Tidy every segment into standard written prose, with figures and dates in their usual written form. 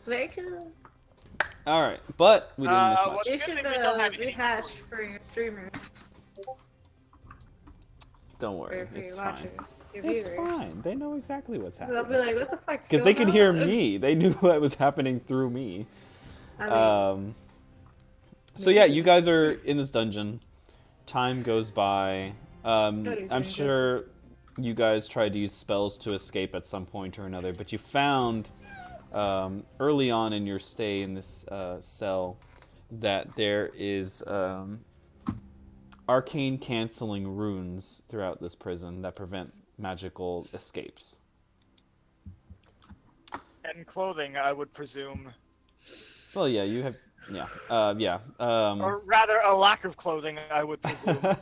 Very cool. All right, but we didn't miss much. You should rehash for your streamers. Don't worry, For it's your fine. watchers, your It's viewers. fine. They know exactly what's They'll happening. be like, what the fuck's Because they going could hear on? me. They knew what was happening through me. I mean, So yeah, you guys are in this dungeon. Time goes by. I'm sure you guys tried to use spells to escape at some point or another, but you found early on in your stay in this cell that there is arcane canceling runes throughout this prison that prevent magical escapes. And clothing, I would presume. Well, yeah, you have... Yeah. Yeah. Or rather, a lack of clothing, I would presume.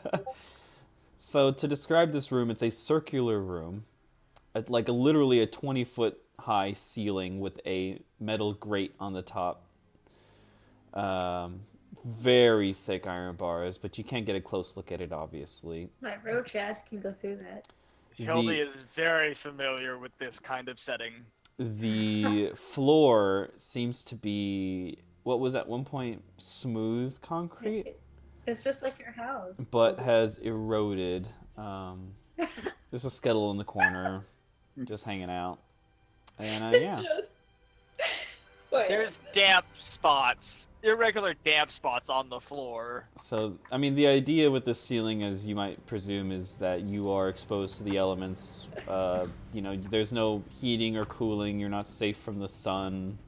So to describe this room, it's a circular room, like literally a 20-foot high ceiling with a metal grate on the top. Very thick iron bars, but you can't get a close look at it, obviously. my roach ass can go through that. Hildy is very familiar with this kind of setting. The floor seems to be, what was at one point smooth concrete, It's just like your house. but has eroded. There's a skeleton in the corner, just hanging out. And yeah. There's damp spots, irregular damp spots on the floor. So, I mean, the idea with this ceiling, as you might presume, is that you are exposed to the elements. You know, there's no heating or cooling. You're not safe from the sun.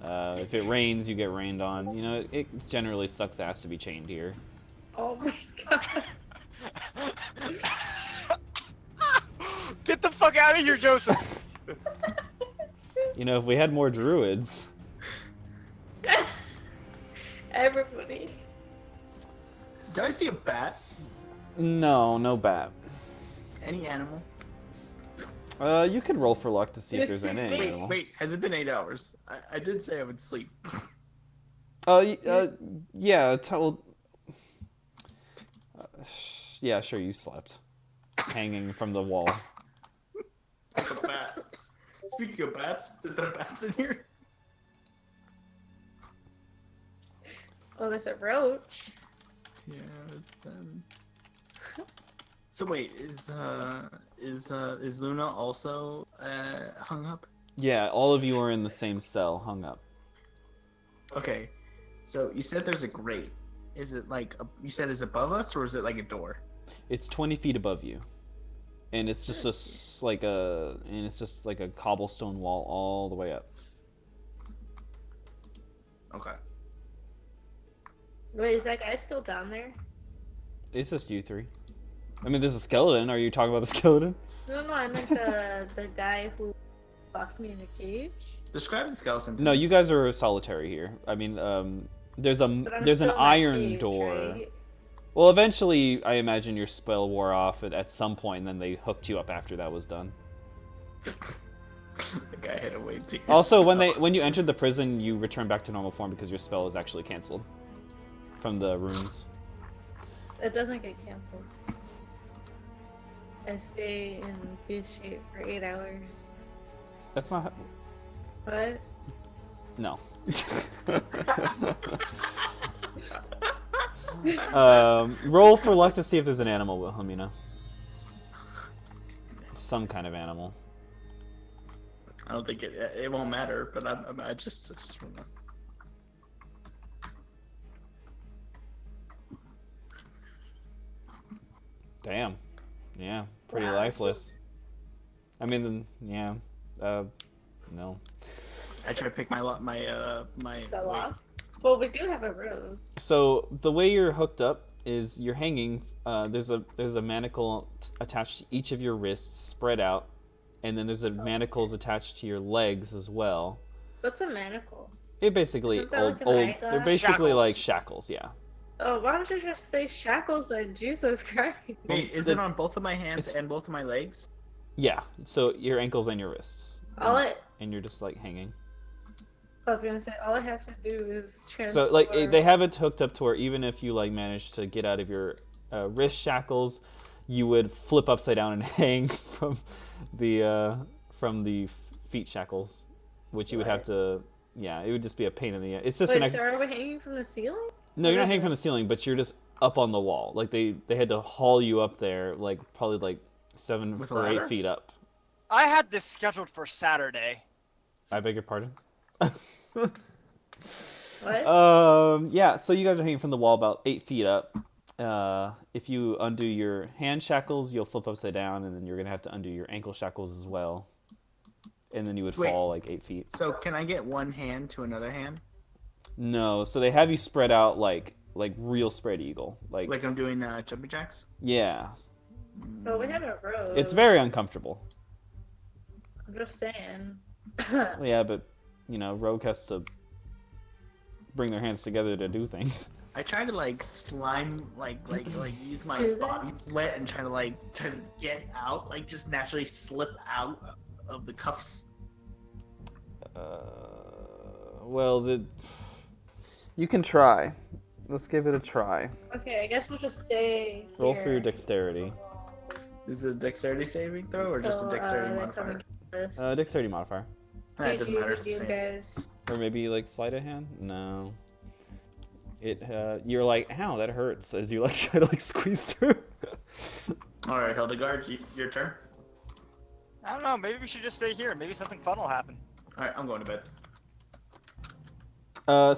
If it rains, you get rained on. You know, it generally sucks ass to be chained here. Oh my god. Get the fuck out of here, Joseph! You know, if we had more druids... Everybody. Did I see a bat? No, no bat. Any animal? You could roll for luck to see if there's any Wait, animal. Wait, has it been 8 hours? I did say I would sleep. Yeah, yeah, sure, you slept. Hanging from the wall. A bat. Speaking of bats, is there bats in here? Oh, there's a roach. Yeah. So wait, is Luna also hung up? Yeah, all of you are in the same cell, hung up. Okay, so you said there's a grate. Is it like you said is above us, or is it like a door? It's 20 feet above you, and it's just like a cobblestone wall all the way up. Okay. Wait, is that guy still down there? It's just you three. I mean, there's a skeleton. Are you talking about the skeleton? No, I meant the guy who locked me in the cage. Describe the skeleton. No, you guys are solitary here. I mean, there's an iron door. Right? Well, eventually, I imagine your spell wore off at some point, and then they hooked you up after that was done. The guy had to wait to. Also, when you entered the prison, you returned back to normal form because your spell was actually canceled from the runes. It doesn't get canceled. I stay in good shape for 8 hours. That's not. What? No. Roll for luck to see if there's an animal, Wilhelmina. Some kind of animal. I don't think it won't matter, but I just wanna... Damn. Yeah, pretty Wow. lifeless. I mean, yeah. No. I try to pick my The wait. lock? Well, we do have a room. So the way you're hooked up is you're hanging. There's a manacle attached to each of your wrists, spread out, and then there's a manacles attached to your legs as well. What's a manacle? It basically Isn't that like an old. eyeglass? They're basically Shackles. like shackles. Yeah. Oh, why don't you just say shackles then? Jesus Christ. Wait, is it on both of my hands it's- and both of my legs? Yeah. So your ankles and your wrists, and you're just like hanging. I was gonna say, all I have to do is So transfer. like they have it hooked up to where even if you like manage to get out of your wrist shackles, you would flip upside down and hang from the feet shackles, which you would have to yeah, it would just be a pain in the. It's just Wait, an. so are we hanging from the ceiling? No, you're What not is hanging it? from the ceiling, but you're just up on the wall. Like they had to haul you up there, like probably like 7 With a or 8 ladder? feet up. I had this scheduled for Saturday. I beg your pardon. What? Yeah. So you guys are hanging from the wall about 8 feet up. If you undo your hand shackles, you'll flip upside down, and then you're gonna have to undo your ankle shackles as well. And then you would Wait. fall like 8 feet. So can I get one hand to another hand? No, so they have you spread out like real spread eagle. Like I'm doing jumping jacks? Yeah. But we have a road. It's very uncomfortable. I'm just saying. Well, yeah, but you know, Rogue has to bring their hands together to do things. I try to like slime like use my Do that? body sweat and try to get out, like just naturally slip out of the cuffs. Well, you can try. Let's give it a try. Okay, I guess we'll just stay Roll for your here. dexterity. Is it a dexterity saving throw or just a dexterity they modifier? come and get us. Dexterity modifier. It doesn't matter. It's the You same. guys. Or maybe like sleight of hand? No. You're like, ow, that hurts, as you like try to like squeeze through. All right, Hildegard, your turn. I don't know. Maybe we should just stay here. Maybe something fun will happen. All right, I'm going to bed.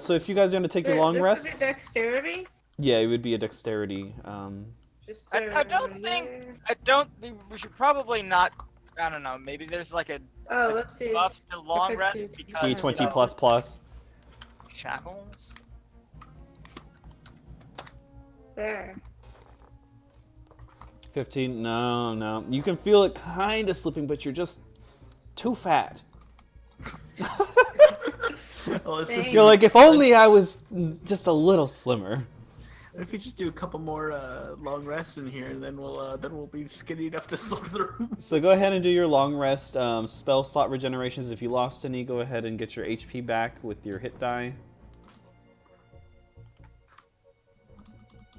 So if you guys are gonna take your long This rests, would be dexterity? yeah, it would be a dexterity. Just I don't think we should probably not. I don't know. Maybe there's like a Oh, whoopsies. buff to long rest Perfect. because D20 of plus plus. shackles. There. 15. No. You can feel it kind of slipping, but you're just too fat. Well, let's just You're like, if only I was just a little slimmer. if we just do a couple more long rests in here, then we'll be skinny enough to slip through. So go ahead and do your long rest. Spell slot regenerations. If you lost any, go ahead and get your HP back with your hit die.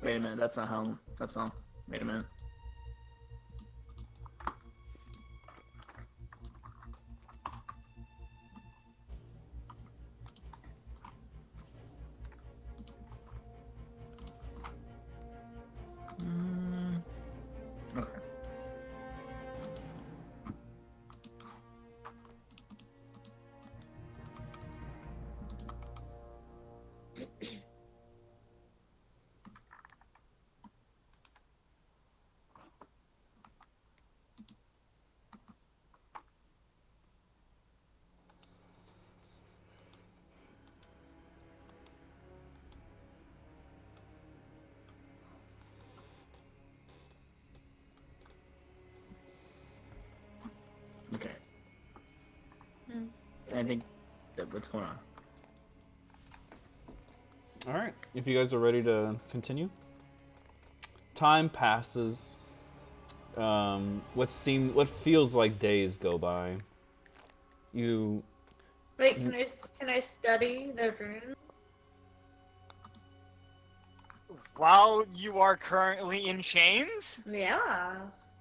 Wait a minute, that's not how. That's not. Wait a minute. Okay. Okay. I think what's going on? All right. If you guys are ready to continue. Time passes. What feels like days go by. You Wait, can I study the runes? While you are currently in chains? Yes.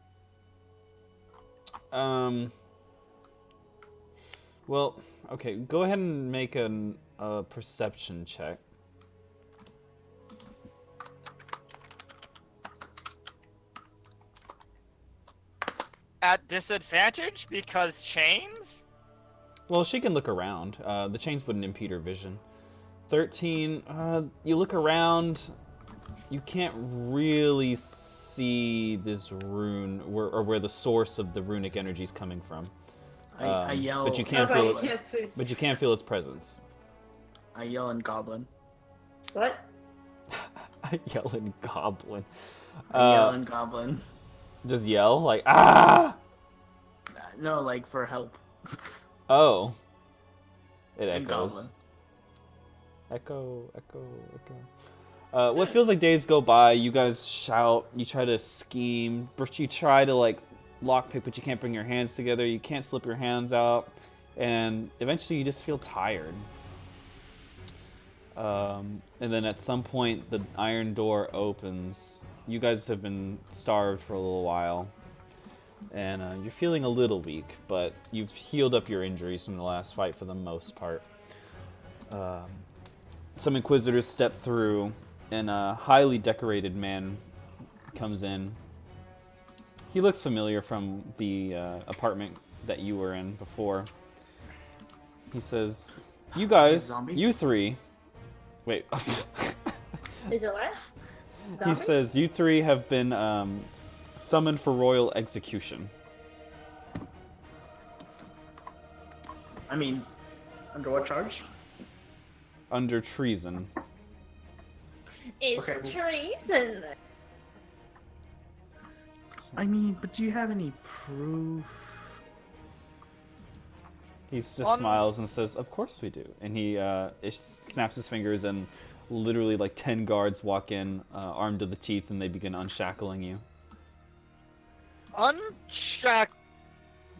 Well, okay. Go ahead and make a perception check. At disadvantage because chains? Well, she can look around. The chains wouldn't impede her vision. 13. You look around. You can't really see this rune, where the source of the runic energy is coming from. I yell. But you can't Okay, feel you it. can't see. But you can't feel its presence. I yell in Goblin. What? I yell in goblin. I yell in Goblin. Just yell like ah. No, like for help. Oh. It In echoes. Goblin. Echo. What feels like days go by, you guys shout, you try to scheme, you try to like lockpick, but you can't bring your hands together, you can't slip your hands out, and eventually you just feel tired. And then at some point the iron door opens. You guys have been starved for a little while, and you're feeling a little weak, but you've healed up your injuries from the last fight for the most part. Some Inquisitors step through, and a highly decorated man comes in. He looks familiar from the apartment that you were in before. He says, "You guys, zombie? you three..." Wait. Is it what? He Zombie? says, "You three have been summoned for royal execution." I mean, under what charge? Under treason. It's Okay, well- treason. I mean, but do you have any proof? He just smiles and says, "Of course we do." And he snaps his fingers, and literally like 10 guards walk in, armed to the teeth, and they begin unshackling you. Unshack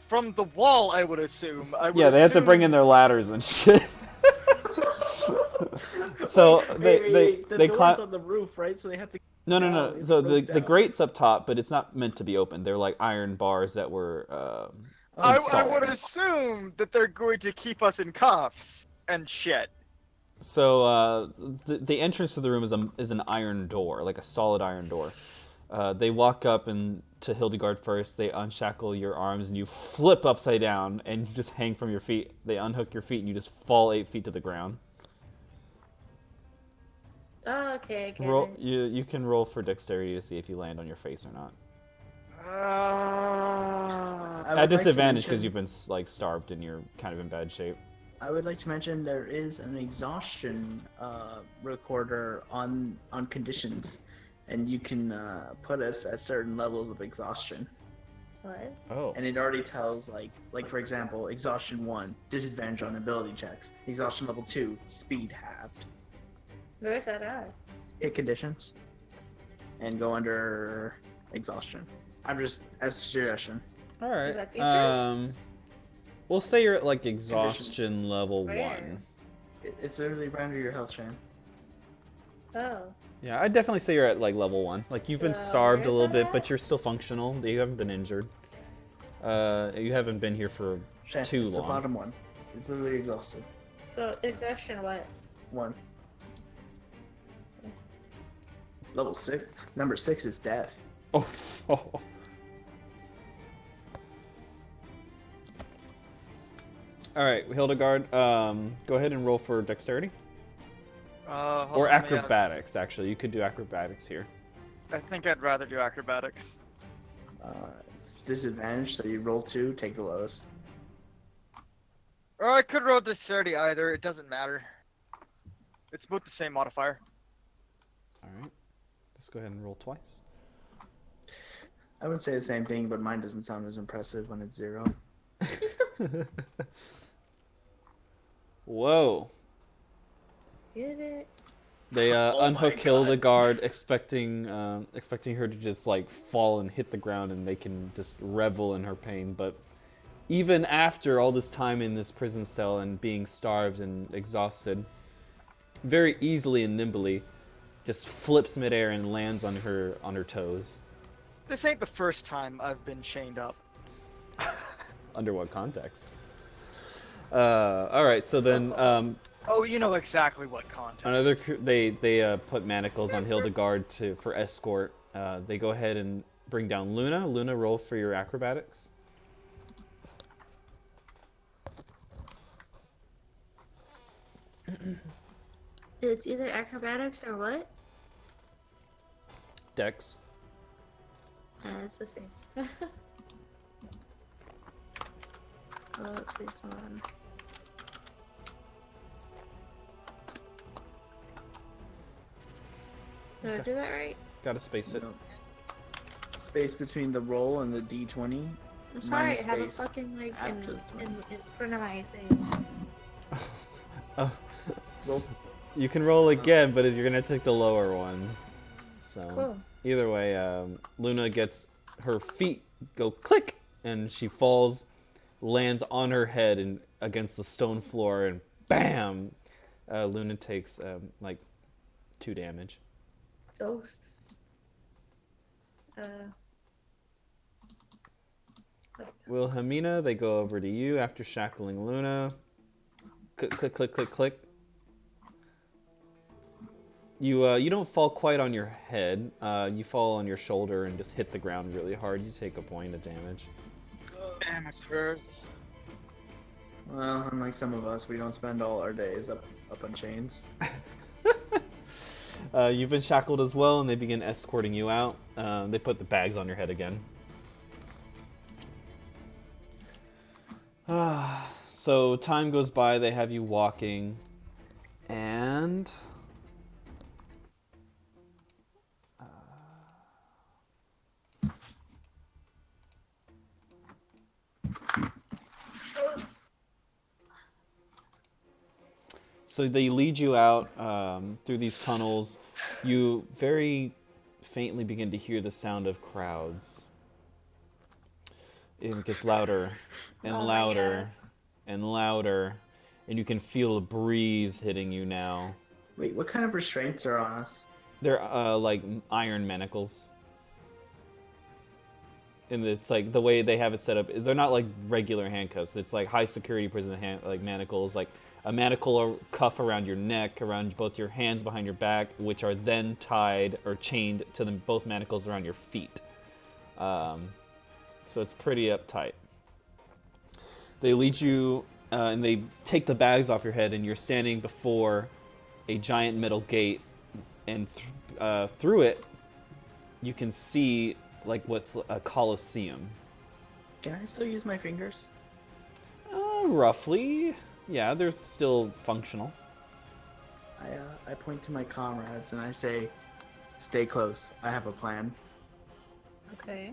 from the wall, I would assume. Yeah, they have to bring in their ladders and shit. So the they door's climb. on the roof, right? So they have to. No. down, So rope the down. grate's up top, but it's not meant to be open. They're like iron bars that were I installed. would assume that they're going to keep us in cuffs and shit. So the entrance to the room is an iron door, like a solid iron door. They walk up and to Hildegard first. They unshackle your arms, and you flip upside down, and you just hang from your feet. They unhook your feet, and you just fall 8 feet to the ground. Oh, okay, I get Roll. it. You can roll for dexterity to see if you land on your face or not. I would like At to disadvantage because mention- you've been like starved and you're kind of in bad shape. I would like to mention there is an exhaustion recorder on conditions, and you can put us at certain levels of exhaustion, What? Oh. and it already tells like for example, exhaustion 1, disadvantage on ability checks. Exhaustion level 2, speed halved. Where's that at? Hit conditions, and go under exhaustion. I'm just as a suggestion. All right. Is that features? We'll say you're at like exhaustion level Where? 1. It's literally right under your health chain. Oh. Yeah, I'd definitely say you're at like level 1. Like you've been So, starved a where's little that bit, at? but you're still functional. You haven't been injured. You haven't been here for Shan, too it's long. the bottom one. It's literally exhausted. So, exhaustion what? 1. Level 6. Number 6 is death. Oh. All right, Hildegard. Go ahead and roll for dexterity Hold or on, let me add- acrobatics. Actually, you could do acrobatics here. I think I'd rather do acrobatics. It's disadvantage, so you roll 2, take the lowest. Or I could roll dexterity either. It doesn't matter. It's both the same modifier. All right. Let's go ahead and roll twice. I would say the same thing, but mine doesn't sound as impressive when it's 0. Whoa. Get it? They Oh my unhook God. Hildegard, expecting her to just like fall and hit the ground, and they can just revel in her pain. But even after all this time in this prison cell and being starved and exhausted, very easily and nimbly, just flips midair and lands on her toes. This ain't the first time I've been chained up. Under what context? All right, so then Oh, you know exactly what context. another they put manacles on Hildegard for escort. They go ahead and bring down Luna. Luna, roll for your acrobatics. It's either acrobatics or what? Dex. It's the same. Oopsies, hold on. Did I do that right? Gotta space it. No. Space between the roll and the d20. I'm sorry, I Minus have a space fucking like after the in 20. front of my thing. Roll. You can roll again, but you're gonna take the lower one. So Cool. either way, Luna gets her feet go click, and she falls, lands on her head and against the stone floor, and bam! Luna takes like 2 damage. Ghosts. Wilhelmina, they go over to you after shackling Luna. Click, click, click, click, click. You don't fall quite on your head. You fall on your shoulder and just hit the ground really hard. You take a point of damage. Amateurs. Well, unlike some of us, we don't spend all our days up on chains. You've been shackled as well, and they begin escorting you out. They put the bags on your head again. So time goes by. They have you walking, and so they lead you out through these tunnels. You very faintly begin to hear the sound of crowds. It gets louder and Oh my louder and louder, and you can feel a breeze hitting you now. Wait, what kind of restraints are on us? They're like iron manacles. And it's like the way they have it set up. They're not like regular handcuffs. It's like high security prison like manacles, like a manacle or cuff around your neck, around both your hands behind your back, which are then tied or chained to them both manacles around your feet. So it's pretty uptight. They lead you and they take the bags off your head, and you're standing before a giant metal gate, and through it you can see like what's a coliseum. Can I still use my fingers? Roughly. Yeah, they're still functional. I point to my comrades and I say, "Stay close. I have a plan." Okay.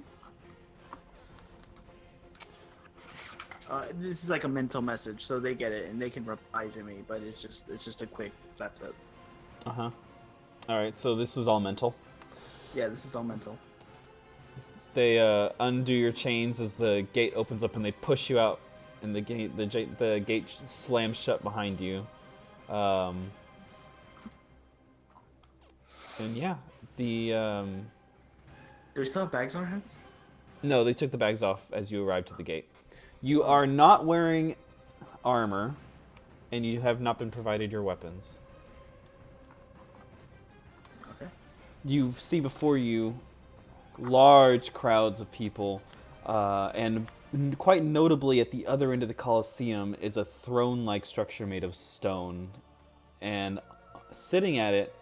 This is like a mental message, so they get it and they can reply to me. But it's just a quick. That's it. All right, so this was all mental. Yeah, this is all mental. They undo your chains as the gate opens up, and they push you out, and the gate slams shut behind you. And yeah, Do we still have bags on our heads? no, they took the bags off as you arrived at the gate. You are not wearing armor, and you have not been provided your weapons. Okay. You see before you large crowds of people, and quite notably at the other end of the Colosseum is a throne-like structure made of stone, and sitting at it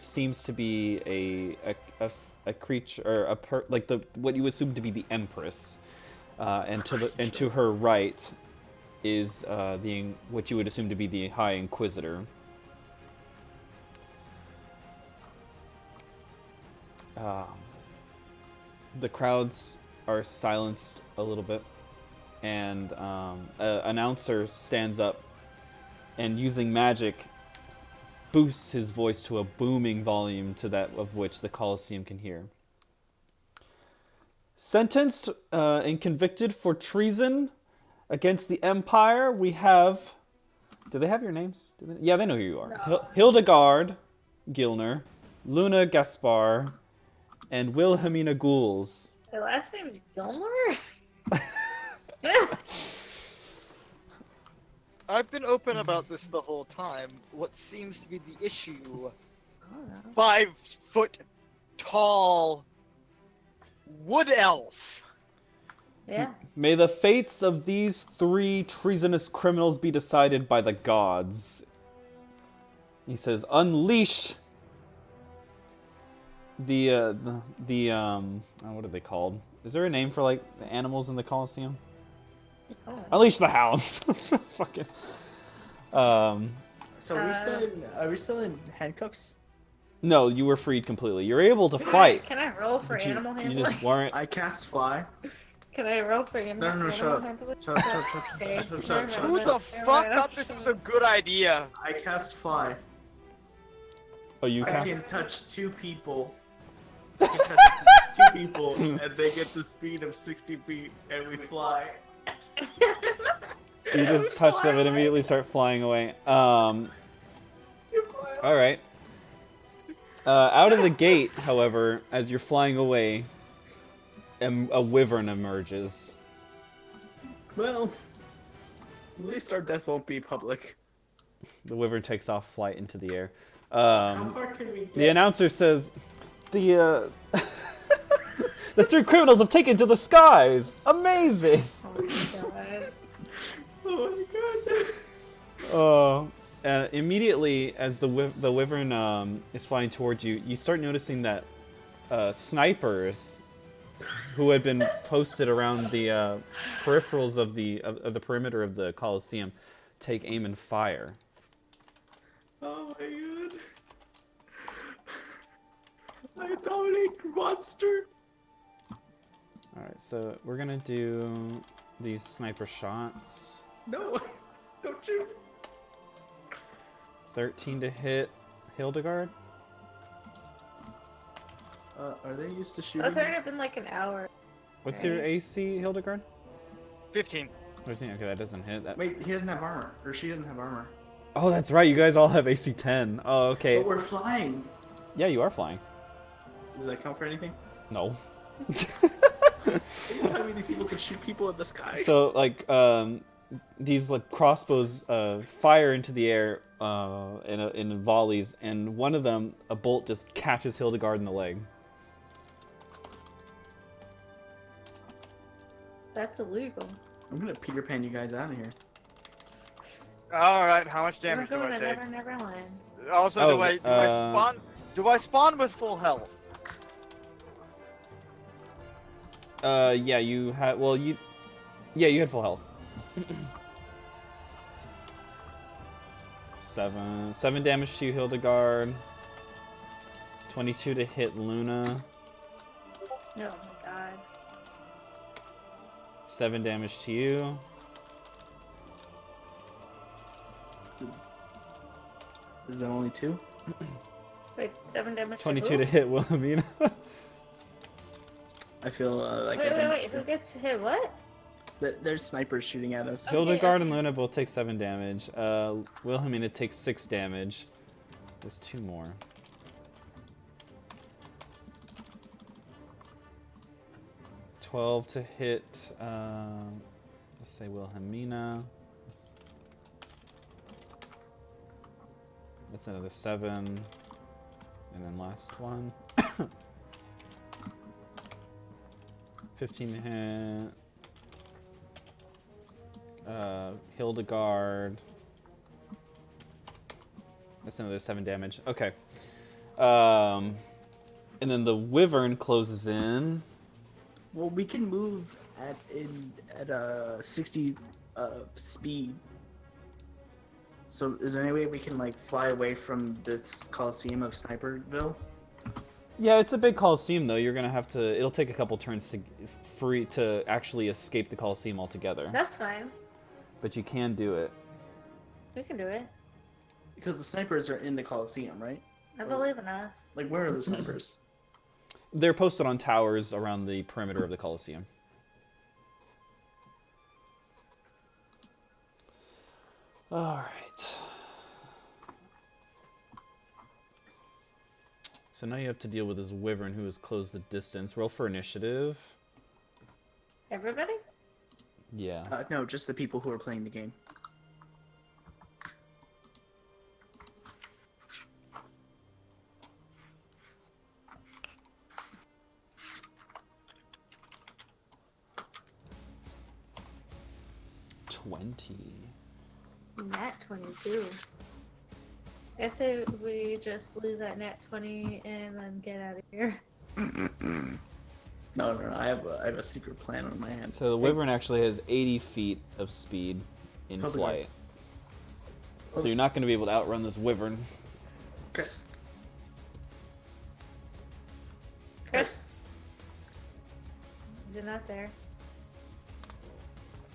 seems to be a creature, or like what you assume to be the Empress, and to her right is what you would assume to be the High Inquisitor. The crowds are silenced a little bit, and an announcer stands up and, using magic, boosts his voice to a booming volume to that of which the Colosseum can hear. Sentenced and convicted for treason against the Empire, we have... Do they have your names? Yeah, they know who you are. No. Hildegard Gilner, Luna Gaspar, and Wilhelmina Ghouls. The last name's Gilmore? I've been open about this the whole time. What seems to be the issue? 5 foot tall wood elf. Yeah. May the fates of these 3 treasonous criminals be decided by the gods. He says, unleash what are they called? Is there a name for like the animals in the Colosseum? Oh. Unleash the hounds. Fucking. So are we still in handcuffs? No, you were freed completely. You're able to fight. Can I roll for but animal you handling? just weren't. I cast fly. Can I roll for animal No, shut up. handling? Shut up, shut up, shut up, Okay. shut up, shut up, shut up. Who the fuck thought this was a good idea? I cast fly. Oh, you I cast. can touch 2 people. I can touch 2 people, and they get the speed of 60 feet, and we fly. You just touch them and immediately start flying away. All right. Out of the gate, however, as you're flying away, a wyvern emerges. Well, at least our death won't be public. The wyvern takes off flight into the air. How far can we get? The announcer says, the the 3 criminals have taken to the skies. Amazing. Oh my god. Oh my god. And immediately as the wyvern is flying towards you, you start noticing that snipers who had been posted around the peripherals of the perimeter of the Colosseum take aim and fire. Oh my god. I dominate monster. Alright, so we're gonna do these sniper shots. No, don't shoot. 13 to hit Hildegard. Are they used to shooting? That's already been like an hour. What's your AC, Hildegard? 15. 13, okay, that doesn't hit. That... Wait, he doesn't have armor, or she doesn't have armor. Oh, that's right, you guys all have AC 10. Oh, okay. But we're flying. Yeah, you are flying. Does that count for anything? No. Are you telling me these people can shoot people in the sky? So, like, these like crossbows fire into the air in volleys, and one of them, a bolt just catches Hildegard in the leg. That's illegal. I'm gonna Peter Pan you guys out of here. Alright, how much We're damage do going I to take? Never Land. Also, Oh, do I spawn with full health? Yeah, you had. Well, yeah, you had full health. 7 damage to you, Hildegard. 22 to hit Luna. Oh my god. 7 damage to you. Is that only 2? Wait, 7 damage. 22 to hit Wilhelmina. I feel like Wait, I've been who gets hit? What? There's snipers shooting at us. Okay, Hildegard and okay. Luna both take 7 damage. Wilhelmina takes 6 damage. There's 2 more. To hit, let's say Wilhelmina. That's another 7. And then last one. 15 to hit. Hildegard. That's another 7 damage. Okay. And then the wyvern closes in. Well, we can move at a 60 speed. So is there any way we can like fly away from this Coliseum of Sniperville? Yeah, it's a big Coliseum though. You're gonna have to. It'll take a couple turns to actually escape the Coliseum altogether. That's fine. But you can do it. We can do it. Because the snipers are in the Coliseum, right? I believe in us. Like, where are the snipers? They're posted on towers around the perimeter of the Coliseum. All right. So now you have to deal with this wyvern who has closed the distance. Roll for initiative. Everybody? Yeah. No, just the people who are playing the game. Nat 22. I say we just leave that nat 20 and then get out of here. No, I have a secret plan on my hand. So the wyvern actually has 80 feet of speed in Probably flight. Oh. So you're not going to be able to outrun this wyvern. Chris. Chris? Is it not there?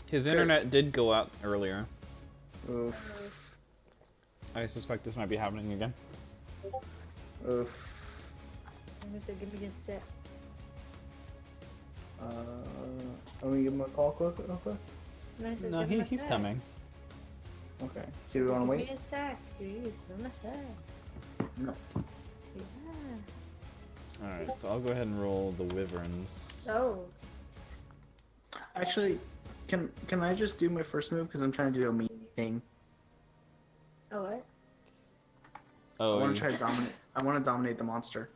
His internet did go out earlier. Oof. I suspect this might be happening again. Oof. I'm gonna say give me a sec. Let me give him a call quick, real quick. And I said, No, give him a he's sec. coming. Okay. So we want to Give wait? me a sec, please. Give him a sec. No. Yes. Alright, so I'll go ahead and roll the wyverns. Oh. Actually, can I just do my first move because I'm trying to do a mean thing? Oh, what? I Oh, want to try to dominate. I want to dominate the monster.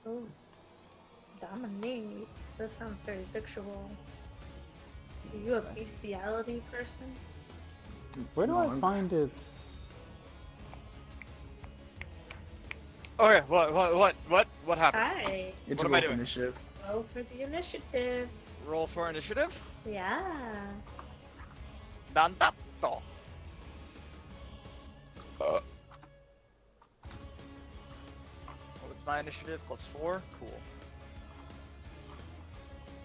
Oh, dominate. That sounds very sexual. Are you a bestiality person? where do No, I find its? Okay, what happened? Hi. It's What a am I roll doing? initiative. Roll for the initiative. Roll for initiative? Yeah. Nandato. What's my initiative? +4? Cool.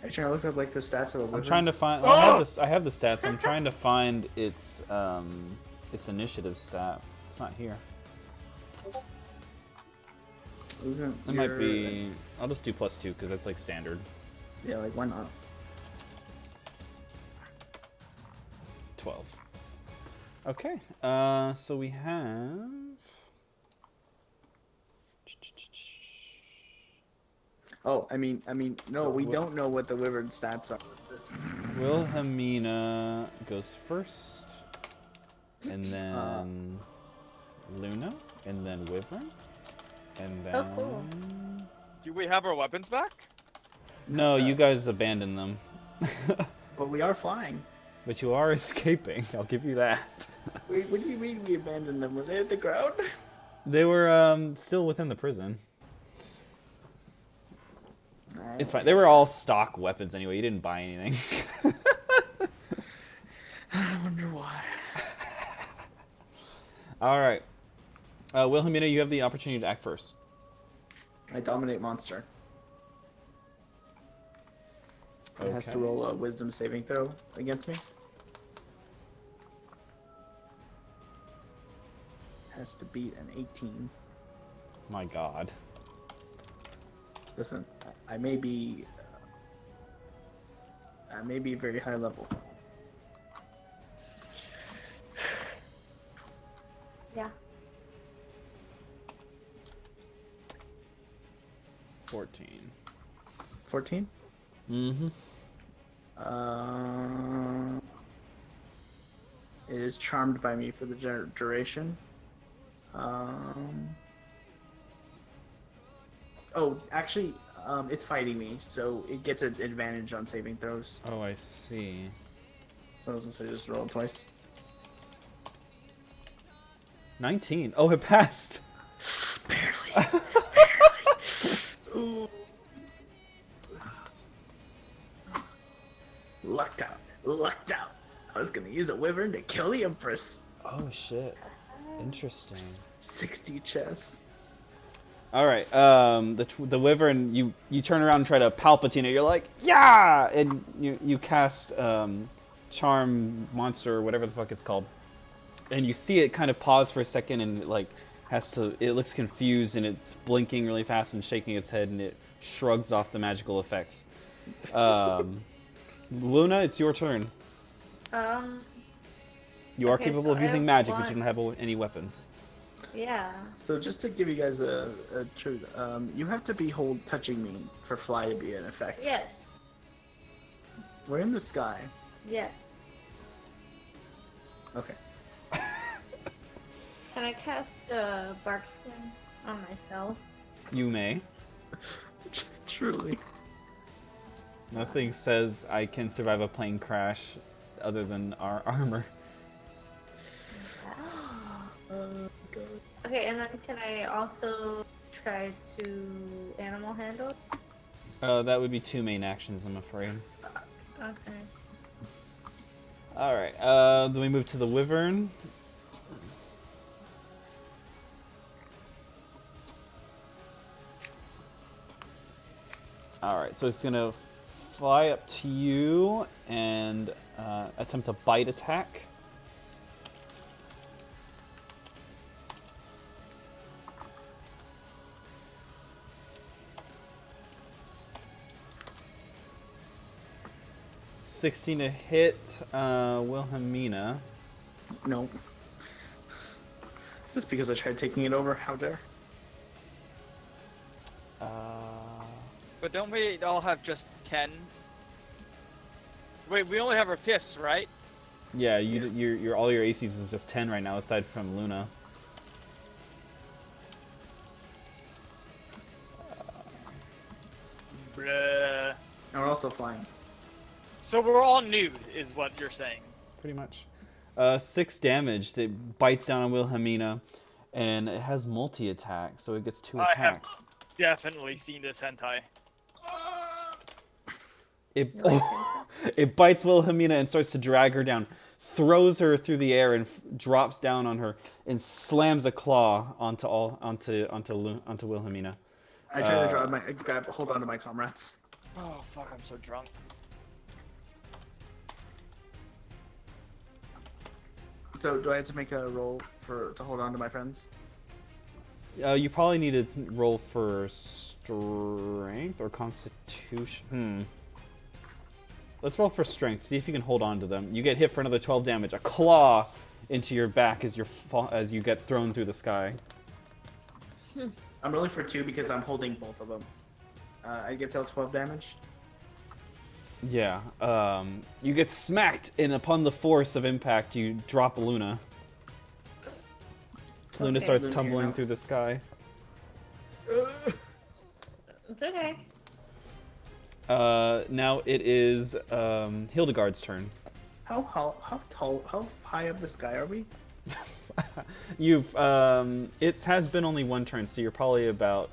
Are you trying to look up like the stats of a wyvern? I'm trying to find. Oh! I have this. I have the stats. I'm trying to find its initiative stat. It's not here. Isn't It might your- be. I'll just do +2 because that's like standard. Yeah, like why not? 12. Okay. So we have. Oh, I mean, no, we don't know what the wyvern stats are. Wilhelmina goes first, and then Luna, and then Wyvern, and then. Oh, cool. Do we have our weapons back? No, you guys abandoned them. But we are flying. But you are escaping, I'll give you that. Wait, what do you mean we abandoned them? Were they at the ground? They were still within the prison. It's fine. They were all stock weapons anyway. You didn't buy anything. I wonder why. All right. Wilhelmina, you have the opportunity to act first. I dominate monster. It has to Okay. roll a wisdom saving throw against me. Has to beat an 18. My God. Listen, I may be very high level. Yeah. 14. 14? Mm-hmm. It is charmed by me for the duration. Oh, actually, it's fighting me, so it gets an advantage on saving throws. Oh, I see. So I was gonna say just roll twice. 19. Oh, it passed. Barely. Ooh. Lucked out. Lucked out. I was gonna use a wyvern to kill the Empress. Oh, shit. Interesting. 60 chests. All right. The wyvern. You turn around and try to Palpatine it. You're like, yeah, and you cast charm monster or whatever the fuck it's called, and you see it kind of pause for a second and it, like has to. It looks confused and it's blinking really fast and shaking its head and it shrugs off the magical effects. Luna, it's your turn. You are Okay, capable so of I using have magic, but you one. don't have any weapons. Yeah. So just to give you guys a truth, you have to be touching me for fly to be in effect. Yes. We're in the sky. Yes. Okay. Can I cast bark skin on myself? You may. Truly. Nothing says I can survive a plane crash other than our armor. Okay, and then can I also try to animal handle? That would be 2 main actions, I'm afraid. Okay. Alright, then we move to the wyvern. Alright, so it's gonna fly up to you and attempt a bite attack. $16 to hit Wilhelmina. No. Is this because I tried taking it over? How dare? But don't we all have just Ken? Wait, we only have our fists, right? Yeah, Yes. your all your ACs is just 10 right now, aside from Luna. Bruh. And we're also flying. So we're all nude, is what you're saying. Pretty much. 6 damage. It bites down on Wilhelmina, and it has multi-attack, so it gets 2 I have attacks. definitely seen this hentai. It You like hentai? it bites Wilhelmina and starts to drag her down, throws her through the air and drops down on her, and slams a claw onto Wilhelmina. I try to hold on to my comrades. Oh fuck, I'm so drunk. So do I have to make a roll to hold on to my friends? You probably need to roll for strength or constitution. Let's roll for strength. See if you can hold on to them. You get hit for another 12 damage. A claw into your back as you get thrown through the sky. I'm rolling for 2 because I'm holding both of them. I get dealt 12 damage. Yeah. You get smacked, and upon the force of impact, you drop Luna. Luna Okay. starts Luna, tumbling you're out. through the sky. It's okay. Now it is Hildegard's turn. How high up the sky are we? It has been only one turn, so you're probably about,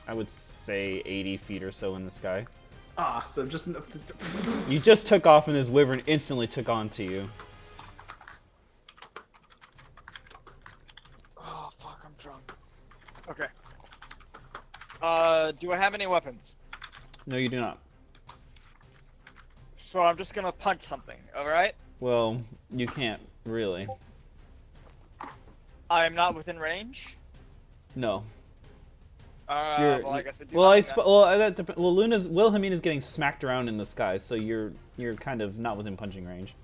I would say, 80 feet or so in the sky. Ah, so just enough to. You just took off, and this wyvern instantly took on to you. Oh fuck, I'm drunk. Okay. Do I have any weapons? No, you do not. So I'm just gonna punch something, alright? Well, you can't, really. I am not within range? No. Well, I guess I do Well, nothing then. Wilhelmina's getting smacked around in the sky, so you're kind of not within punching range.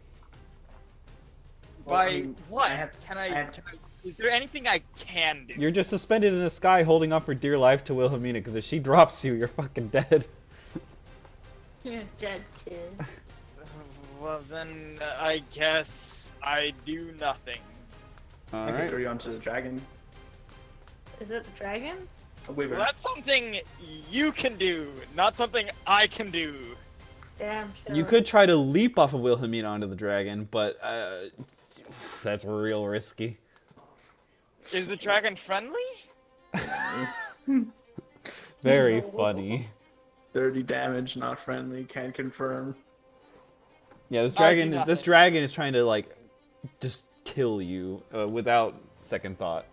By I mean, what? I have- Can I I, have- can I... Is there anything I can do? You're just suspended in the sky, holding on for dear life to Wilhelmina, because if she drops you, you're fucking dead. You're dead, kid. Well, then I guess I do nothing. All I can throw right. you onto the dragon. Is it the dragon? A wyvern. Well, that's something you can do, not something I can do. Damn, chill. You could try to leap off of Wilhelmina onto the dragon, but that's real risky. Is the dragon friendly? Very funny. 30 damage, not friendly. Can confirm. Yeah, this I do dragon nothing. is trying to like just kill you without second thought.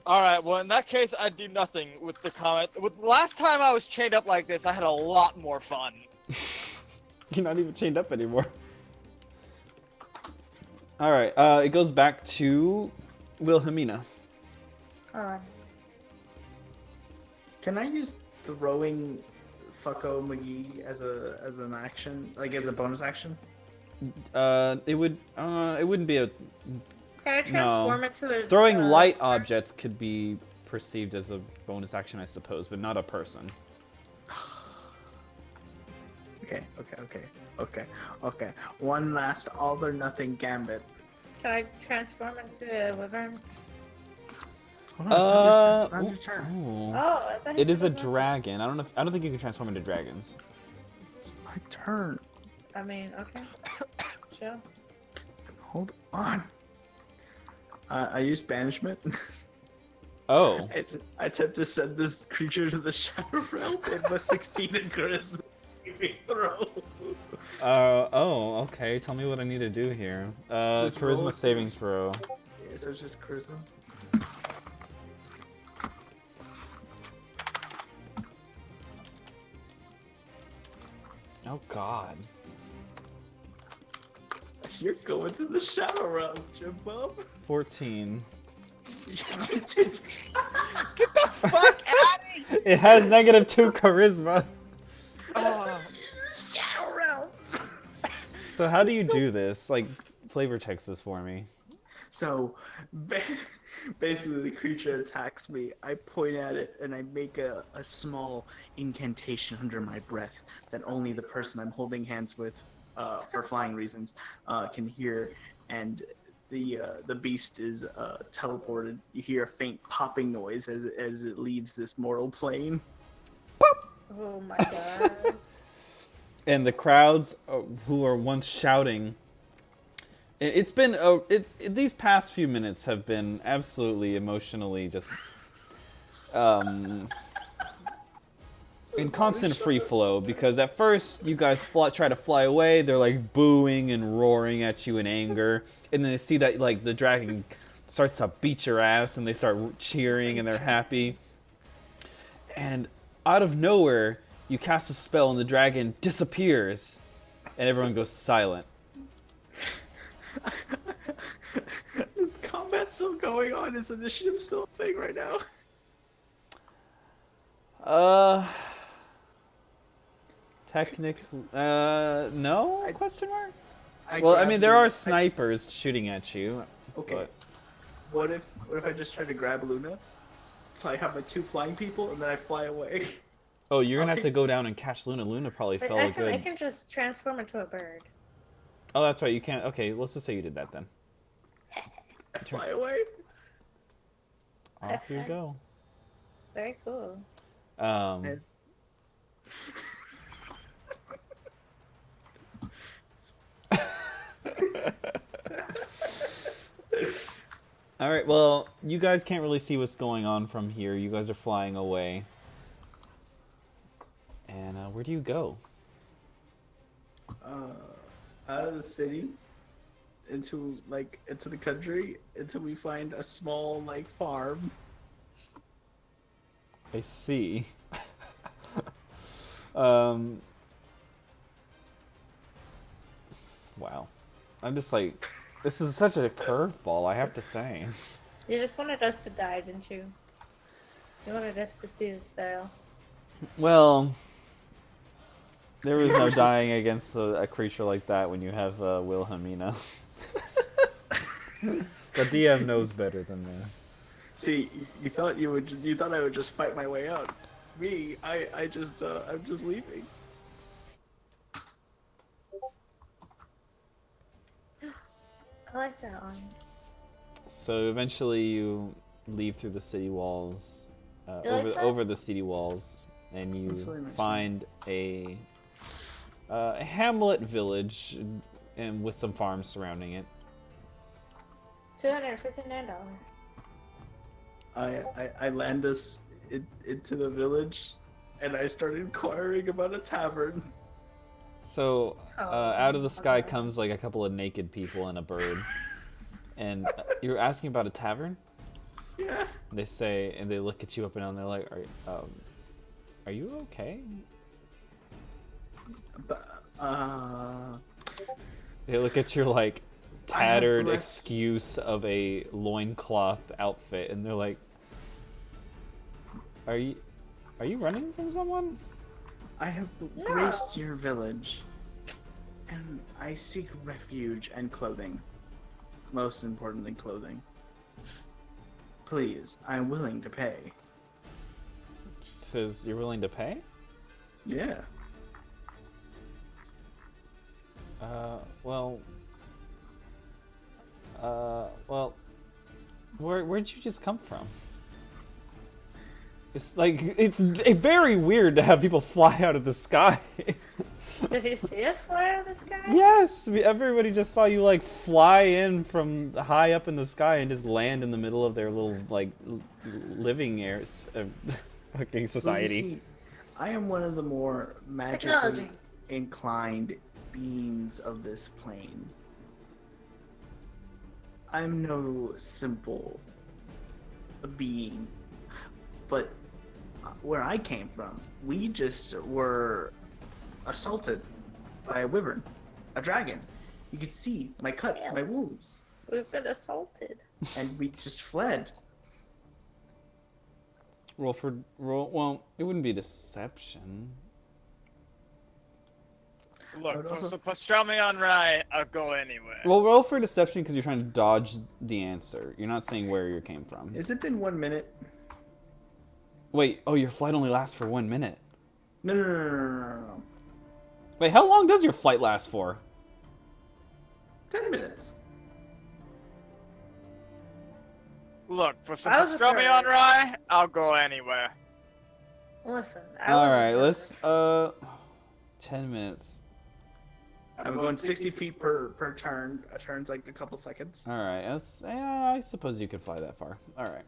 Alright, well in that case I do nothing with the comment. Last time I was chained up like this, I had a lot more fun. You're not even chained up anymore. All right, it goes back to Wilhelmina. Alright. Can I use throwing Fucko McGee as an action, like as a bonus action? It wouldn't be a Can I transform it to a throwing light objects could be perceived as a bonus action, I suppose, but not a person. Okay. One last all or nothing gambit. Can I transform into a wyvern? Hold on, it's not your turn. Ooh. Oh, I thought It he is a said wyvern. dragon. I don't think you can transform into dragons. It's my turn. I mean, okay. Chill. Hold on. I use banishment. Oh. I attempt to send this creature to the shadow realm. It must succeed in charisma saving throw. Oh, okay. Tell me what I need to do here. Just roll Charisma it saving first. throw. Yeah, so it's just charisma. Oh God. You're going to the shadow realm, Jim-Bub. 14. Get the fuck out of here! It has -2 charisma. Oh, Shadow realm. So how do you do this? Like, flavor text this for me. So ba- basically, the creature attacks me. I point at it and I make a small incantation under my breath that only the person I'm holding hands with, for flying reasons, can hear. And the beast is teleported. You hear a faint popping noise as it leaves this mortal plane. Oh my god. And the crowds who are once shouting. It's been these past few minutes have been absolutely emotionally just in constant free flow, because at first you guys try to fly away, they're like booing and roaring at you in anger, and then they see that like the dragon starts to beat your ass and they start cheering and they're happy. And out of nowhere, you cast a spell and the dragon disappears and everyone goes silent. Is combat still going on? Is initiative still a thing right now? Technically, no? I- Question mark? I Well, I grab mean, there Luna. are snipers shooting at you. Okay. But What if I just try to grab Luna? So I have my two flying people and then I fly away. oh, you're gonna I'll have to take- go down and catch Luna. Luna probably But felt I good. can just transform into a bird. Oh, that's right. You can't. Okay, let's just say you did that then. I fly away. Off you go. Very cool. And- All right. Well, you guys can't really see what's going on from here. You guys are flying away. And where do you go? Out of the city into the country until we find a small like farm. I see. Wow. I'm just like, this is such a curveball, I have to say. You just wanted us to die, didn't you? You wanted us to see this fail. Well, there was no dying against a creature like that when you have Wilhelmina. The DM knows better than this. See, you thought I would just fight my way out. Me, I'm just leaving. I like that one. So eventually you leave through the city walls, You like that? over the city walls, and you That's really nice. find a hamlet village, and with some farms surrounding it. $259. I land us into the village, and I started inquiring about a tavern. So Oh, out of the sky okay. comes like a couple of naked people and a bird, and you're asking about a tavern. Yeah. They say, and they look at you up and down. They're like, "Are you okay?" But, They look at your like tattered left- excuse of a loincloth outfit, and they're like, Are you running from someone?" I have graced your village, and I seek refuge and clothing. Most importantly, clothing. Please, I'm willing to pay. She says, "You're willing to pay?" Yeah. Well, where'd you just come from? It's like, it's very weird to have people fly out of the sky. Did he see us fly out of the sky? Yes, everybody just saw you like fly in from high up in the sky and just land in the middle of their little like living areas, fucking society. Well, you see, I am one of the more magically Technology. inclined beings of this plane. I'm no simple being, but where I came from, we just were assaulted by a wyvern, a dragon. You could see my cuts, Yeah. my wounds, We've been assaulted. and we just fled. Roll. Well, it wouldn't be deception. Look, would for also- some pastrami on rye, I'll go anywhere. Well, roll for deception because you're trying to dodge the answer. You're not saying where you came from. Has it been 1 minute? Wait, oh, your flight only lasts for 1 minute. No. Wait, how long does your flight last for? 10 minutes. Look, for some I was pastrami afraid. on rye, I'll go anywhere. Listen. All right, let's 10 minutes. I'm going 60 feet per turn. A turn's like a couple seconds. All right, yeah, I suppose you could fly that far. All right.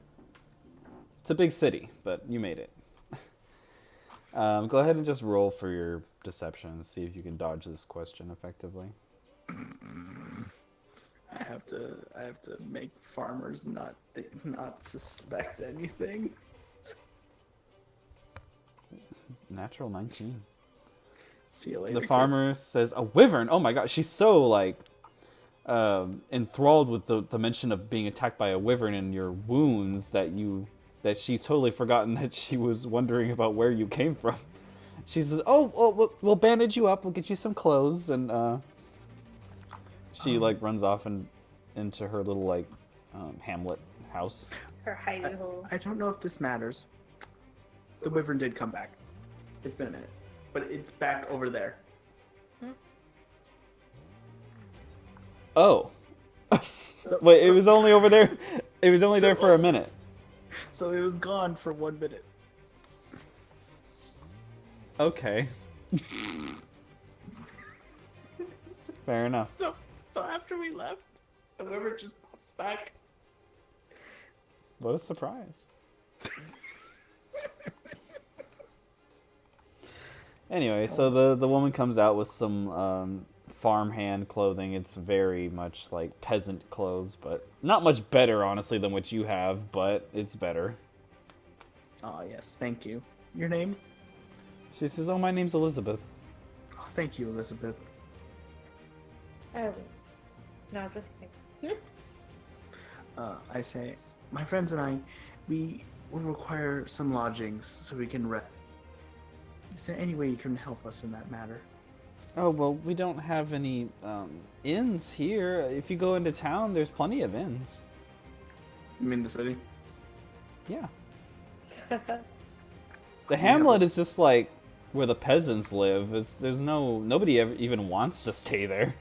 It's a big city, but you made it. Go ahead and just roll for your deception and see if you can dodge this question effectively. I have to make farmers not suspect anything. Natural 19. See you later. The kid. farmer says, "A wyvern! Oh my god!" She's so like enthralled with the mention of being attacked by a wyvern and your wounds that she's totally forgotten that she was wondering about where you came from. She says, "Oh, we'll bandage you up. We'll get you some clothes." And she like runs off into her little like hamlet house. Her hidey hole. I don't know if this matters. The wyvern did come back. It's been a minute, but it's back over there. Oh. Wait, it was only over there. It was only there for a minute. So it was gone for 1 minute. Okay. Fair enough. So after we left, the wyvern just pops back. What a surprise. Anyway, so the woman comes out with some farmhand clothing. It's very much like peasant clothes, but not much better, honestly, than what you have, but it's better. Oh yes, thank you. Your name? She says, "Oh, my name's Elizabeth." Oh, thank you, Elizabeth. Oh. No, just kidding. I say, my friends and I, we will require some lodgings so we can rest. Is there any way you can help us in that matter? Oh, well, we don't have any inns here. If you go into town, there's plenty of inns. You mean the city? Yeah. The hamlet is just like where the peasants live. Nobody ever even wants to stay there.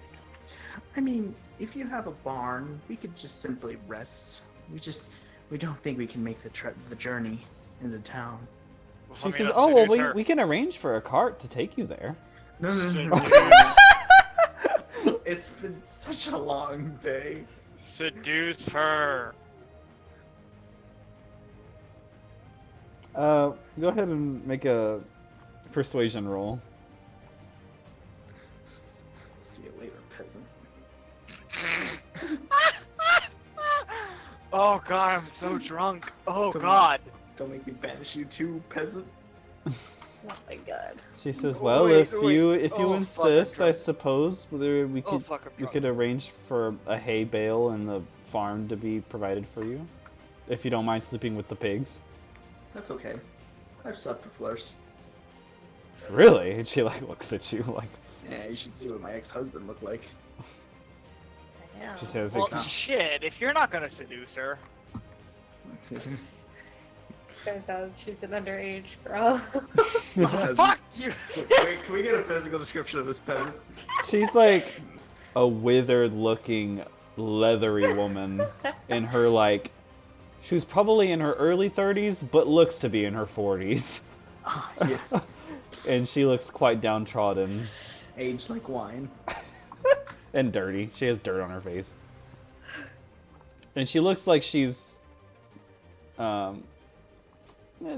I mean, if you have a barn, we could just simply rest. We don't think we can make the journey into town. She says, "Oh, well, we can arrange for a cart to take you there." No. It's been such a long day. Seduce her. Go ahead and make a persuasion roll. See you later, peasant. Oh god, I'm so drunk. Oh Don't- god. Don't make me banish you too, peasant. Oh my god. She says, "Well, Wait, if wait. you Oh, fuck, I'm insist, I drunk. suppose we Oh, could fuck, I'm we drunk. could arrange for a hay bale and the farm to be provided for you, if you don't mind sleeping with the pigs." That's okay. I've slept with worse. Really? And she like looks at you like Yeah, you should see what my ex-husband looked like. Damn. she says, Well, shit, if you're not gonna seduce her. Turns out she's an underage girl. Fuck you! Wait, can we get a physical description of this peasant? she's like a withered-looking, leathery woman in her like. She was probably in her early 30s, but looks to be in her 40s. Ah, yes. And she looks quite downtrodden Aged like wine. and dirty. She has dirt on her face. And she looks like she's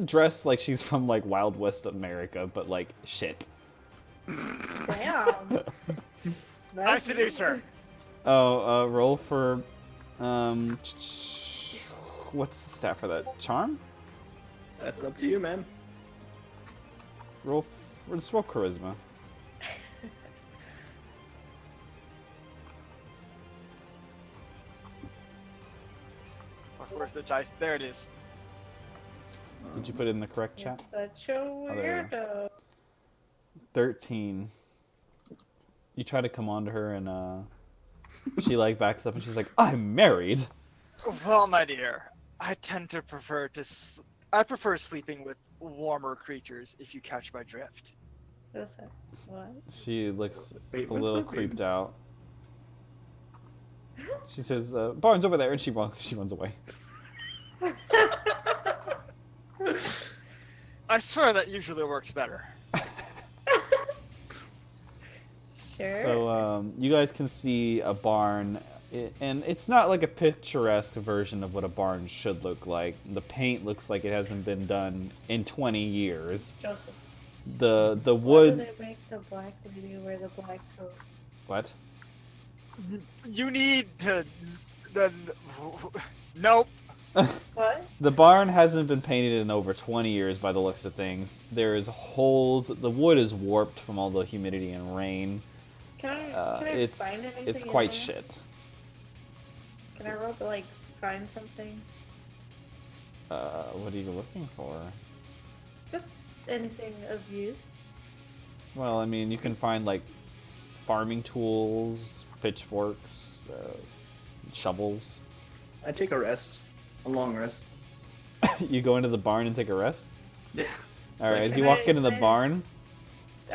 dressed like she's from like Wild West America, but like shit. Damn. I seduce her. Oh, roll for what's the stat for that? Charm? That's up to you, man. Just roll charisma. Fuck, where's the dice? There it is. Did you put it in the correct You're chat? such a there you weirdo. 13. You try to come on to her, and she like backs up, and she's like, "I'm married." Well, my dear, I tend to prefer I prefer sleeping with warmer creatures, if you catch my drift. What's that? What? She looks Wait, a what's little that mean? creeped out. She says, "Barn's over there," and she runs away. I swear that usually works better. Sure. So you guys can see a barn, and it's not like a picturesque version of what a barn should look like. The paint looks like it hasn't been done in 20 years. Joseph. The Why wood. do they make the black lady wear the black coat? What? You need to. Nope. What? The barn hasn't been painted in over 20 years by the looks of things. There's holes. The wood is warped from all the humidity and rain. Can I find anything? It's in quite there? shit. Can I roll to like find something? What are you looking for? Just anything of use. Well, I mean, you can find like farming tools, pitchforks, shovels. I take a rest, a long rest. You go into the barn and take a rest? Yeah. All right, like- as you Can walk I- into the can I- barn,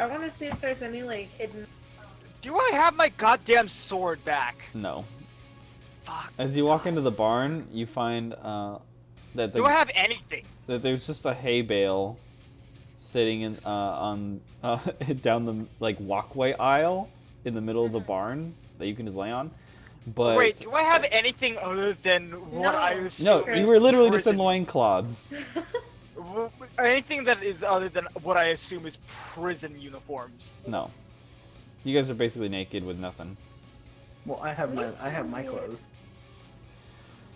I want to see if there's any like hidden. Do I have my goddamn sword back? no. Fuck. As you walk into the barn, you find that Do I have anything? that there's just a hay bale sitting in on down the like walkway aisle in the middle of the barn that you can just lay on. But Wait, do I have anything other than what No. I assume? no, Chris. you were literally just in prison- loincloths. Anything that is other than what I assume is prison uniforms. No. You guys are basically naked with nothing. Well, I have my clothes.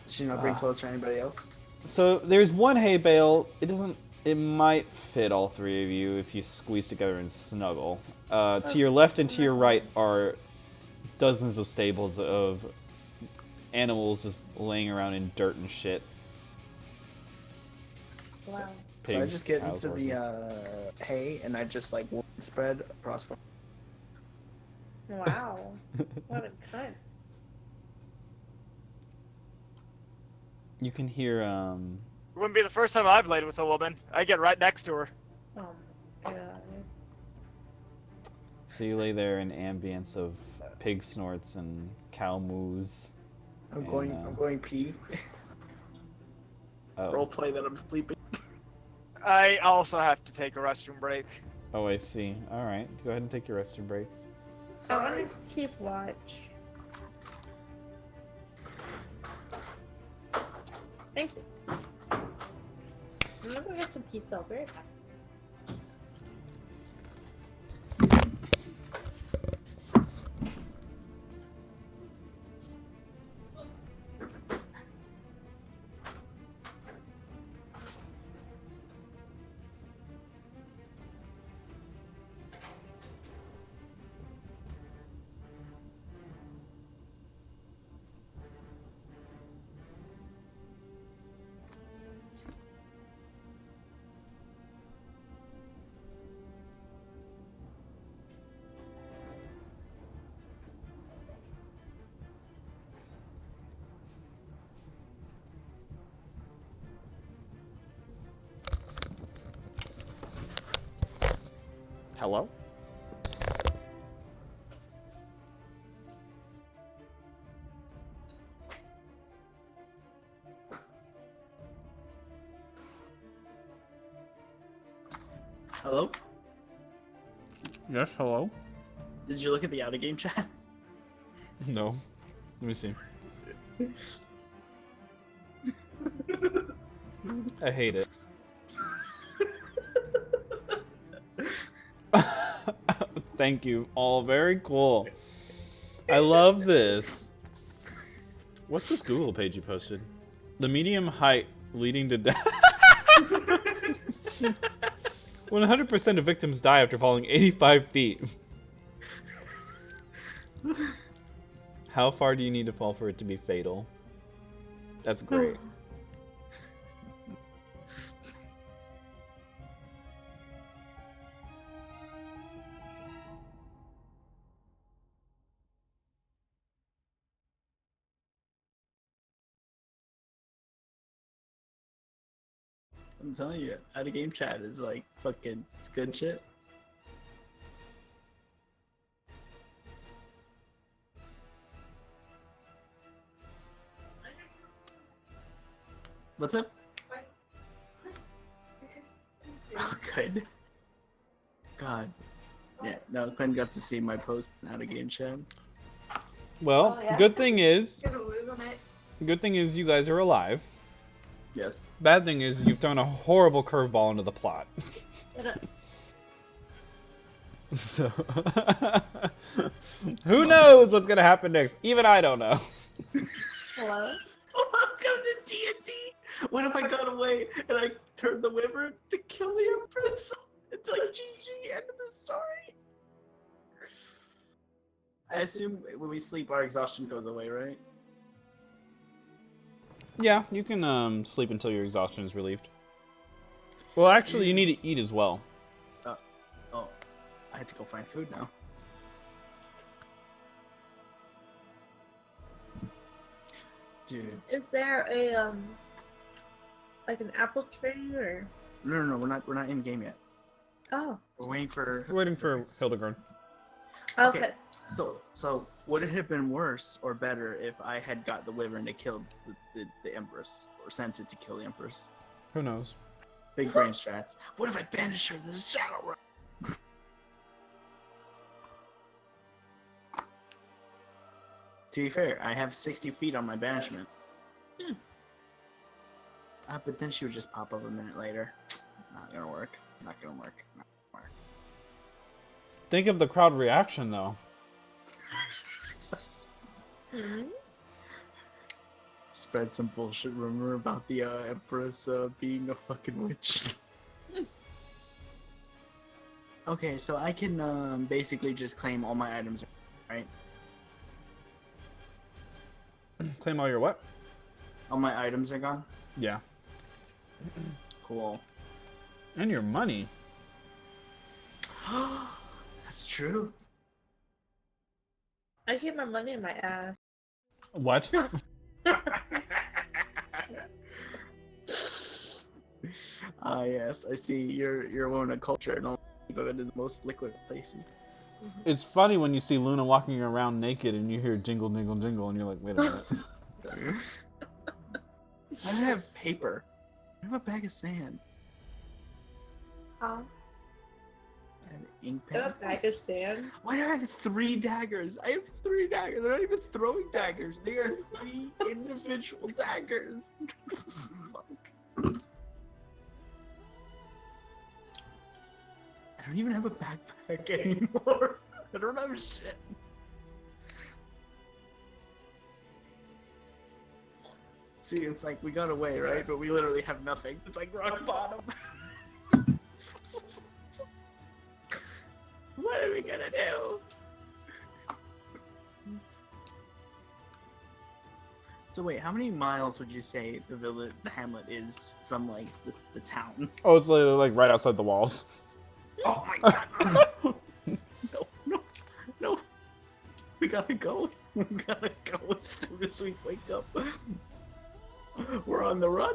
Does she not bring clothes for anybody else? So there's one hay bale. It might fit all three of you if you squeeze together and snuggle. To your left and to your right are dozens of stables of animals just laying around in dirt and shit. Wow. Pigs, So I just get cows, into horses. the hay and I just like spread across the. Wow. What a cunt. You can hear It wouldn't be the first time I've laid with a woman. I get right next to her. Oh my god. so you lay there in ambience of pig snorts and cow moos. I'm going pee. Oh. Role play that I'm sleeping. I also have to take a restroom break. Oh, I see. All right, go ahead and take your restroom breaks. I want to keep watch. Thank you. I'm gonna go get some pizza. I'll be right back. Hello? Hello? Yes, hello? Did you look at the out of game chat? No. Let me see. I hate it. Thank you. All very cool. I love this. What's this Google page you posted? The medium height leading to death. 100% of victims die after falling 85 feet. How far do you need to fall for it to be fatal? That's great. I'm telling you, out of game chat is like fucking it's good shit. What's up? Oh, good. God. Yeah, no, Quinn got to see my post out of game chat. Well, Oh, yeah. good thing is, Get a move on it. good thing is you guys are alive. Yes. Bad thing is you've thrown a horrible curveball into the plot. Get it. So, who knows what's gonna happen next? Even I don't know. Hello? Welcome to D&D. What if I got away and I turned the wyvern to kill the Empress? It's like GG, end of the story. I assume when we sleep, our exhaustion goes away, right? Yeah, you can sleep until your exhaustion is relieved. Well, actually, you need to eat as well. Oh, I had to go find food now. Dude. Is there a like an apple tree or? No, we're not in game yet. Oh. We're waiting for. We're waiting for Hildegard. Okay. So would it have been worse or better if I had got the wyvern to kill the Empress or sent it to kill the Empress? Who knows? Big brain strats. What if I banished her to the Shadow Realm? To be fair, I have 60 feet on my banishment. But then she would just pop up a minute later. Not gonna work. Not gonna work. Not gonna work. Think of the crowd reaction, though. Mm-hmm. Spread some bullshit rumor about the Empress being a fucking witch. Okay, so I can basically just claim all my items, right? Claim all your what? All my items are gone? Yeah. Cool. And your money. That's true. I keep my money in my ass. What? Yes, I see you're a woman of culture and only go into the most liquid places. It's funny when you see Luna walking around naked and you hear jingle, jingle, jingle, and you're like, wait a minute. I don't have paper. I have a bag of sand. Huh? I have ink A pen. bag of sand. Why do I have 3 daggers? I have 3 daggers. They're not even throwing daggers. They are 3 individual daggers. Fuck. I don't even have a backpack anymore. I don't have shit. See, it's like we got away, right? But we literally have nothing. It's like rock bottom. What are we gonna do? So wait, how many miles would you say the village, the hamlet is from like the town? Oh, it's like right outside the walls. Oh my god! No! We gotta go. We gotta go as soon as we wake up. We're on the run.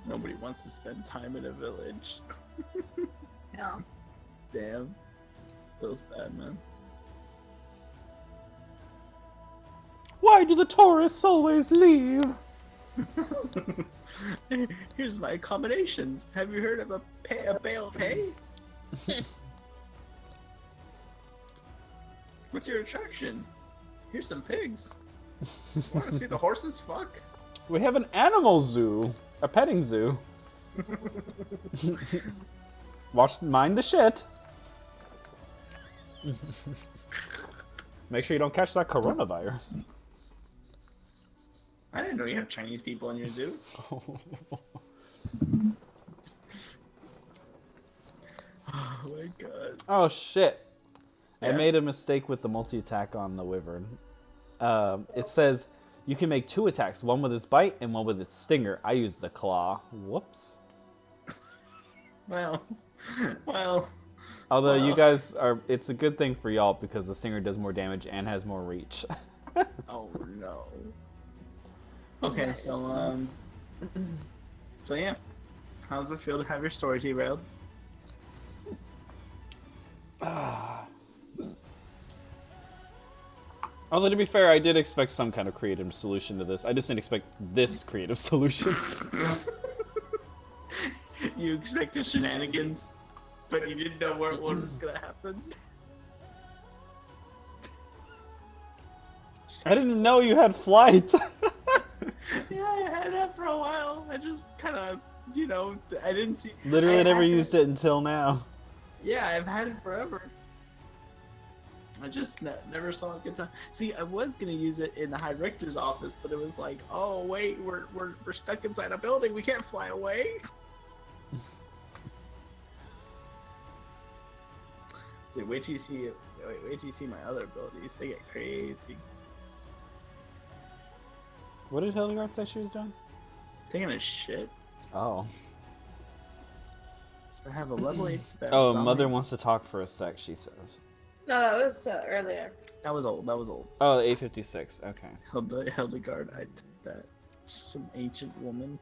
Nobody wants to spend time in a village. No. Damn. Feels bad, man. Why do the tourists always leave? Here's my accommodations. Have you heard of a bale of hay? What's your attraction? Here's some pigs. Want to see the horses fuck? We have an animal zoo. A petting zoo. Mind the shit. Make sure you don't catch that coronavirus. I didn't know you have Chinese people in your zoo. Oh my god. Oh shit. I Yeah? made a mistake with the multi-attack on the wyvern. It says you can make 2 attacks, one with its bite and one with its stinger. I used the claw. Whoops. Well, Well, Although you well. guys are, it's a good thing for y'all because the Stinger does more damage and has more reach. Oh no. Okay, Nice. so yeah. How's it feel to have your story derailed? Although to be fair, I did expect some kind of creative solution to this. I just didn't expect this creative solution. You expected shenanigans, but you didn't know what was gonna happen. I didn't know you had flight. Yeah, I had that for a while. I just kind of, I didn't see. Literally I never had used it until now. Yeah, I've had it forever. I just never saw a good time. See, I was gonna use it in the High Richter's office, but it was like, oh wait, we're stuck inside a building. We can't fly away. Dude, wait till you see my other abilities. They get crazy. What did Hildegard say she was doing? Taking a shit. Oh. So I have a level 8 spell. Oh, Mother wants to talk for a sec, she says. No, that was earlier. That was old. Oh, 856, okay. Hildegard, I took that. Some ancient woman.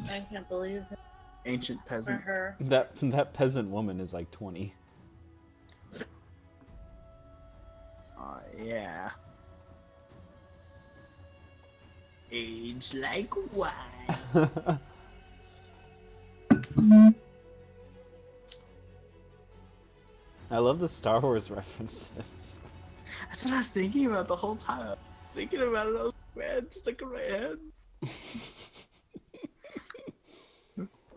I can't believe it Ancient for peasant. her. That peasant woman is like 20. Yeah. Age like wine. I love the Star Wars references. That's what I was thinking about the whole time. I was thinking about it. I was man, stuck in my head.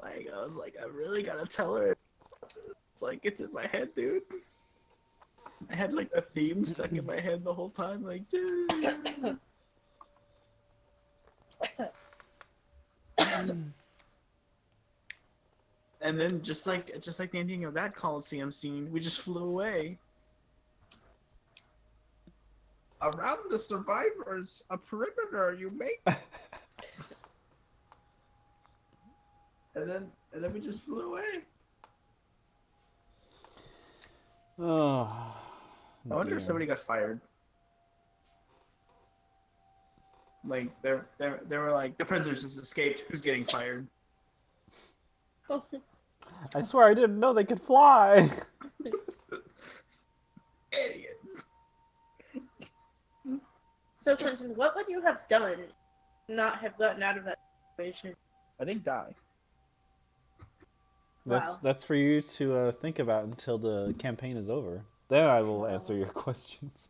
Like I was like, I really gotta tell her. It's like it's in my head, dude. I had like a theme stuck in my head the whole time, like. Dude. And then just like the ending of that Coliseum scene, we just flew away. Around the survivors, a perimeter you make. and then we just flew away. Oh, I wonder dear. if somebody got fired. Like they were like the prisoners just escaped. Who's getting fired? I swear I didn't know they could fly. Idiot. So, Trenton, what would you have done not have gotten out of that situation? I think die. That's for you to think about until the campaign is over. Then I will answer your questions.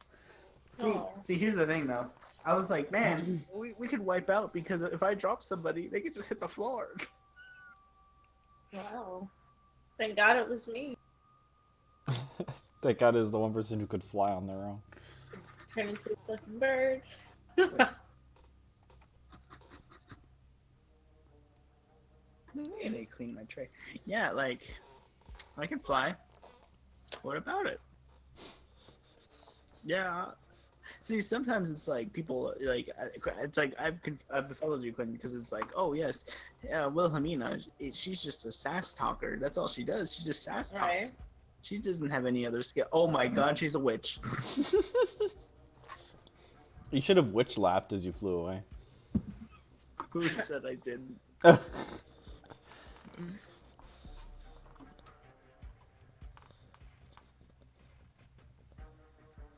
See, here's the thing though. I was like, man, we could wipe out because if I drop somebody, they could just hit the floor. Wow. Thank God it was me. Thank God is the one person who could fly on their own. Turn into a fucking bird. And they clean my tray. Yeah, like I can fly. What about it? Yeah. See, sometimes it's like people like it's like I've followed you, Quentin, because it's like, oh yes, Wilhelmina, she's just a sass talker. That's all she does. She just sass talks. Right. She doesn't have any other skill. Oh my God, she's a witch. You should have witch laughed as you flew away. Who said I didn't?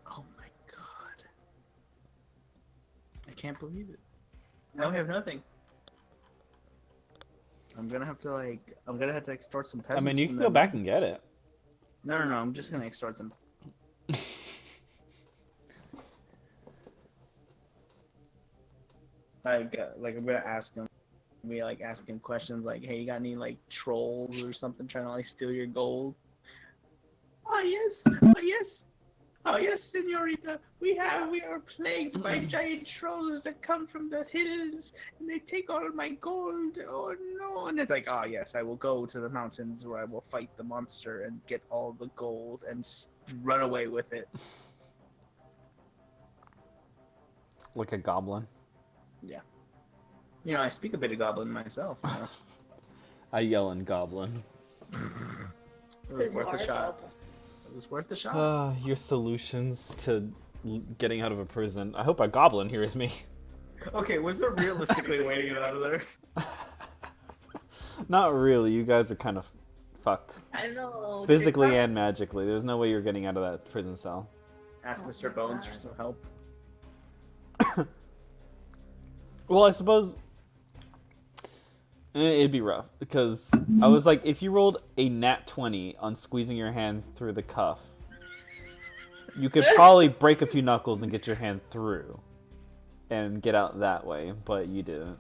Oh my God. I can't believe it. Now we have nothing. I'm gonna have to extort some I peasants. mean, you from can go them. back and get it. No, I'm just gonna extort some. Like I'm gonna ask him. We like ask him questions like, "Hey, you got any like trolls or something trying to like steal your gold?" Oh yes, oh yes, oh yes, señorita. We are plagued by giant trolls that come from the hills, and they take all of my gold. Oh no! And it's like, oh yes, I will go to the mountains where I will fight the monster and get all the gold and run away with it. Like a goblin. Yeah. You know, I speak a bit of goblin myself. You know? I yell in goblin. It was worth a shot. It was worth a shot. Your solutions to getting out of a prison. I hope a goblin hears me. Okay, was there realistically a way to get out of there? Not really. You guys are kind of fucked. I know. Physically and magically. There's no way you're getting out of that prison cell. Ask Mr. Bones for some help. Well, I suppose it'd be rough because I was like, if you rolled a nat 20 on squeezing your hand through the cuff, you could probably break a few knuckles and get your hand through and get out that way, but you didn't.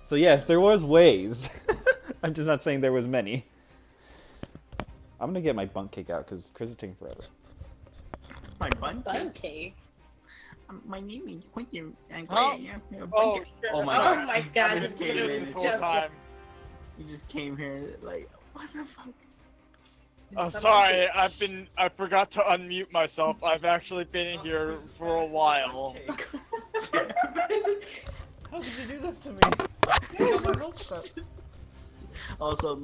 So yes, there was ways. I'm just not saying there was many. I'm gonna get my bunk cake out because Chris is taking forever. My bun Bun cake. cake. My name is Quentin. Oh, oh, shit. Oh my Oh god. my god, I this just came literally in This just whole time. You just came here like, what the fuck? Oh, sorry, I forgot to unmute myself. I've actually been here for a while. How did you do this to me? I got my hopes up. Also,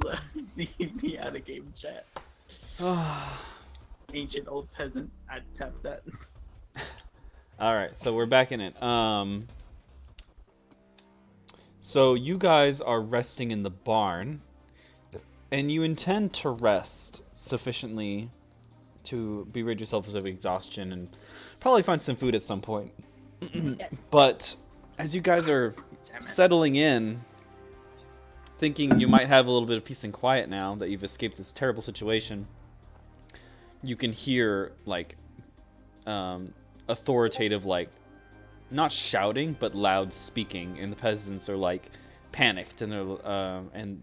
the out of game chat. Ancient old peasant. I tapped that. Alright, so we're back in it. So you guys are resting in the barn, and you intend to rest sufficiently to rid yourself of exhaustion and probably find some food at some point. But as you guys are settling in, thinking you might have a little bit of peace and quiet now that you've escaped this terrible situation, you can hear, like, authoritative, like, not shouting, but loud speaking, and the peasants are, like, panicked, and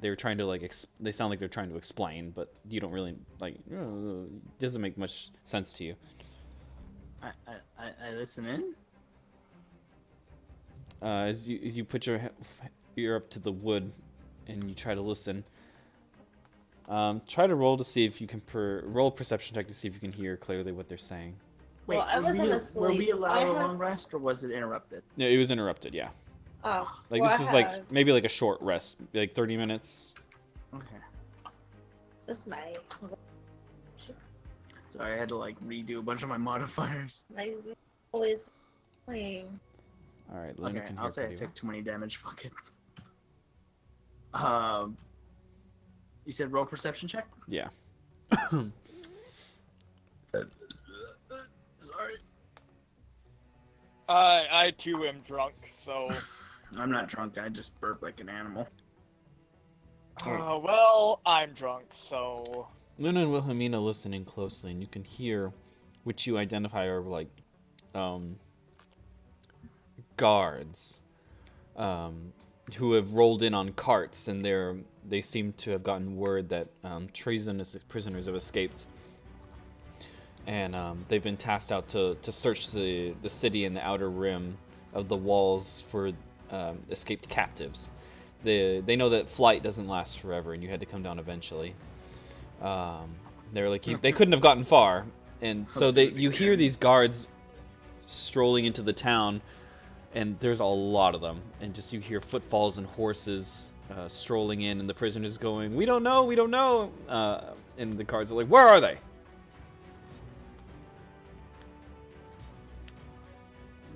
they're trying to, like, they sound like they're trying to explain, but you don't really, like, doesn't make much sense to you. I listen in. As you put your ear up to the wood and you try to listen, try to roll to see if you can roll a perception check to see if you can hear clearly what they're saying. Wait, Well, I wasn't asleep. were we allowed I a had- long rest, or was it interrupted? No, it was interrupted. Yeah, Oh. like well, this I is like had maybe like a short rest, like 30 minutes. Okay. Just my Sorry, I had to like redo a bunch of my modifiers. always playing. All right, Luna Okay, can I'll hear say I pretty took too many damage. Fuck it. You said roll perception check? well. Yeah. Sorry. I too am drunk, so. I'm not drunk. I just burp like an animal. Well, I'm drunk, so. Luna and Wilhelmina listening closely, and you can hear, which you identify are like, guards, who have rolled in on carts, and they seem to have gotten word that treasonous prisoners have escaped, and they've been tasked out to search the city and the outer rim of the walls for escaped captives. They know that flight doesn't last forever, and you had to come down eventually. They're like they couldn't have gotten far, and so you hear these guards strolling into the town, and there's a lot of them, and just you hear footfalls and horses strolling in, and the prisoners going, "We don't know, we don't know," and the guards are like, "Where are they?"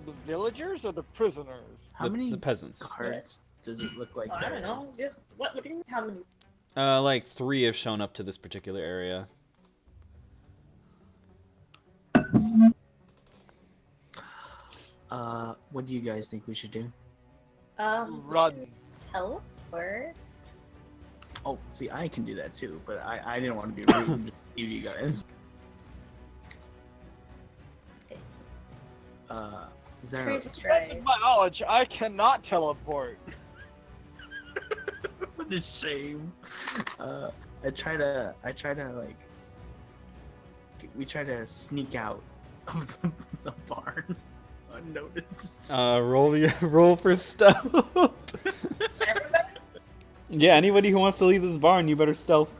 The villagers or the prisoners? How many the peasants? cards does it look like? I there don't know. is? Yeah, what do you mean? How many? Like 3 have shown up to this particular area. What do you guys think we should do? Run. Teleport. Oh, see, I can do that too, but I didn't want to be rude and just leave you guys. Is there Tree a... strike. To my knowledge, I cannot teleport. What a shame. I try to like... We try to sneak out of the barn unnoticed. Roll for stealth. Yeah, anybody who wants to leave this barn, you better stealth.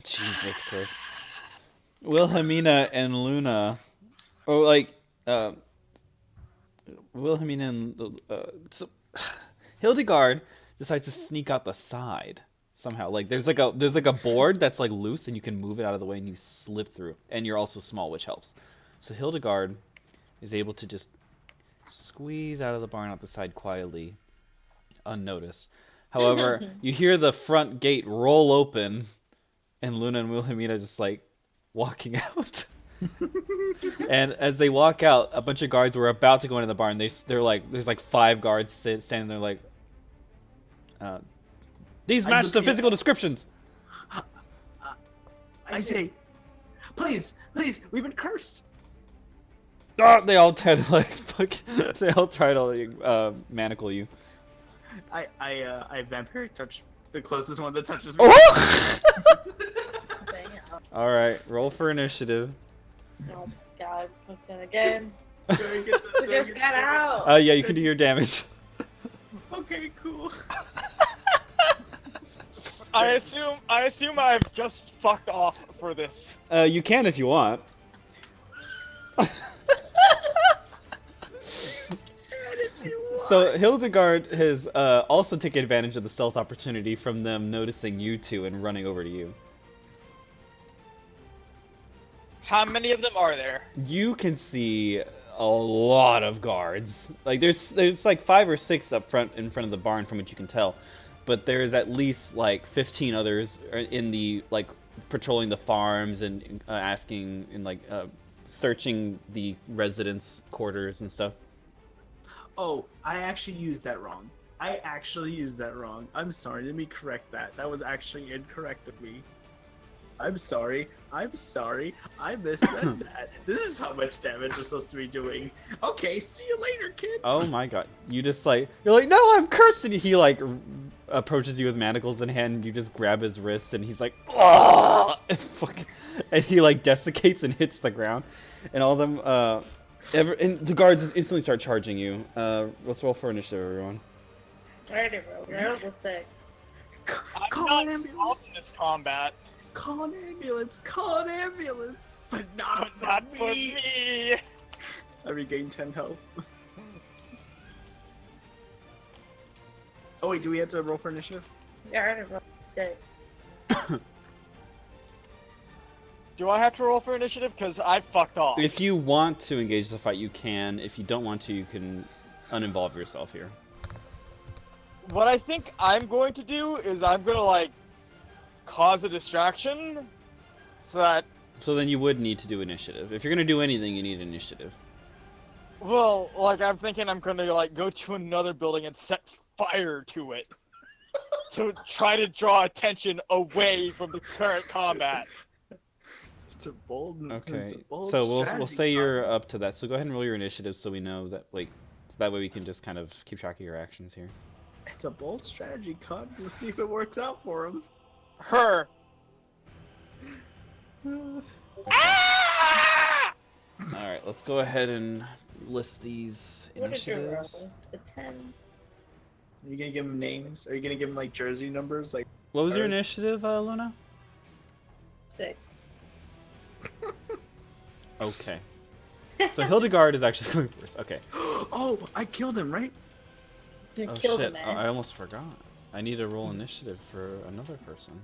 Jesus Christ. Wilhelmina and Luna, or like Wilhelmina and Hildegard decides to sneak out the side somehow. Like there's like a board that's like loose and you can move it out of the way and you slip through. And you're also small, which helps. So Hildegard is able to just squeeze out of the barn out the side quietly, unnoticed. However, you hear the front gate roll open, and Luna and Wilhelmina just like walking out. And as they walk out, a bunch of guards were about to go into the barn. They're like, there's like 5 guards standing there like, these match the physical descriptions. I say, please, we've been cursed. They all try to like, they all try to manacle you. I vampiric touch the closest one that touches me. Oh! Dang it. All right, roll for initiative. Oh my god, what's that again? Do I get this? We just got out. Yeah, you can do your damage. Okay, cool. I assume I've just fucked off for this. You can if you want. So Hildegard has also taken advantage of the stealth opportunity from them noticing you two and running over to you. How many of them are there? You can see a lot of guards. Like there's like 5 or 6 up front in front of the barn from what you can tell, but there's at least like 15 others in the like patrolling the farms and asking and like searching the residents' quarters and stuff. Oh, I actually used that wrong. I'm sorry. Let me correct that. That was actually incorrect of me. I'm sorry. I missaid that. This is how much damage we're supposed to be doing. Okay, see you later, kid. Oh my god. You just like, you're like, no, I'm cursed! And he like approaches you with manacles in hand, and you just grab his wrist, and he's like, ah! And he like desiccates and hits the ground. And all of them, and the guards just instantly start charging you. Let's roll for initiative, everyone. I already rolled. I rolled a 6. I'm Call not an ambulance. involved in this combat. Call an ambulance. Call an ambulance. But not For me. I regained 10 health. Oh wait, do we have to roll for initiative? I already rolled a 6. Do I have to roll for initiative? Because I fucked off. If you want to engage the fight, you can. If you don't want to, you can uninvolve yourself here. What I think I'm going to do is I'm gonna like cause a distraction so that, So then you would need to do initiative. If you're gonna do anything, you need initiative. well, like I'm thinking I'm gonna like go to another building and set fire to it to try to draw attention away from the current combat. It's a bold. Okay, so we'll say you're up to that. So go ahead and roll your initiative so we know that, like, so that way we can just kind of keep track of your actions here. It's a bold strategy, Con. Let's see if it works out for him. Her. Ah! All right, let's go ahead and list these What did you roll? initiatives. A 10. Are you gonna give him names? Are you gonna give him like jersey numbers? Like What was your Alright. initiative, Luna? 6. Okay. So Hildegard is actually going first. Okay. oh, I killed him, right? You Oh killed shit! a man. I almost forgot. I need to roll initiative for another person.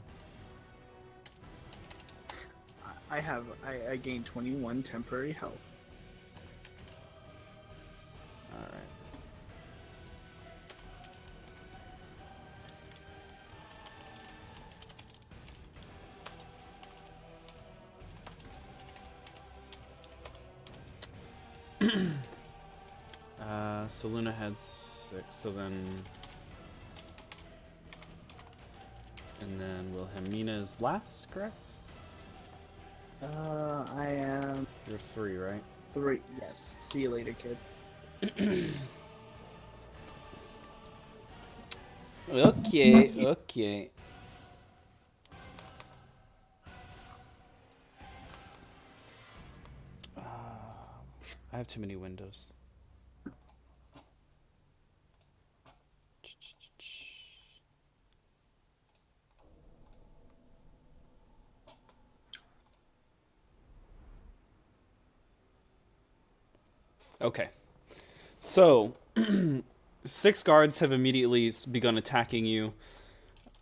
I gained 21 temporary health. All right. So Luna had 6, so then... And then Wilhelmina is last, correct? I am You're 3, right? 3. Yes. See you later, kid. Okay, okay. I have too many windows. Okay. So, 6 guards have immediately begun attacking you,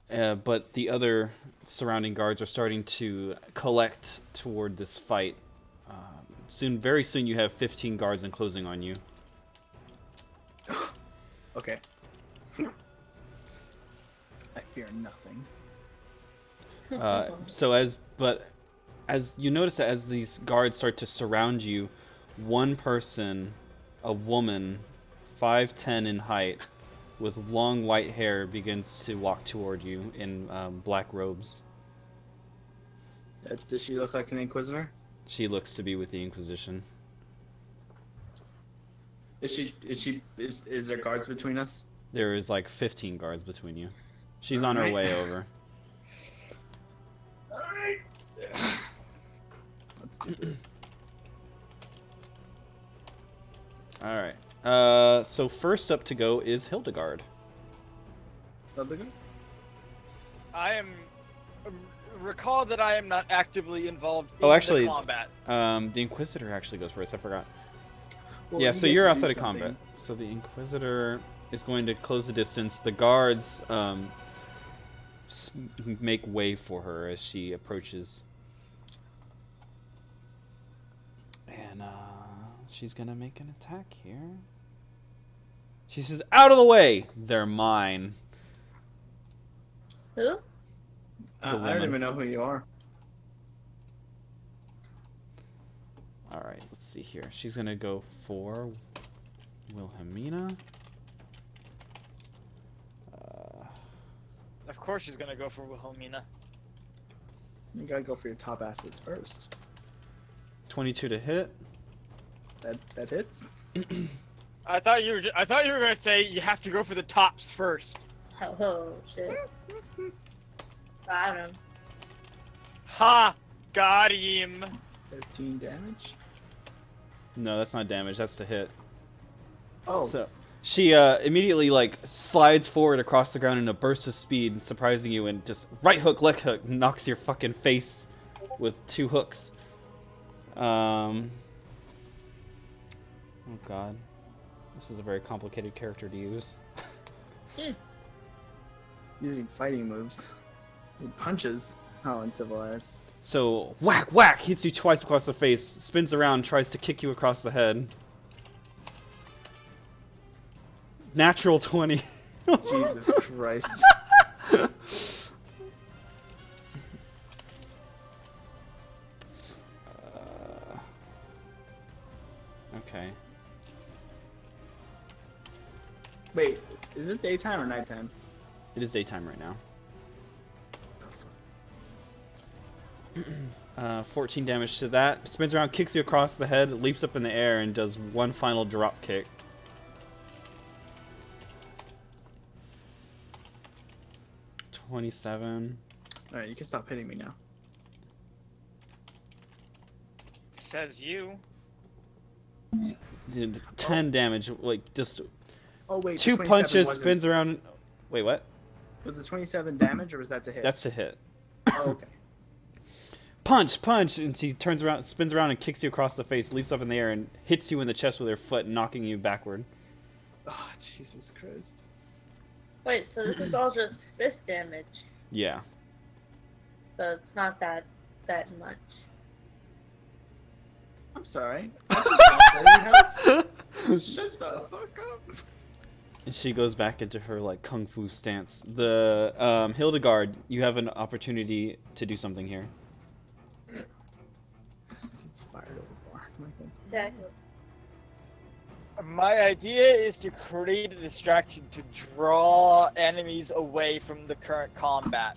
but the other surrounding guards are starting to collect toward this fight. Very soon, you have 15 guards enclosing on you. Okay. I fear nothing. As you notice that as these guards start to surround you, one person, a woman, 5'10" in height, with long white hair, begins to walk toward you in black robes. Does she look like an inquisitor? She looks to be with the Inquisition. Is there guards between us? There is like 15 guards between you. She's on her Alright. way over. Alright. Let's do this. Alright. So first up to go is Hildegard. I am. Recall that I am not actively involved in actually, the combat. The Inquisitor actually goes first. I forgot. Well, Yeah, you so get you're to do outside of something. combat. So the Inquisitor is going to close the distance. The guards make way for her as she approaches. And she's going to make an attack here. She says, "Out of the way! They're mine." Who? I don't woman. even know who you are. Alright, let's see here. She's going to go for Wilhelmina. Of course, she's gonna go for Wilhelmina. You gotta go for your top assets first. 22 to hit. That hits. I thought you were gonna say you have to go for the tops first. Oh, shit. Got him. Ha! Got him. 13 damage. No, that's not damage. That's to hit. Oh, So she immediately like slides forward across the ground in a burst of speed, surprising you, and just right hook, left hook, knocks your fucking face with 2 hooks. Oh god, this is a very complicated character to use. using fighting moves. With punches. How uncivilized. So whack, whack, hits you twice across the face, spins around, tries to kick you across the head. Natural 20. Jesus Christ. Okay. Wait, is it daytime or nighttime? It is daytime right now. 14 damage to that. Spins around, kicks you across the head, leaps up in the air, and does one final drop kick. $27. Alright, you can stop hitting me now. Says you. Did 10 damage, like just Oh wait, 2 the 27 punches, wasn't- spins around. Wait, what? Was the 27 damage or was that to hit? That's to hit. Oh, okay. Punch, punch, and she turns around, spins around, and kicks you across the face, leaps up in the air, and hits you in the chest with her foot, knocking you backward. Oh, Jesus Christ. Wait, so this is all just fist damage. Yeah. So it's not that much. I'm sorry. Shut the fuck up. And she goes back into her like kung fu stance. The Hildegard, you have an opportunity to do something here. It's fired overboard. Exactly. My idea is to create a distraction to draw enemies away from the current combat.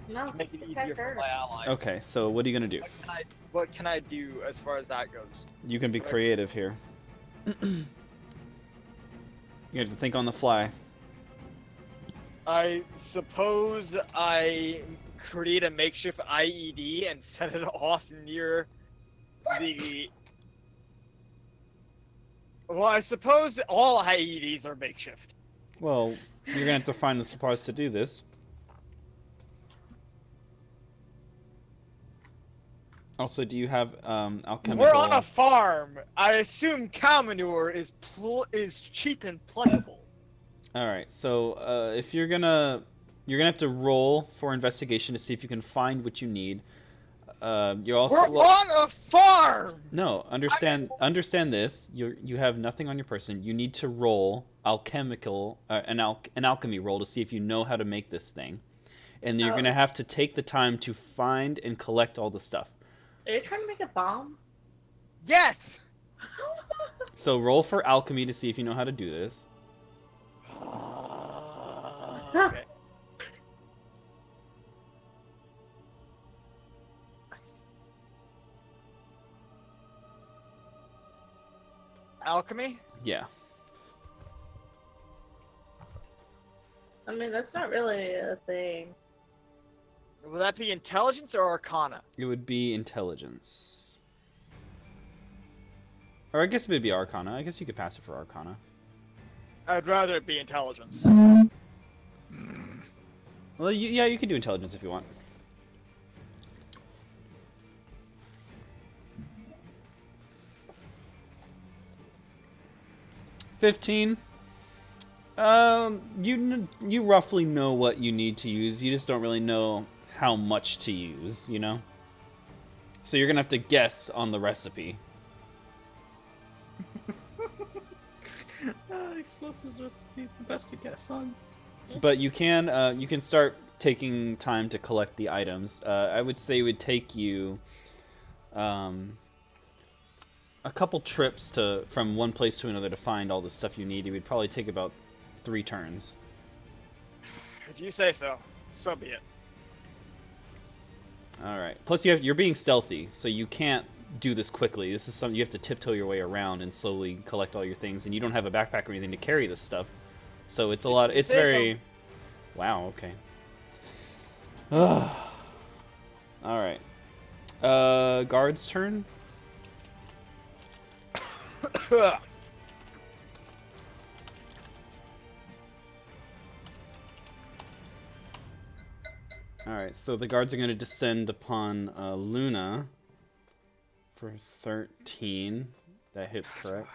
No, To make it attack easier for her. my allies. Okay, so what are you gonna do? What can I do as far as that goes? You can be creative here. You have to think on the fly. I suppose I create a makeshift IED and set it off near the. Well, I suppose all IEDs are makeshift. Well, you're gonna have to find the supplies to do this. Also, do you have alchemical? We're on a farm. I assume cow manure is cheap and plentiful. All right. So if you're gonna have to roll for investigation to see if you can find what you need. You're also We're on a farm. no. Understand this. You have nothing on your person. You need to roll alchemical an alchemy roll to see if you know how to make this thing, and you're gonna have to take the time to find and collect all the stuff. Are you trying to make a bomb? Yes. So roll for alchemy to see if you know how to do this. Okay. Alchemy? Yeah. I mean, that's not really a thing. Will that be intelligence or arcana? It would be intelligence. Or I guess it would be arcana. I guess you could pass it for arcana. I'd rather it be intelligence. Well, yeah, you can do intelligence if you want. $15. You roughly know what you need to use. You just don't really know how much to use, you know? So you're gonna have to guess on the recipe. Explosives recipe the best to guess on. But you can start taking time to collect the items. I would say it would take you a couple trips from one place to another to find all the stuff you need. It would probably take about 3 turns. If you say so, so be it. All right. Plus, you're being stealthy, so you can't do this quickly. This is something you have to tiptoe your way around and slowly collect all your things, and you don't have a backpack or anything to carry this stuff. So it's a lot. It's very. Wow. Okay. All right. Guard's turn. All right, so the guards are going to descend upon Luna for 13. That hits, correct?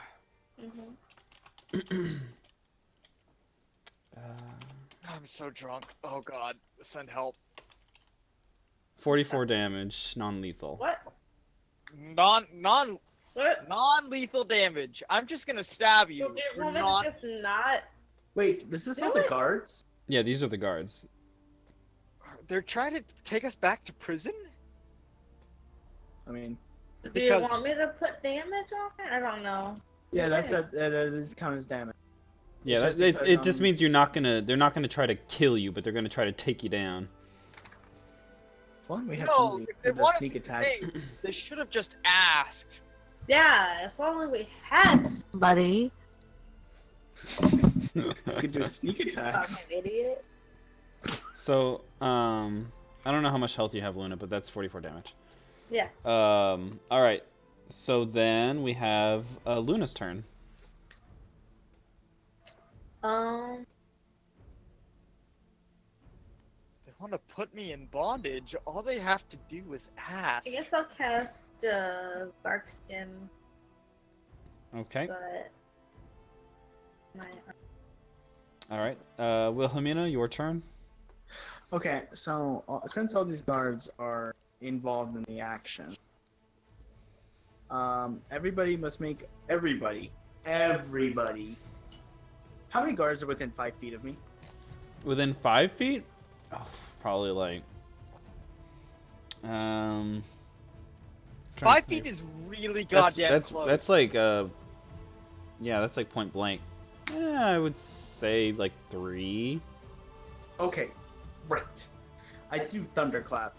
I'm so drunk. Oh god, send help. 44 damage, non-lethal. What? Non What? non-lethal damage. I'm just gonna stab you. So do you for want me non- to just not? Wait, was this all Do the it. guards? Yeah, these are the guards. They're trying to take us back to prison? I mean, Do you Because- want me to put damage on it? I don't know. yeah, Just that is count as damage. Yeah, It's just it just because, means they're not gonna try to kill you, but they're gonna try to take you down. Well, we have No, some if they of the want us sneak to attacks. stay, they should have just asked. Yeah, if only we had somebody. We could do sneak attacks. Fucking idiot. So, I don't know how much health you have, Luna, but that's 44 damage. Yeah. All right. So then we have Luna's turn. They want to put me in bondage. All they have to do is ask. I guess I'll cast Dark Skin, Okay. but my All right. Wilhelmina, your turn. Okay, so since all these guards are involved in the action, everybody must make everybody. How many guards are within 5 feet of me? Within 5 feet? Oh, probably like. 5 feet is really goddamn close. That's like yeah, that's like point blank. Yeah, I would say like 3. Okay, right. I do thunderclap.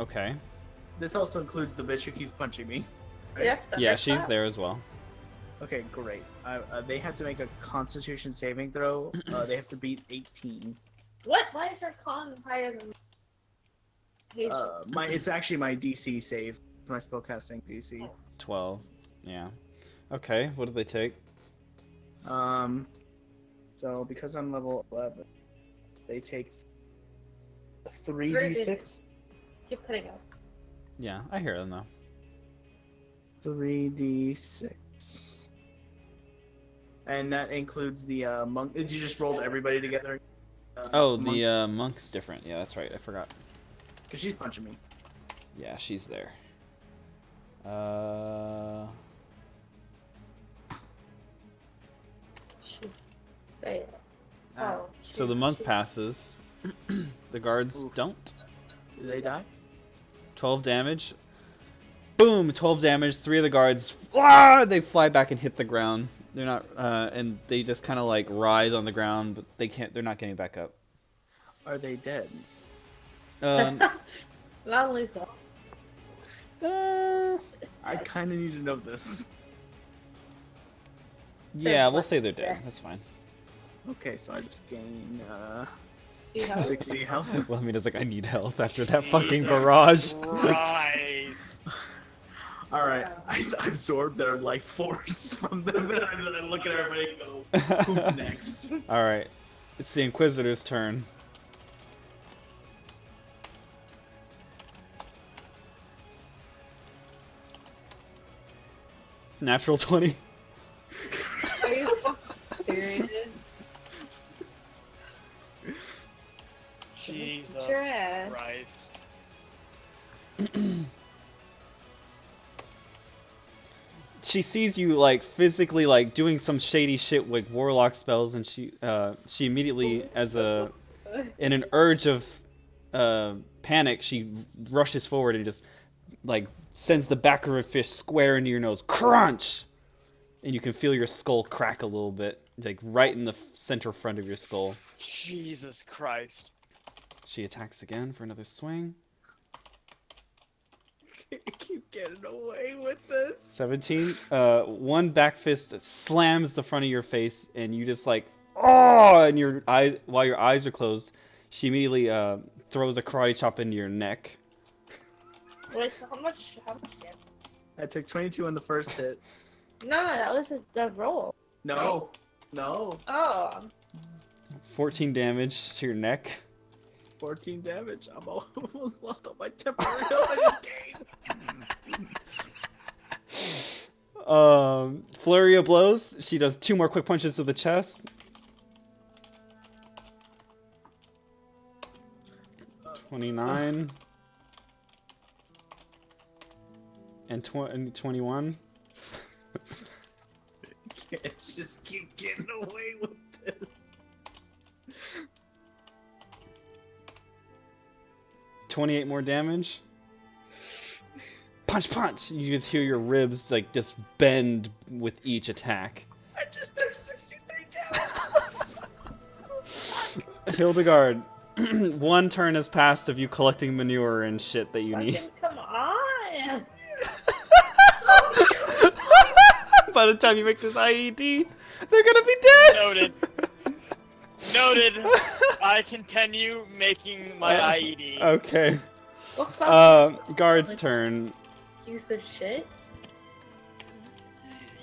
Okay. This also includes the bitch who keeps punching me. Right? yeah. Yeah, she's there as well. Okay, great. They have to make a Constitution saving throw. They have to beat 18. What? Why is your con higher than? It's actually my DC save. My spellcasting DC. 12. Yeah. Okay. What do they take? So because I'm level 11, they take 3d6. Keep cutting out. Yeah, I hear them though. 3d6. And that includes the monk. Did you just roll everybody together? Oh, monk? the monk's different. Yeah, that's right. I forgot. Because she's punching me. Yeah, she's there. Shoot. Wait. Ah. Oh. So the monk passes. The guards Oof. don't. Do they die? 12 damage. Boom! 12 damage. 3 of the guards, they fly back and hit the ground. They're not, and they just kind of like writhe on the ground, but they can't. They're not getting back up. Are they dead? Not lethal. I kind of need to know this. Yeah, we'll say they're dead. That's fine. Okay, so I just gain See how 60 health. Well, I mean, it's like I need health after that fucking barrage. Christ. All right, I absorb their life force from them, and then I look at everybody and go, "Who's next?" All right, it's the Inquisitor's turn. Natural 20. Are you serious? Jesus Your ass. Christ. She sees you like physically like doing some shady shit like warlock spells, and she immediately, in an urge of panic, she rushes forward and just like sends the back of her fist square into your nose. Crunch! And you can feel your skull crack a little bit, like right in the center front of your skull. Jesus Christ. She attacks again for another swing. I keep getting away with this. 17. One back fist slams the front of your face, and you just like, oh! And your eye, while your eyes are closed, she immediately throws a karate chop into your neck. Wait, so how much damage? I took 22 on the first hit. No, that was the roll. No. Oh. 14 damage to your neck. 14 damage. I'm almost lost all my temporary health in this game. Flurry of blows. She does 2 more quick punches to the chest. 29. And 21. Can't just keep getting away with this. 28 more damage. Punch, punch! You just hear your ribs like just bend with each attack. I just took 63 damage. Hildegard, 1 turn has passed of you collecting manure and shit that you need. Fucking come on. By the time you make this IED, they're gonna be dead! Noted. Noted. I continue making my IED. Okay. Well, fuck Guard's turn. piece of shit.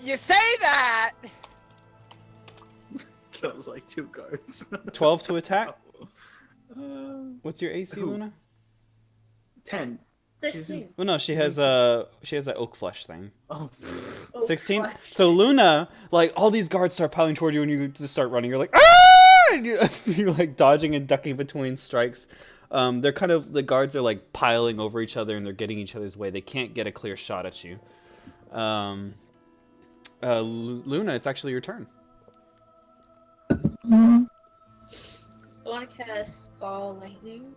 You say that! Kills like 2 guards. 12 to attack. What's your Who? AC, Luna? 10. 16. Well, no, she has that oak flesh thing. Oh. Oh, 16. fuck. So Luna, like all these guards start piling toward you, and you just start running. You're like, ah! And you're like dodging and ducking between strikes. They're kind of, the guards are like piling over each other, and they're getting each other's way. They can't get a clear shot at you. Luna, it's actually your turn. I want to cast Ball Lightning.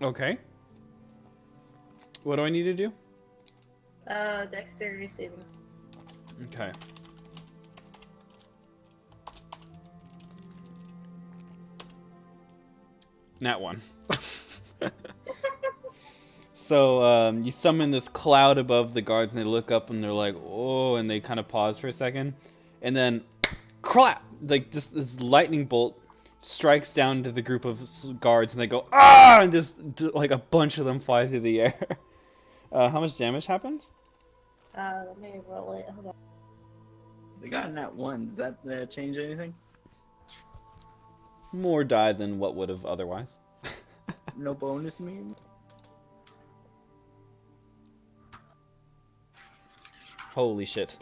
Okay. What do I need to do? Dexterity saving. Okay. Nat 1. So, you summon this cloud above the guards, and they look up, and they're like, oh, and they kind of pause for a second. And then, clap! Like, just this lightning bolt strikes down to the group of guards, and they go, ah! And just, like, a bunch of them fly through the air. How much damage happens? Let me roll it. Hold on. They got in that 1. Does that change anything? More die than what would have otherwise. No bonus, mean? Holy shit.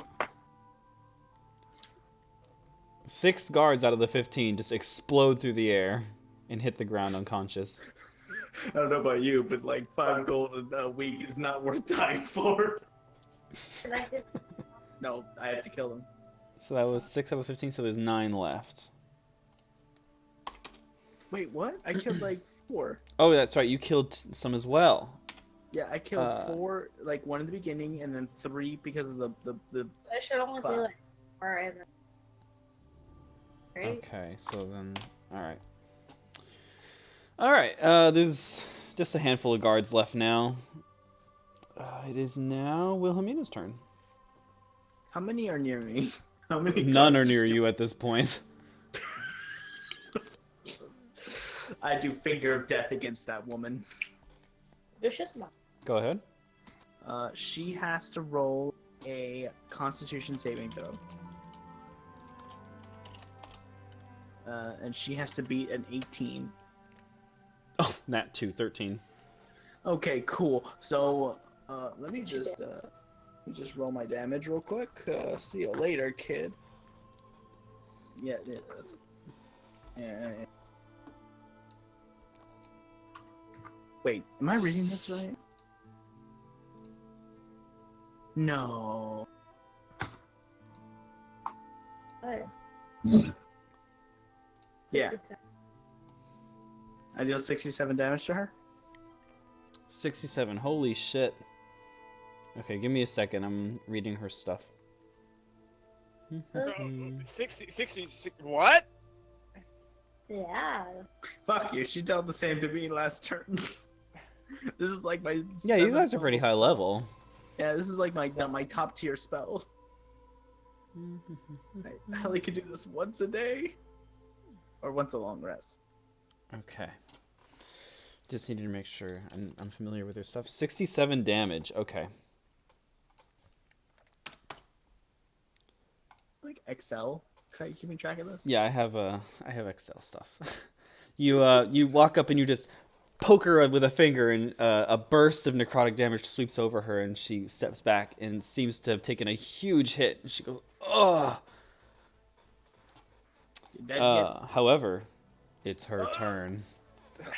6 guards out of the 15 just explode through the air and hit the ground unconscious. I don't know about you, but like 5 gold a week is not worth dying for. And I did. No, I had to kill them. So that was 6 out of 15, so there's 9 left. Wait, what? I killed like 4. Oh, that's right, you killed some as well. Yeah, I killed 4, like 1 in the beginning, and then 3 because of the I should only be Cloud. like 4 and right? Okay, so then, alright. Alright, there's just a handful of guards left now. It is now Wilhelmina's turn. How many are near me? How many? None are guards near still- you at this point. I do finger of death against that woman. There's just one. Go ahead. She has to roll a Constitution saving throw. And she has to beat an 18. Oh, nat 2, 13. Okay, cool. So let me just roll my damage real quick. See you later, kid. Yeah, that's. Yeah. Wait, am I reading this right? No. What? Yeah. 67. I deal 67 damage to her. 67, holy shit. Okay, give me a second, I'm reading her stuff. 60, what? Yeah. Fuck you. She dealt the same to me last turn. This is like my. Yeah, you guys 7th are pretty level high spell. level. Yeah, this is like my top tier spell. I only could do this once a day, or once a long rest. Okay. Just needed to make sure I'm familiar with her stuff. 67 damage, okay. Like Excel. Are you keeping track of this? Yeah, I have Excel stuff. You walk up and you just poke her with a finger, and a burst of necrotic damage sweeps over her, and she steps back and seems to have taken a huge hit. And she goes, "Ugh." You're dead again. However, it's her turn.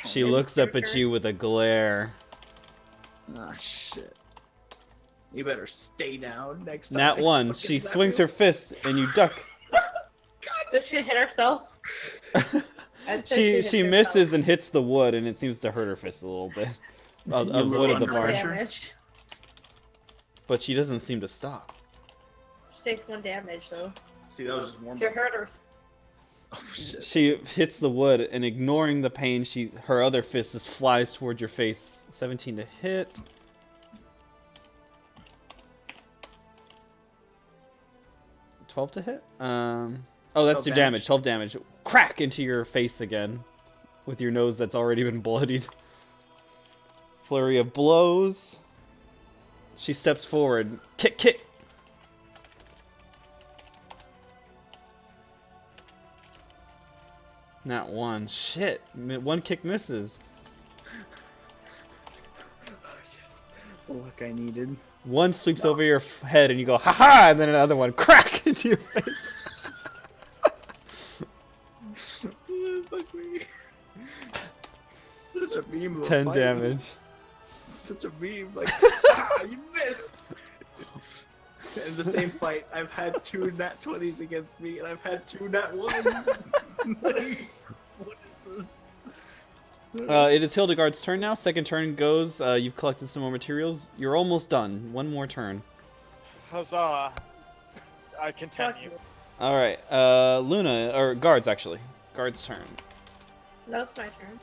She It's looks her up at turn. you with a glare. Ah, shit. You better stay down next time. Nat 1. Look She at that swings move. her fist, and you duck. Did she hit herself? I'd say She hit misses herself. and hits the wood, and it seems to hurt her fist a little bit. Of You wood of the under barn. pressure? Damage. But she doesn't seem to stop. She takes 1 damage though. See, that was just warm. She hurt herself. Oh shit. She hits the wood, and ignoring the pain, her other fist just flies towards your face. 17 to hit. $12 to hit? Oh, that's 12 your damage. 12 damage. Crack into your face again. With your nose that's already been bloodied. Flurry of blows. She steps forward. Kick, kick. Not 1. Shit. 1 kick misses. Yes. The luck I needed. 1 sweeps over your head, and you go, ha-ha! And then another one, crack into your face. Fuck me. Such a meme. of a 10 fight. damage. Such a meme. Like, you missed. In the same fight, I've had 2 nat 20s against me, and I've had 2 nat 1s. Like, what is this? It is Hildegard's turn now. Second turn goes. You've collected some more materials. You're almost done. 1 more turn. Huzzah! I continue. All right. Luna, or guards actually. Guards' turn. No, it's my turn.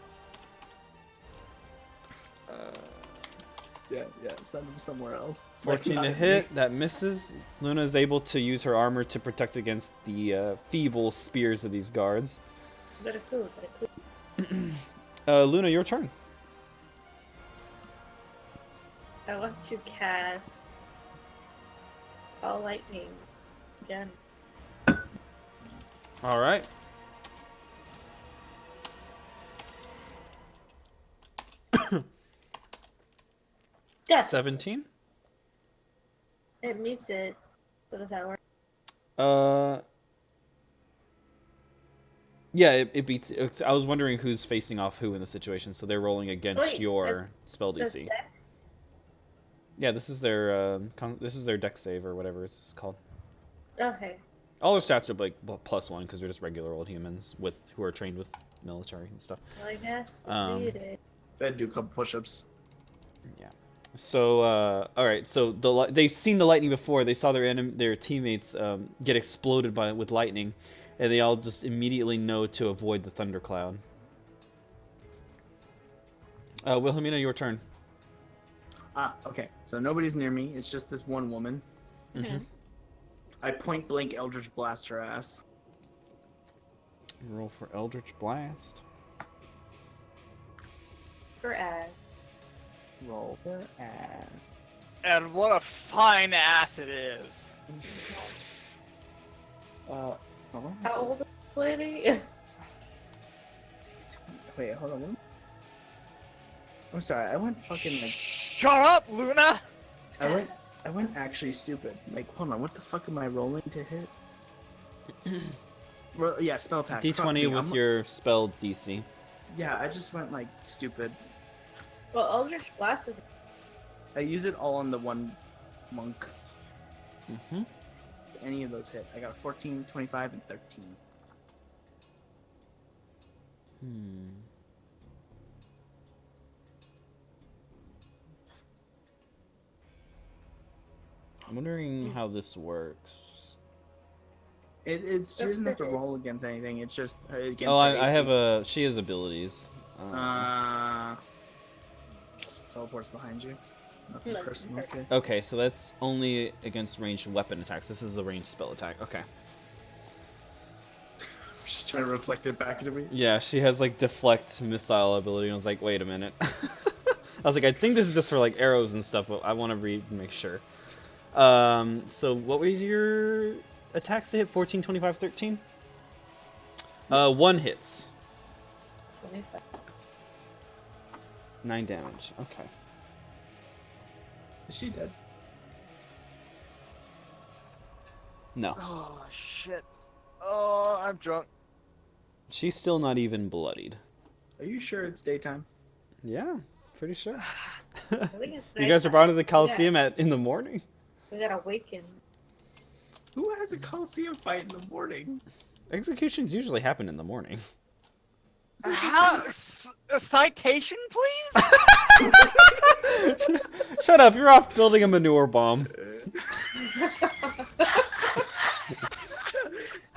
Yeah, send him somewhere else. 14 Like, to not hit. me. That misses. Luna is able to use her armor to protect against the feeble spears of these guards. Better food. Luna, your turn. I want to cast All Lightning again. All right. Yeah, 17. it meets it. So does that work? Yeah, it beats. I was wondering who's facing off who in the situation, so they're rolling against Wait, your spell Does DC. Dex? Yeah, this is their dex save or whatever it's called. Okay. All their stats are like +1 because they're just regular old humans who are trained with military and stuff. Well, I guess Um, beat it. I'd do a couple push-ups. Yeah. So all right. So they've seen the lightning before. They saw their teammates get exploded with lightning, and they all just immediately know to avoid the thundercloud. Wilhelmina, your turn. Okay. So nobody's near me. It's just this one woman. Mm-hmm. I point blank Eldritch Blast her ass. Roll for Eldritch Blast. For ass. Roll her ass. And what a fine ass it is. Hold on. How old is this lady? Wait, hold on. I'm sorry. I went fucking like. Shut up, Luna! I went actually stupid. Like, hold on. What the fuck am I rolling to hit? Yeah, spell attack. Fuck me, D20 with your spell DC. Yeah, I just went like stupid. Well, Eldritch Blast is. I use it all on the one monk. Mm-hmm. Any of those hit. I got a 14, 25, and 13. I'm wondering how this works. She That's doesn't have to the hit. roll against anything. It's just against. Oh, her I have AC. she has abilities. Teleports behind you. Nothing Like, personal. Okay. Okay, so that's only against ranged weapon attacks. This is a ranged spell attack. Okay. She's trying to reflect it back into me. Yeah, she has like deflect missile ability. I was like, wait a minute. I was like, I think this is just for like arrows and stuff, but I want to read and make sure. So what was your attacks to hit? 14, 25, 13? 1 hits. 25. 9 damage. Okay. Is she dead? No. Oh, shit. Oh, I'm drunk. She's still not even bloodied. Are you sure it's daytime? Yeah, pretty sure. I think it's You guys are nighttime. brought to the Coliseum in the morning? We gotta awaken. Who has a Coliseum fight in the morning? Executions usually happen in the morning. A citation, please? Shut up, you're off building a manure bomb.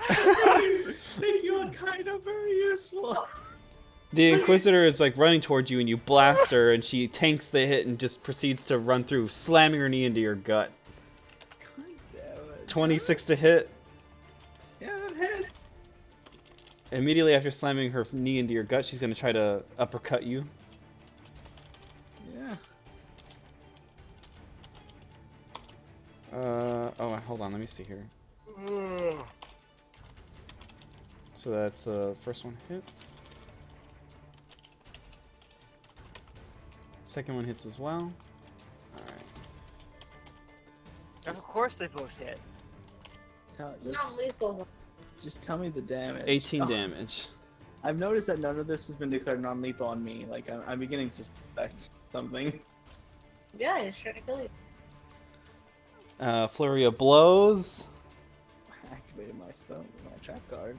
Thank you are kind of very useful. The Inquisitor is like running towards you and you blast her and she tanks the hit and just proceeds to run through, slamming her knee into your gut. God damn it. 26 to hit. Yeah, that hits. Immediately after slamming her knee into your gut, she's going to try to uppercut you. Yeah. Oh, hold on, let me see here. So that's first one hits. Second one hits as well. Alright. Of course they both hit. Non-lethal. Just tell me the damage. 18 Oh, damage. I've noticed that none of this has been declared non-lethal on me. Like, I'm beginning to suspect something. Yeah, he's trying to kill you. Flurry of blows. I activated my spell with my trap card.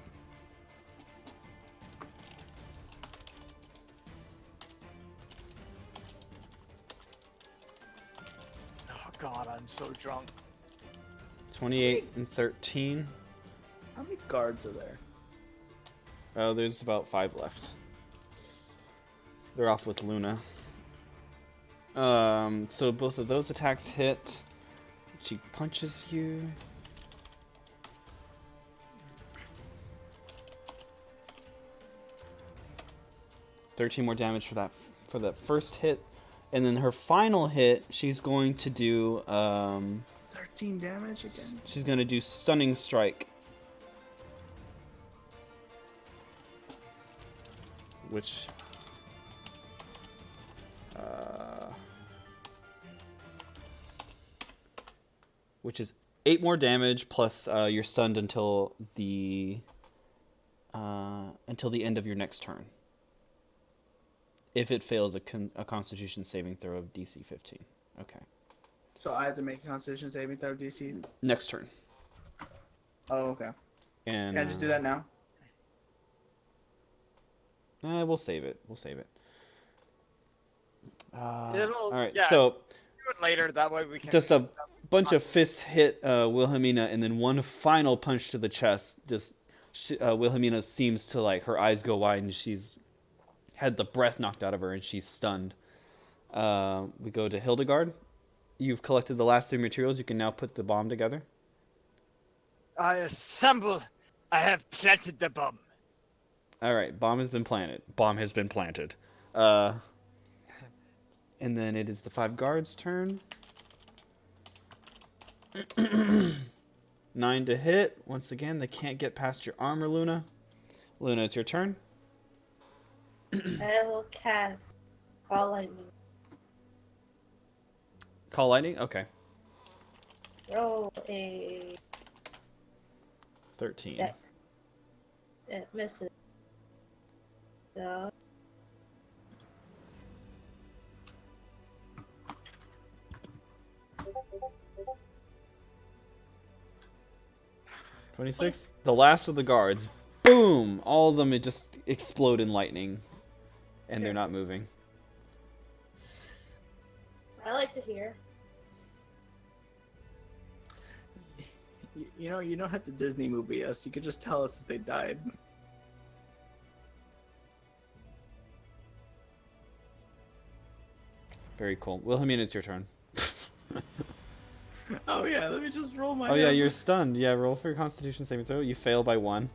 Oh god, I'm so drunk. 28 and 13. How many guards are there? Oh, there's about 5 left. They're off with Luna. So both of those attacks hit. She punches you. $13 more damage for that first hit. And then her final hit, she's going to do 13 damage again? she's going to do Stunning Strike. Which is 8 more damage plus you're stunned until the end of your next turn. If it fails a Constitution saving throw of DC 15. Okay. So I have to make a Constitution saving throw DC. Next turn. Oh, okay. And Can I just do that now? We'll save it. We'll save it. All right. Yeah, So do it later. That way we can. just a bunch of fists hit Wilhelmina, and then one final punch to the chest. Wilhelmina seems to, like, her eyes go wide, and she's had the breath knocked out of her, and she's stunned. We go to Hildegard. You've collected the last 3 materials. You can now put the bomb together. I assemble. I have planted the bomb. All right, bomb has been planted. Bomb has been planted. And then it is the 5 guards' turn. 9 to hit. Once again, they can't get past your armor, Luna. Luna, it's your turn. I will cast Call Lightning. Call lightning? Okay. Roll a 13. dex. It misses. So 26. The last of the guards. Boom! All of them just explode in lightning. And they're not moving. I like to hear. You know, you don't have to Disney movie us. You could just tell us if they died. Very cool. Wilhelmina, it's your turn. Oh yeah, let me just roll my. Oh yeah, you're stunned. Yeah, roll for your Constitution saving throw. You fail by 1.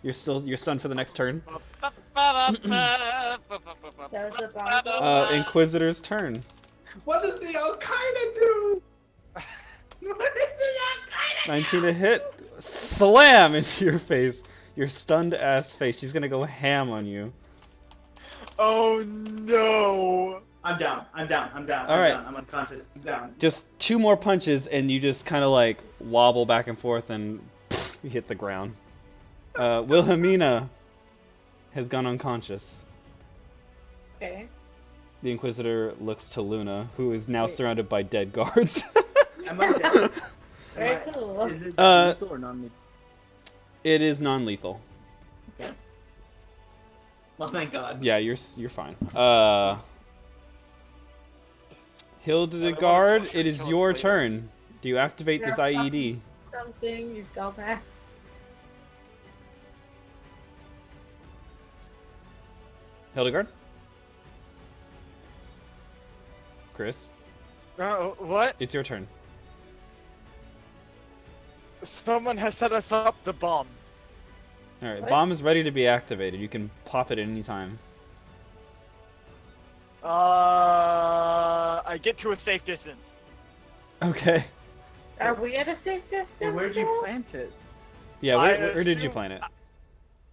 You're stunned for the next turn. That was a bomb. Inquisitor's turn. What does the Al-Qaeda do? What does the Al-Qaeda 19 to hit. Slam into your face. Your stunned ass face. She's gonna go ham on you. Oh no! I'm down. All right. I'm unconscious. I'm down. Just 2 more punches, and you just kind of like wobble back and forth, and you hit the ground. Wilhelmina has gone unconscious. Okay. The Inquisitor looks to Luna, who is now surrounded by dead guards. Am I down? Very cool. Is it lethal or non-lethal? It is non-lethal. Okay. Well, thank God. Yeah, you're fine. Hildegard, it is your turn. Do you activate this IED? Something, you dumbass. Hildegard? Chris, What? it's your turn. Someone has set us up the bomb. Alright, What? bomb is ready to be activated. You can pop it at any time. I get to a safe distance. Okay. Are we at a safe distance? Hey, where'd you now? plant it? Yeah, I where did you assume- plant it?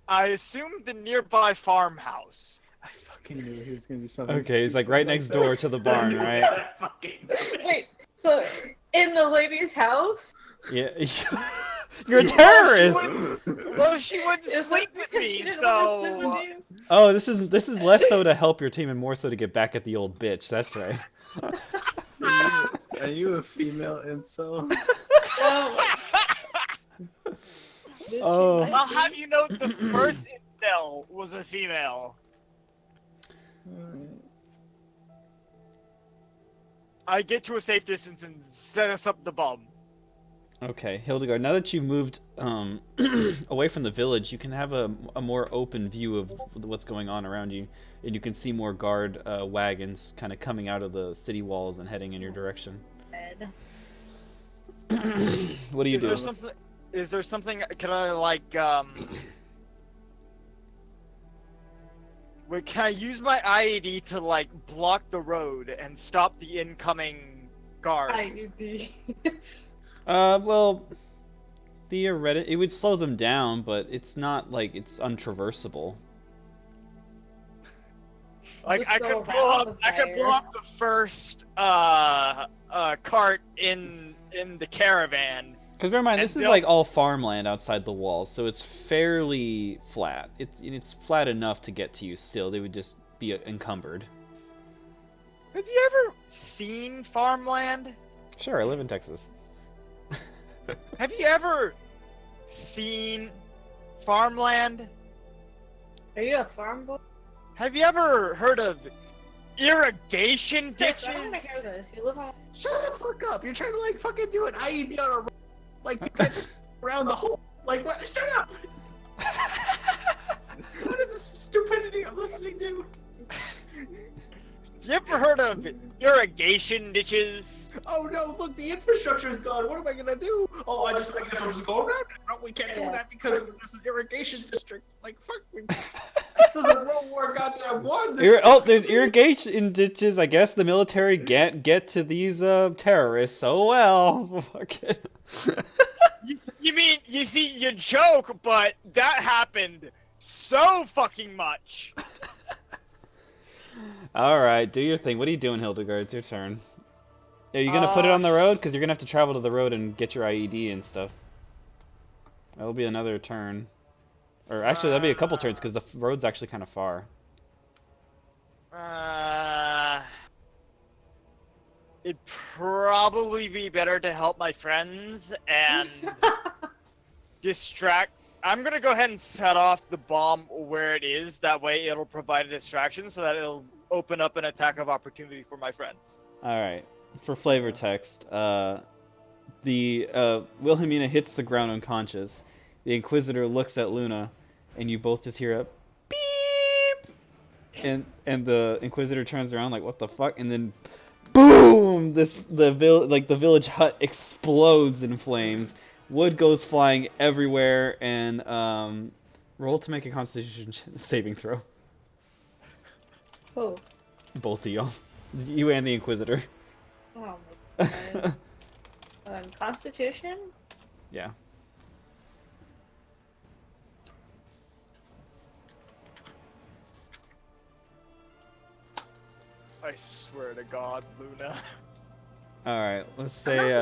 I assume the nearby farmhouse. I fucking knew he was gonna do something. Okay, he's like right next door to the barn, right? I fucking knew it. Wait, so in the lady's house? Yeah. You're a terrorist! Well, she wouldn't Is sleep that with because me, she didn't want to sleep so. with you? Oh, this is less so to help your team and more so to get back at the old bitch. That's right. Are you a female incel? Oh. I'll have you know the first intel was a female. I get to a safe distance and set us up the bomb. Okay, Hildegard, now that you've moved away from the village, you can have a more open view of what's going on around you, and you can see more guard wagons kind of coming out of the city walls and heading in your direction. Ed. What do you do? Is there something? Can I like Wait, can I use my IED to like block the road and stop the incoming guards? IUD. Well, theoretically, it would slow them down, but it's not like it's untraversable. Like Just I go could blow around up. the I could blow fire. up the first cart in in the caravan. Because bear in mind, And this is they'll- like all farmland outside the walls, so it's fairly flat. It's flat enough to get to you still. They would just be encumbered. Have you ever seen farmland? Sure, I live in Texas. Have you ever seen farmland? Are you a farm boy? Have you ever heard of irrigation Chris, I want to ditches? hear this. You live on. Shut the fuck up! You're trying to like fucking do an IED on a road, like you get around the whole. Like what? Shut up! What is this stupidity I'm listening to? You ever heard of irrigation ditches? Oh no! Look, the infrastructure is gone. What am I gonna do? Oh, I guess I'll just go around it. No, we can't do that because there's an irrigation district. Like fuck. This is a World War goddamn one. There's irrigation ditches. I guess the military can't get to these terrorists. Oh well. Fuck it. You mean, you see, you joke, but that happened so fucking much. All right, do your thing. What are you doing, Hildegard? It's your turn. Are you gonna put it on the road? Because you're gonna have to travel to the road and get your IED and stuff. That'll be another turn. Or actually, that'll be a couple turns because the road's actually kind of far. It'd probably be better to help my friends and distract. I'm gonna go ahead and set off the bomb where it is. That way, it'll provide a distraction so that it'll open up an attack of opportunity for my friends. All right. For flavor text, Wilhelmina hits the ground unconscious. The Inquisitor looks at Luna, and you both just hear a beep, and the Inquisitor turns around like, "What the fuck?" And then, boom! The village hut explodes in flames. Wood goes flying everywhere, and roll to make a Constitution saving throw. Oh. Both of y'all, you and the Inquisitor. Oh my god. Constitution? Yeah. I swear to God, Luna. All right. Let's say,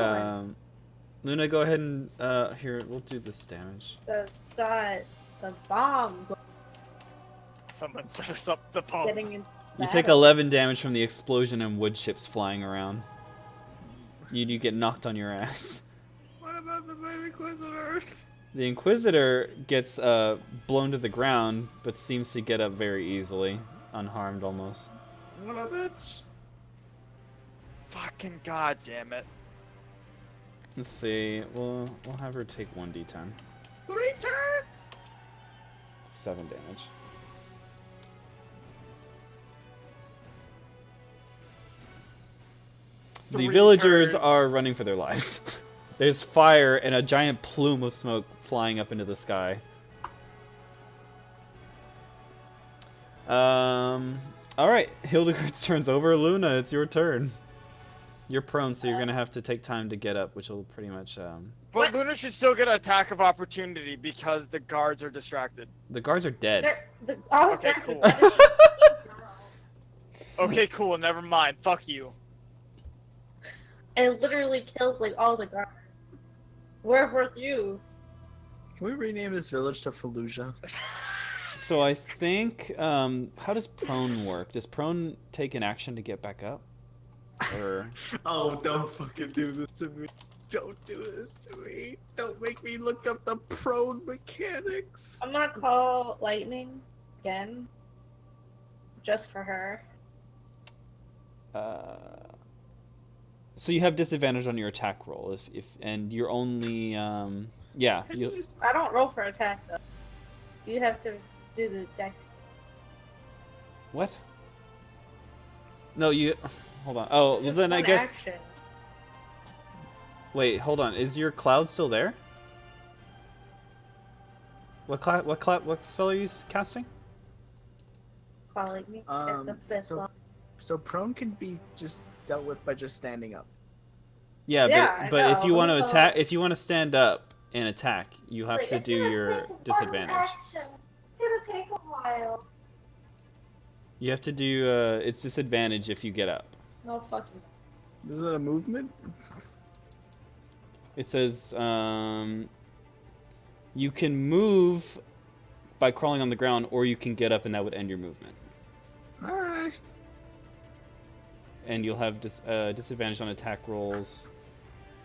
Luna, go ahead and here. We'll do this damage. The bomb Someone set us up the bomb. getting in. You take 11 damage from the explosion and wood chips flying around. You get knocked on your ass. What about the baby Inquisitors? The Inquisitor gets blown to the ground, but seems to get up very easily, unharmed almost. What a bitch! Fucking god damn it. Let's see. We'll have her take 1d10. 3 turns. 7 damage. The 3 villagers turns. are running for their lives. There's fire and a giant plume of smoke flying up into the sky. Alright, Hildegard's turn's over. Luna, it's your turn. You're prone, so you're gonna have to take time to get up, which will pretty much, But Luna should still get an attack of opportunity because the guards are distracted. The guards are dead. Okay, cool. Okay, cool, never mind. Fuck you. It literally kills like all the guards. Where were you? Can we rename this village to Fallujah? So I think, how does prone work? Does prone take an action to get back up? Or... Oh, don't fucking do this to me. Don't do this to me. Don't make me look up the prone mechanics. I'm gonna call lightning again. Just for her. So you have disadvantage on your attack roll, and you're only, yeah. I don't roll for attack though. You have to do the dex. What? No, you... Hold on. Oh, Just then I one guess... action. Wait, hold on. Is your cloud still there? What spell are you casting? Call lightning at the fifth one. So prone can be just dealt with by just standing up. Yeah, Yeah, but I if you know. want to attack, if you want to stand up and attack, you have to do your disadvantage. It'll take a while. You have to do it's disadvantage if you get up. No fucking. Is it a movement? It says you can move by crawling on the ground, or you can get up, and that would end your movement. Alright. And you'll have disadvantage on attack rolls.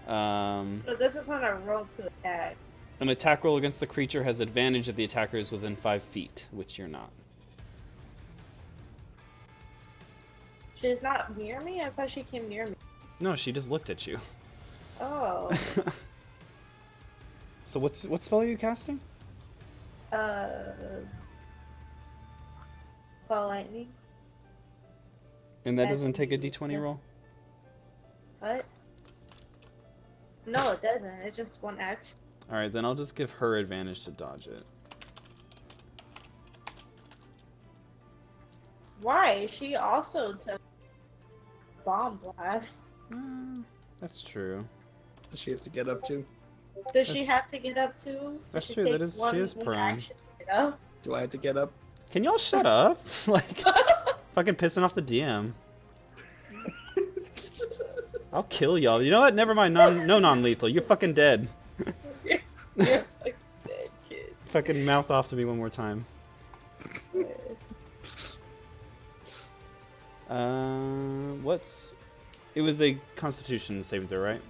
So this is not a roll to attack. An attack roll against the creature has advantage if the attacker is within 5 feet, which you're not. She's not near me? I thought she came near me. No, she just looked at you. Oh. So what spell are you casting? Ball lightning. And that doesn't take a d20 roll? What? No, it doesn't. It's just one action. Alright, then I'll just give her advantage to dodge it. Why? She also took bomb blast. That's true. Does she have to get up too? Does she have to get up too? That's She true, takes that is- she one is prone. action to get up? Do I have to get up? Can y'all shut up? Like, fucking pissing off the DM. I'll kill y'all. You know what? Never mind. No non-lethal. You're fucking dead. You're fucking dead, kid. Fucking mouth off to me one more time. What's... It was a Constitution saving throw, right?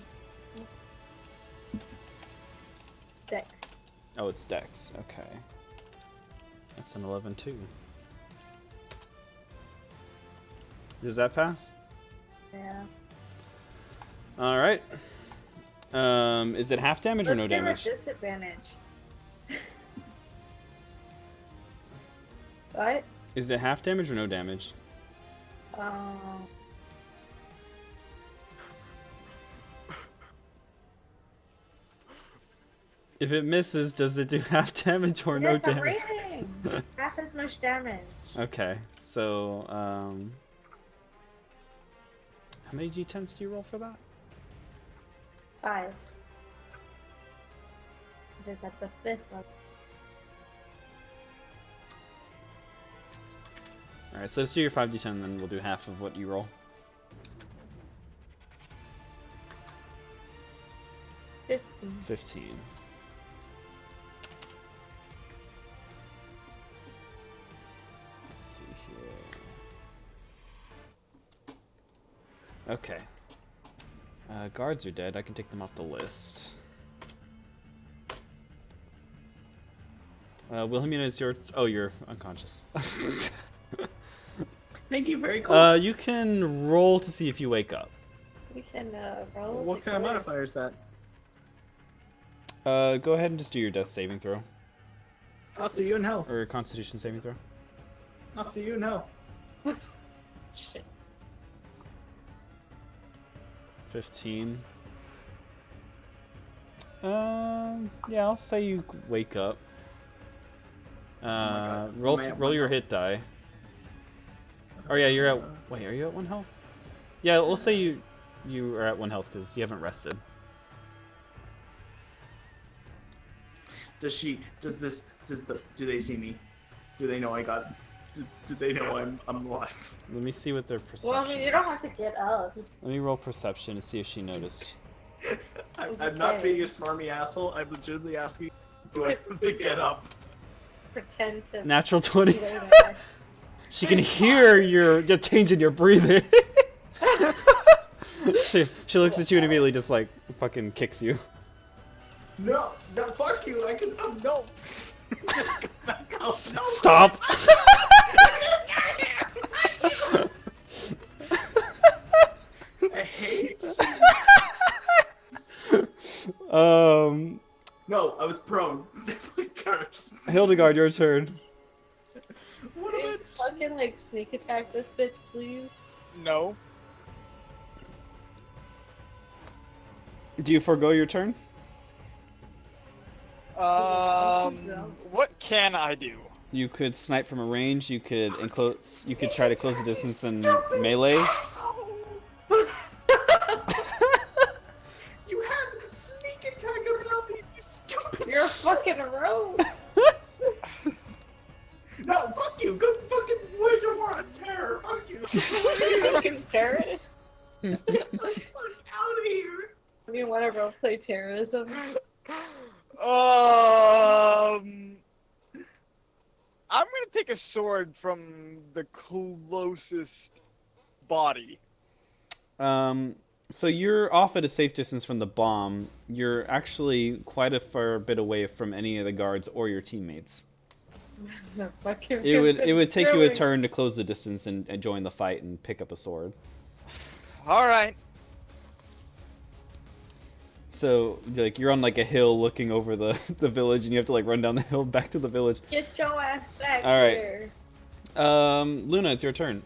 Dex. Oh, it's Dex. Okay. That's an 11 too. Does that pass? Yeah. All right. Is it half damage or no Let's give her damage? disadvantage. What? Is it half damage or no damage? If it misses, does it do half damage or no It's a damage? rating. Half as much damage. Okay, so how many d10s do you roll for that? 5. This is at the 5th level. All right, so let's do your 5d10, and then we'll do half of what you roll. 15. 15. Let's see here. Okay. Guards are dead. I can take them off the list. Wilhelmina, it's your... Oh, you're unconscious. Thank you, very cool. You can roll to see if you wake up. We can roll. What kind of modifier is that? Go ahead and just do your death saving throw. I'll see you in hell. Or constitution saving throw. I'll see you in hell. Shit. 15. Yeah, I'll say you wake up. Roll Am I at roll one your health? hit die. Oh yeah, you're at... Wait, are you at 1 health? Yeah, we'll say you are at 1 health because you haven't rested. Do they see me? Do they know I got? Do they know I'm alive? Let me see what their perception Well, I mean, you don't is. have to get up. Let me roll perception to see if she noticed. I'm not being a smarmy asshole. I'm legitimately asking, do I have to get up? Pretend to. Natural 20. be there. She can hear the change in your breathing. she looks at you and immediately just like fucking kicks you. No, fuck you. I can. No. Just go back out. No. Stop. I hate. No, I was prone. Curse. Hildegard, your turn. What Can a you bitch. fucking like sneak attack this bitch, please? No. Do you forego your turn? What can I do? You could snipe from a range. You could You could try to close the distance and melee. You had sneak attack abilities, you stupid. You're a fucking rogue. No, fuck you. Go fucking wage a war on terror. Fuck you. Fucking parrot. Get the fuck out of here. I mean, want to roleplay terrorism? I'm gonna take a sword from the closest body. So you're off at a safe distance from the bomb. You're actually quite a far bit away from any of the guards or your teammates. It would take you a turn to close the distance and join the fight and pick up a sword. All right. So like you're on like a hill looking over the village, and you have to like run down the hill back to the village. Get your ass back All right. here. Luna, it's your turn.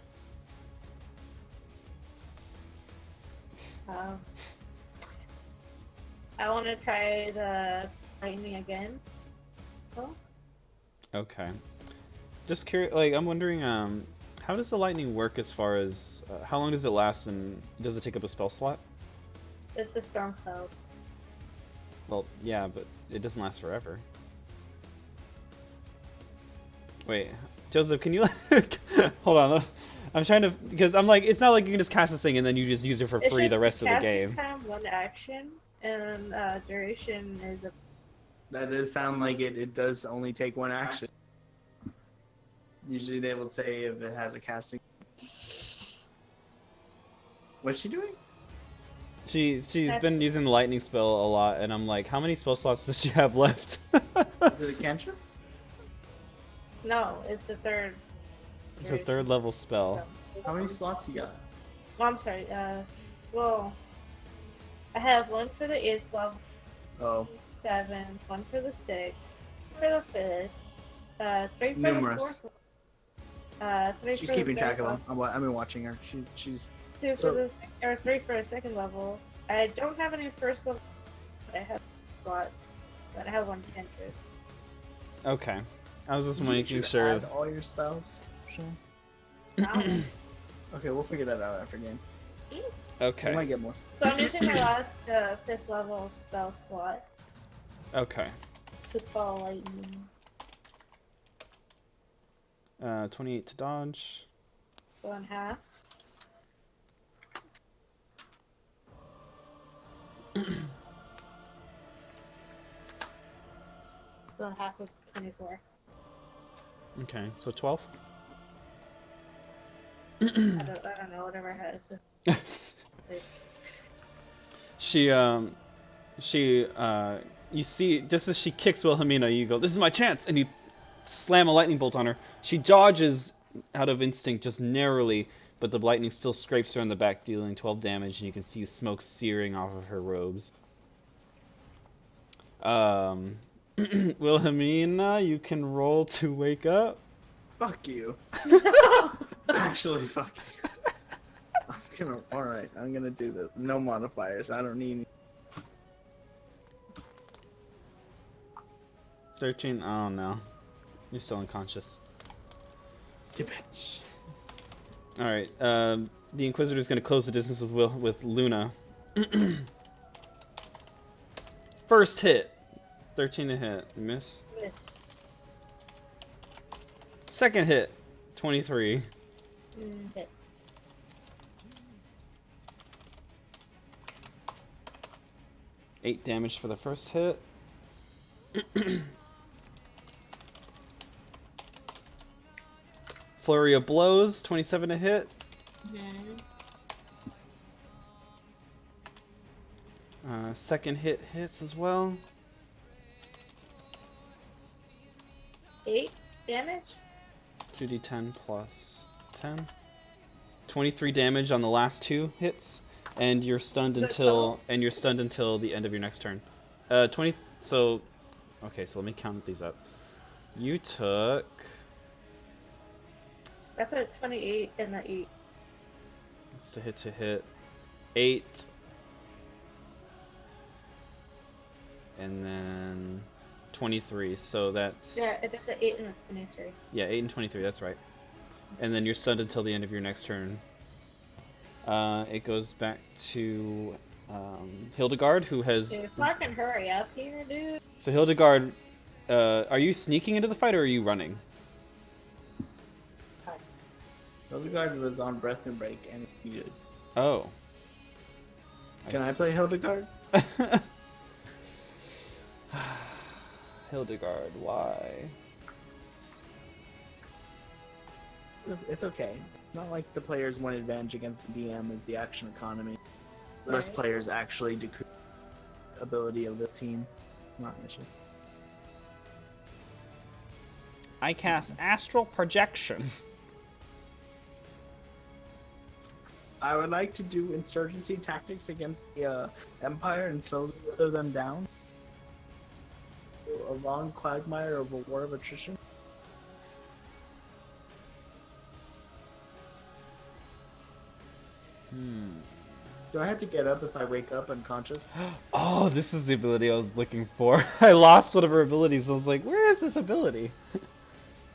I want to try the lightning again. Oh. Okay. Just curious, like I'm wondering, how does the lightning work as far as how long does it last, and does it take up a spell slot? It's a storm cloud. Well, yeah, but it doesn't last forever. Wait, Joseph, can you hold on? I'm trying to, because I'm like, it's not like you can just cast this thing and then you just use it for free the rest of the game. Time, one action, and duration is a. That does sound like it. It does only take one action. Usually they will say if it has a casting. What's she doing? She's been using the lightning spell a lot, and I'm like, how many spell slots does she have left? Is it a cantrip? No, it's a third. It's a third level spell. How many slots you got? Oh, I'm sorry. Well, I have one for the 8th level. Oh. 7, one for the 6th, for the 5th, 3 for Numerous. the 4th. 3 She's for keeping the track of 3rd them. I've been watching her. She's 2 for the 3 for the 2nd level. I don't have any first level, but I have slots. But I have one cantrip. Okay. I was just Did you making sure. add all your spells, Sean? Okay, we'll figure that out after game. Okay. You might get more. So I'm using my last 5th level spell slot. Okay. Football lightning. 28 to dodge. So in half. So in half of 24. Okay, so 12. I don't know, whatever I had. You see, just as she kicks Wilhelmina, you go, "This is my chance!" And you slam a lightning bolt on her. She dodges out of instinct, just narrowly, but the lightning still scrapes her on the back, dealing 12 damage, and you can see smoke searing off of her robes. Wilhelmina, you can roll to wake up. Fuck you. Actually, fuck you. Alright, I'm gonna do this. No modifiers. I don't need any. 13. Oh no. You're still unconscious. You bitch. Alright, the Inquisitor's gonna close the distance with Luna. First hit. 13 to hit. Miss. Miss. Second hit. 23. Hit. Eight damage for the first hit. Flurry of blows. 27 to hit. Second hit hits as well. 8 damage? 2d10 plus 10. 23 damage on the last two hits, and you're stunned until the end of your next turn. 20. So, okay. So let me count these up. You took. I put 28 in the 8. That's to hit. 8. And then 23. So that's. Yeah, it's an 8 and a 23. Yeah, 8 and 23. That's right. And then you're stunned until the end of your next turn. It goes back to Hildegard, who has. Dude, fucking hurry up here, dude. So Hildegard, are you sneaking into the fight or are you running? Hildegard was on breath and break and he did. Oh. Can I play Hildegard? Hildegard, why? It's okay. It's not like the players' one advantage against the DM is the action economy. Less Right. players actually decrease the ability of the team. Not an issue. I cast Astral Projection. I would like to do insurgency tactics against the Empire and so slow them down. A long quagmire of a war of attrition. Do I have to get up if I wake up unconscious? Oh, this is the ability I was looking for. I lost one of her abilities. I was like, where is this ability?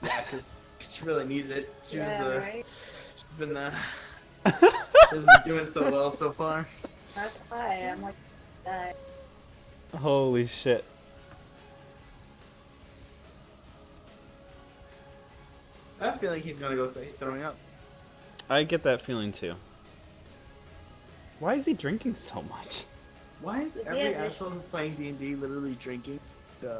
Yeah, because she really needed it. She Yeah, was right? she's been she's been doing so well so far. That's why I'm like, die. Holy shit. I have a feeling he's gonna go. He's throwing up. I get that feeling too. Why is he drinking so much? Why is He every has asshole who's playing D&D literally drinking,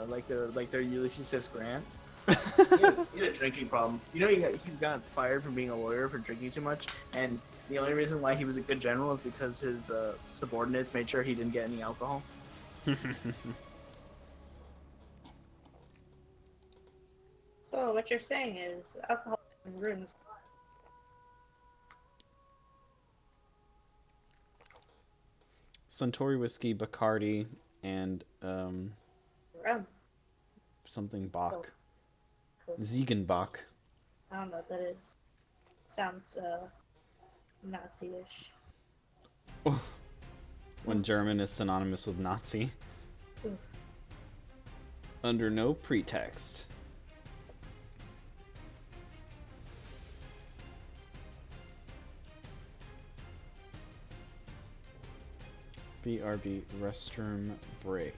like they're Ulysses S. Grant? You had a drinking problem. You know, he got fired from being a lawyer for drinking too much, and the only reason why he was a good general is because his subordinates made sure he didn't get any alcohol. So what you're saying is alcohol ruins. Suntory whiskey, Bacardi, and Rum. something Bach. Cool. Ziegenbach. I don't know what that is. Sounds Nazi-ish. When German is synonymous with Nazi. Oof. Under no pretext. BRB restroom break.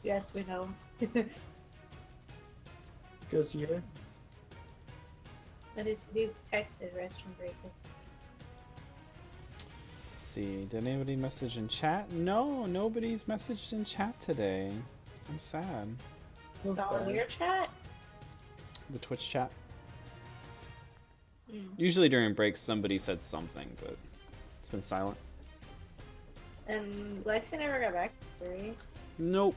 Yes, we know. Goes here. That is new texted restroom break. Let's see, did anybody message in chat? No, nobody's messaged in chat today. I'm sad. Feels All in bad. your chat? The Twitch chat. Mm. Usually during breaks somebody said something, but it's been silent. And Lexi never got back to me. Nope.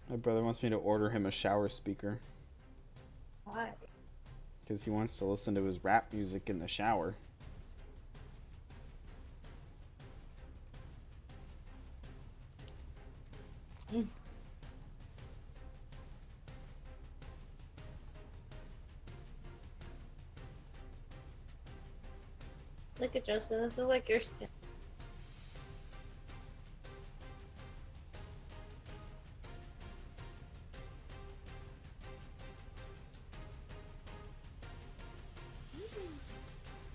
My brother wants me to order him a shower speaker Why? because he wants to listen to his rap music in the shower. Look at Justin, this is like your skin.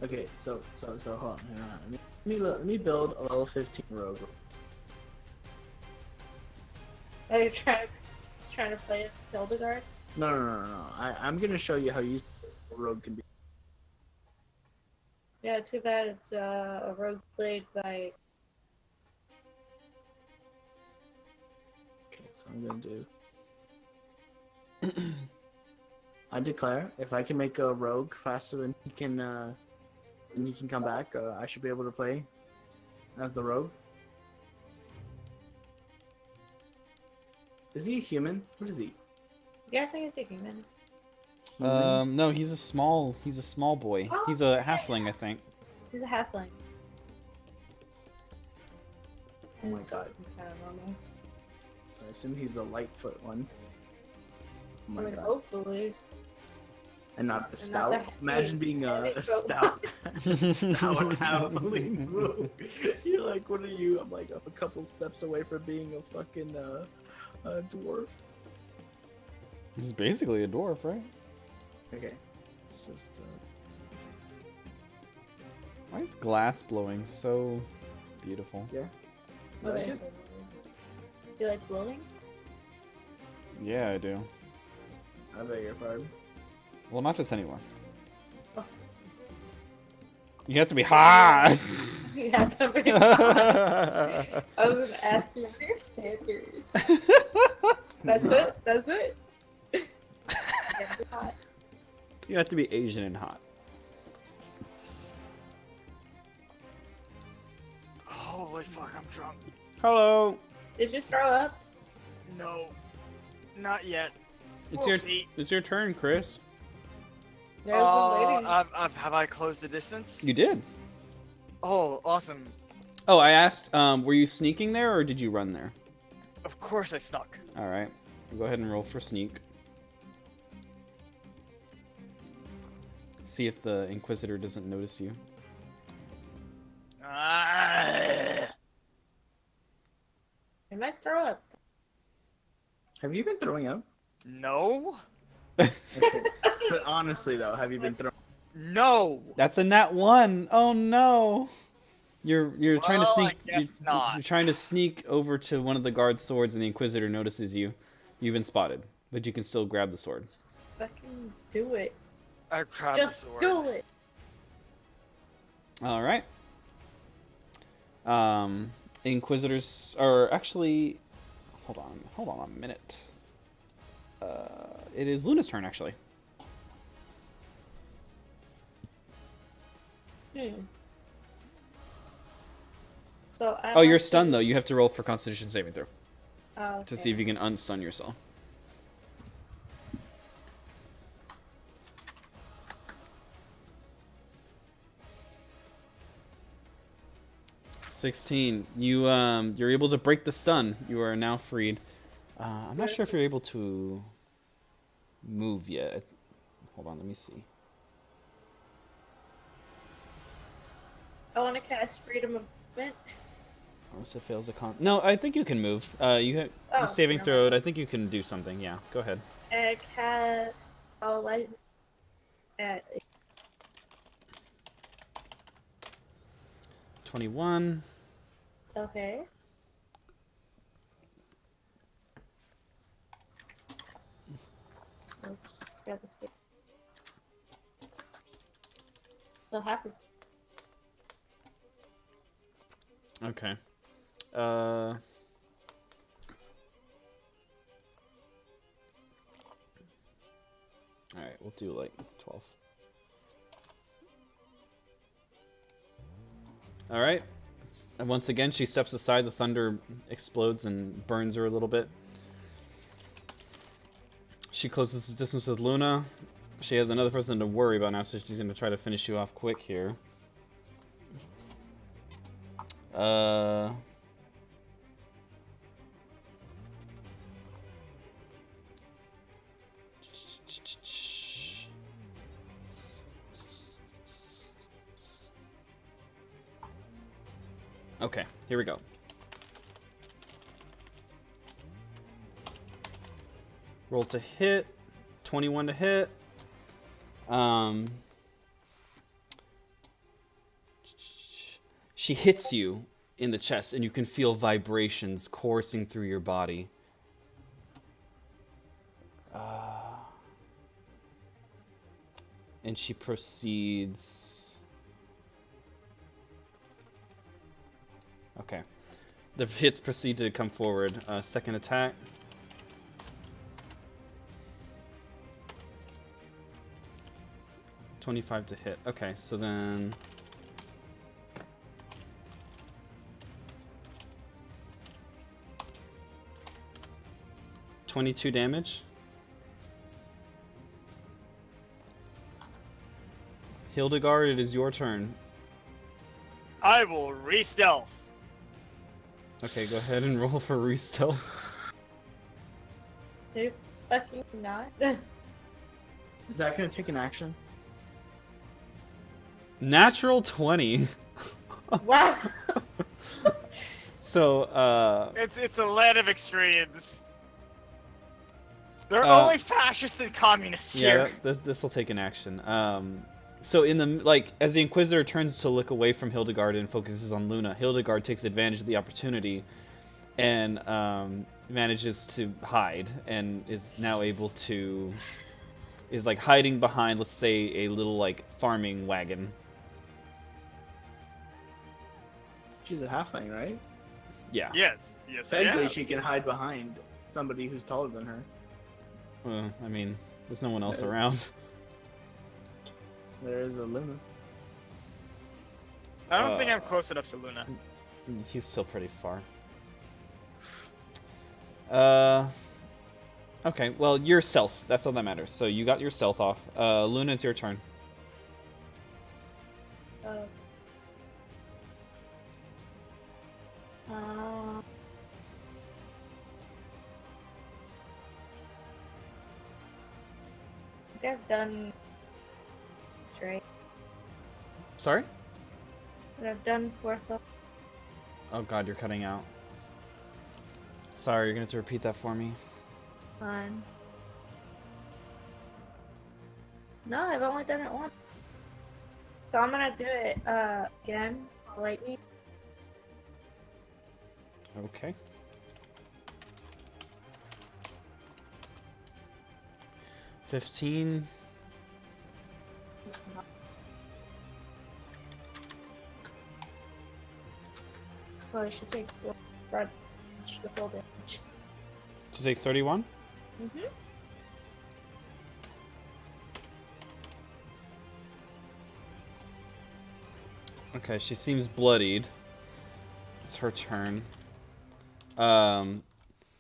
Okay, so hold on, hang on. Let me build a level 15 rogue. Are you trying to play as Hildegard? No. I'm gonna show you how useful a rogue can be. Yeah, too bad it's a rogue played by. Okay, so I'm gonna do. I declare, if I can make a rogue faster than he can come back, I should be able to play as the rogue. Is he a human? What is he? Yeah, I think it's a human. No, he's a small boy. Oh, He's a okay. halfling, I think. He's a halfling. Oh my He's god. kind of normal. So I assume he's the Lightfoot one. Oh I my mean, god. hopefully. And not the And not stout. the heavy- Imagine being heavy a goat. stout. Stout halfling rogue. You're like, what are you? I'm like, I'm a couple steps away from being a fucking dwarf. He's basically a dwarf, right? Okay. It's just. Why is glass blowing so beautiful? Yeah. Oh, Like there's it? what it is. You like blowing? Yeah, I do. I beg your pardon. Well, not just anyone. Oh. You have to be hot. You have somebody hot. I was gonna ask you what are your standards. That's it? That's it? You have to be hot. You have to be Asian and hot. Holy fuck, I'm drunk. Hello. Did you throw up? No, not yet. It's We'll your see. it's your turn, Chris. There's one waiting. Have I closed the distance? You did. Oh, awesome. Oh, I asked. Were you sneaking there or did you run there? Of course I snuck. All right. Go ahead and roll for sneak. See if the Inquisitor doesn't notice you. Ah. I might throw up. Have you been throwing up? No. But honestly, though, have you been throwing? No. That's a nat 1. Oh no. You're trying to Well, sneak. I guess not. You're trying to sneak over to one of the guard's swords, and the Inquisitor notices you. You've been spotted, but you can still grab the sword. Just fucking do it. I grabbed the Just sword. do it. All right. Inquisitors are actually. Hold on a minute. It is Luna's turn actually. So I Oh, you're stunned though. You have to roll for Constitution saving throw Oh, to see if you can unstun yourself. You're able to break the stun. You are now freed. I'm not sure if you're able to move yet. Hold on, let me see. I want to cast Freedom of Movement. Unless it fails a con. No, I think you can move. You Oh, saving never throw. mind. I think you can do something. Yeah, go ahead. I cast All Light at 21. okay. Oh, grab this bit. Still happy. Okay. Alright, we'll do like 12. Alright. And once again, she steps aside. The thunder explodes and burns her a little bit. She closes the distance with Luna. She has another person to worry about now, so she's going to try to finish you off quick here. Okay, here we go. Roll to hit. 21 to hit. She hits you in the chest, and you can feel vibrations coursing through your body. And she proceeds. Okay. The hits proceed to come forward. Second attack. $25 to hit. Okay, so then. $22 damage. Hildegard, it is your turn. I will re-stealth. Okay, go ahead and roll for re-stealth. They're fucking not. Is that gonna take an action? Natural 20. Wow. So, It's a land of extremes. They're only fascists and communists here. Yeah, this will take an action. So in the as the Inquisitor turns to look away from Hildegard and focuses on Luna, Hildegard takes advantage of the opportunity and manages to hide and is now able to like hiding behind, let's say, a little like farming wagon. She's a halfling, right? Yeah. Yes, Technically, yeah. she can hide behind somebody who's taller than her. Well, I mean, there's no one else around. There is a Luna. I don't think I'm close enough to Luna. He's still pretty far. Okay, well, your stealth. That's all that matters. So you got your stealth off. Luna, it's your turn. I think I've done straight. Sorry? But I've done fourth up. Oh god, you're cutting out. Sorry, you're gonna have to repeat that for me. Fine. No, I've only done it once. So I'm gonna do it again, lightning. Okay. $15. So I should take slow broad the full damage. She takes 31. Mm-hmm. Okay, she seems bloodied. It's her turn.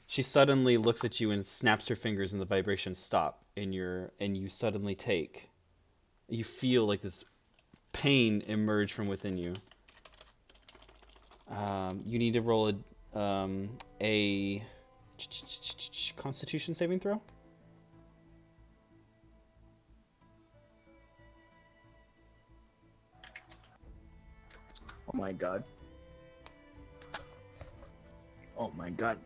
She suddenly looks at you and snaps her fingers, and the vibrations stop. And you suddenly take. You feel like this pain emerge from within you. You need to roll a Constitution saving throw. Oh my god. Oh my god.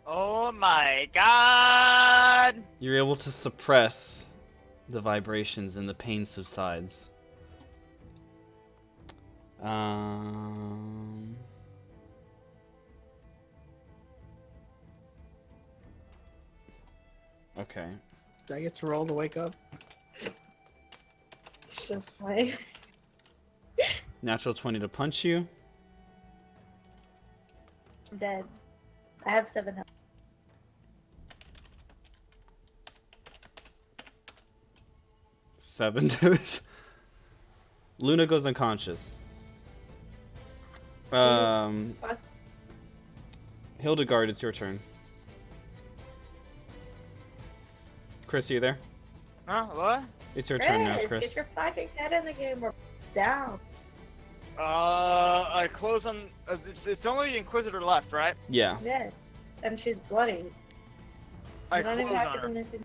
Oh my god! You're able to suppress the vibrations and the pain subsides. Okay. Did I get to roll to wake up? Just like Natural 20 to punch you. I'm dead. I have 7 health. Seven damage. Luna goes unconscious. Hildegard, it's your turn. Chris, are you there? Huh? What? It's your turn now, Chris, Chris. get your fucking head in the game or down. I close on. It's only the Inquisitor left, right? Yeah. Yes. And she's bloody. I You don't even close have on to do her. anything.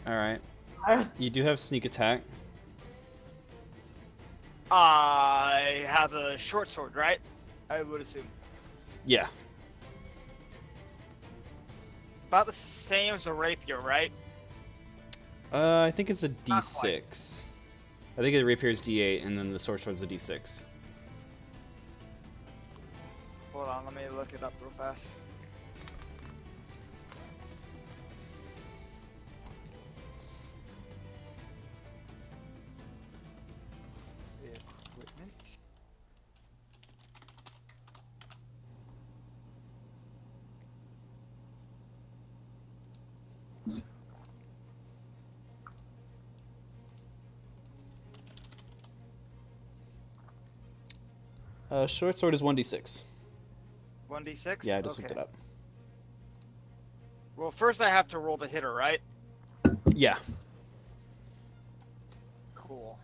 Alright. Ah, You do have sneak attack. I have a short sword, right? I would assume. Yeah. It's about the same as a rapier, right? I think it's a Not D6. I think the rapier is D8, and then the sword sword's a D6. Hold on, let me look it up real fast. Equipment. Short sword is 1D6. 1d6? Yeah, I just okay. looked it up. Well, first I have to roll to hit her, right? Yeah. Cool.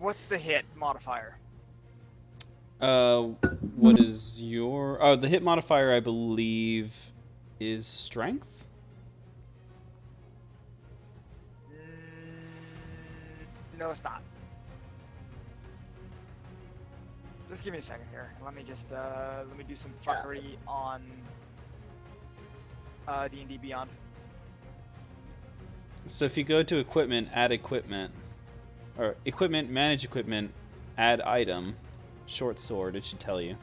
What's the hit modifier? What is your... Oh, the hit modifier, I believe, is strength? No, it's not. Just give me a second here. Let me just let me do some fuckery on D&D Beyond. So if you go to equipment, add equipment, or equipment, manage equipment, add item, short sword, it should tell you.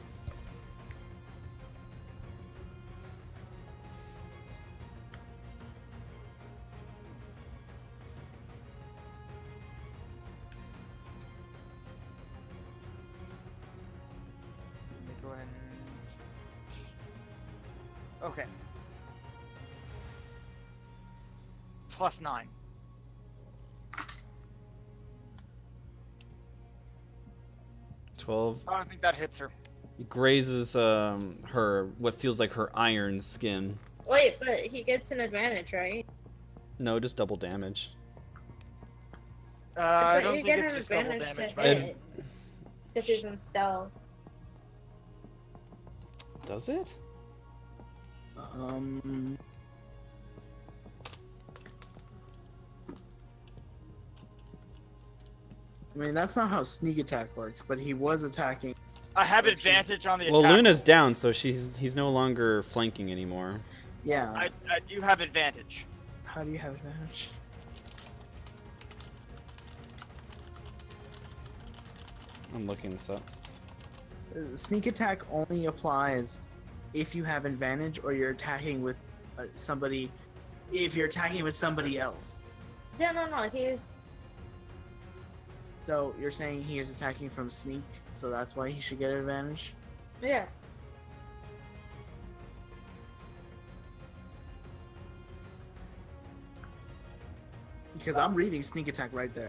Let me go ahead and... Okay. +9. +12. I don't think that hits her. It grazes her, what feels like her iron skin. Wait, but he gets an advantage, right? No, just double damage. I But don't you think get it's an just double advantage damage. to But hit if he's in stealth. Does it? I mean, that's not how sneak attack works, but he was attacking. I have advantage on the Well, attack. Luna's down, so he's no longer flanking anymore. Yeah. I do have advantage. How do you have advantage? I'm looking this up. Sneak attack only applies if you have advantage or you're attacking with somebody. If you're attacking with somebody else. Yeah, no, he's... So you're saying he is attacking from sneak, so that's why he should get advantage? Yeah. Because I'm reading sneak attack right there.